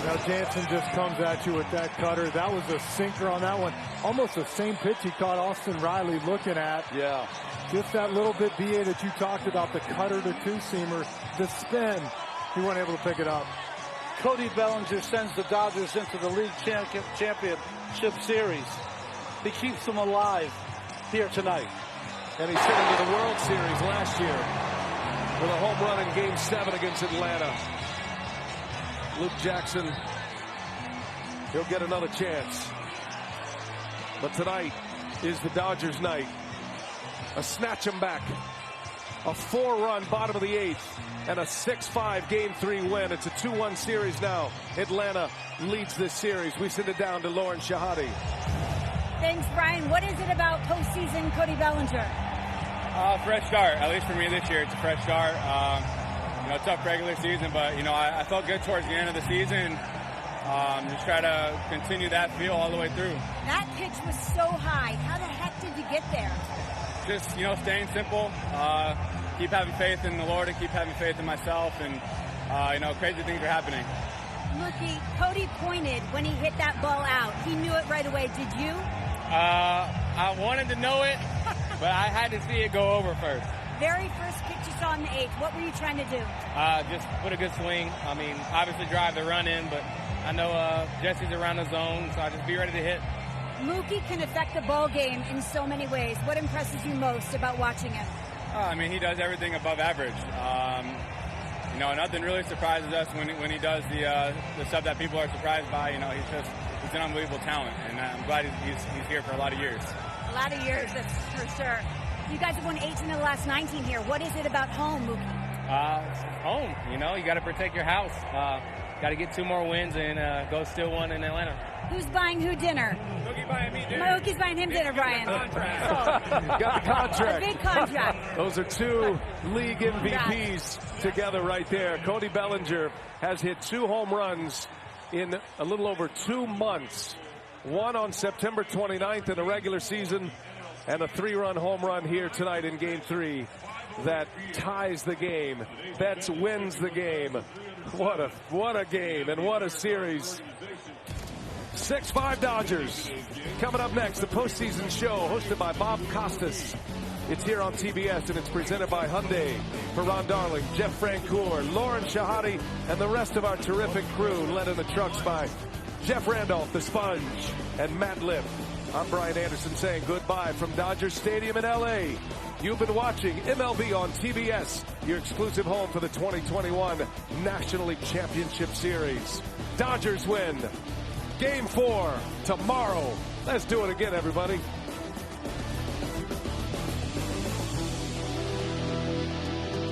Now Jansen just comes at you with that cutter. That was a sinker on that one. Almost the same pitch he caught Austin Riley looking at. Yeah. Just that little bit, BA, that you talked about, the cutter to 2-seamer, the spin. He wasn't able to pick it up. Cody Bellinger sends the Dodgers into the league championship series. He keeps them alive here tonight. And he sent him to the World Series last year with a home run in Game 7 against Atlanta. Luke Jackson, he'll get another chance. But tonight is the Dodgers' night. A snatch 'em back a 4-run bottom of the 8th, and a 6-5 Game 3 win. It's a 2-1 series now. Atlanta leads this series. We send it down to Lauren Shahadi. Thanks, Brian. What is it about postseason Cody Bellinger? Fresh start. At least for me this year, it's a fresh start. Tough regular season, but, I felt good towards the end of the season. Just try to continue that feel all the way through. That pitch was so high. How the heck did you get there? Just, staying simple. Keep having faith in the Lord and keep having faith in myself. And, crazy things are happening. Mookie, Cody pointed when he hit that ball out. He knew it right away. Did you? I wanted to know it, but I had to see it go over first. Very first pitch you saw in the 8th. What were you trying to do? Just put a good swing. Obviously drive the run in, but I know Jesse's around the zone, so I just be ready to hit. Mookie can affect the ball game in so many ways. What impresses you most about watching him? He does everything above average. Nothing really surprises us when he does the stuff that people are surprised by. He's an unbelievable talent, and I'm glad he's here for a lot of years. A lot of years, that's for sure. You guys have won 18 of the last 19 here. What is it about home, Mookie? It's home. You got to protect your house. Got to get 2 more wins and go steal one in Atlanta. Who's buying who dinner? Mookie's buying me dinner. Mookie's buying him dinner, Brian. Got the contract. A big contract. Those are 2 league MVPs together right there. Cody Bellinger has hit 2 home runs in a little over 2 months. One on September 29th in the regular season, and a 3-run home run here tonight in Game 3 that ties the game. Betts wins the game. What a game and what a series. 6-5 Dodgers. Coming up next, the postseason show hosted by Bob Costas. It's here on TBS and it's presented by Hyundai. For Ron Darling, Jeff Francoeur, Lauren Shahadi, and the rest of our terrific crew, led in the trucks by Jeff Randolph, the Sponge, and Matt Lipp. I'm Brian Anderson saying goodbye from Dodger Stadium in L.A. You've been watching MLB on TBS, your exclusive home for the 2021 National League Championship Series. Dodgers win. Game 4 tomorrow. Let's do it again, everybody.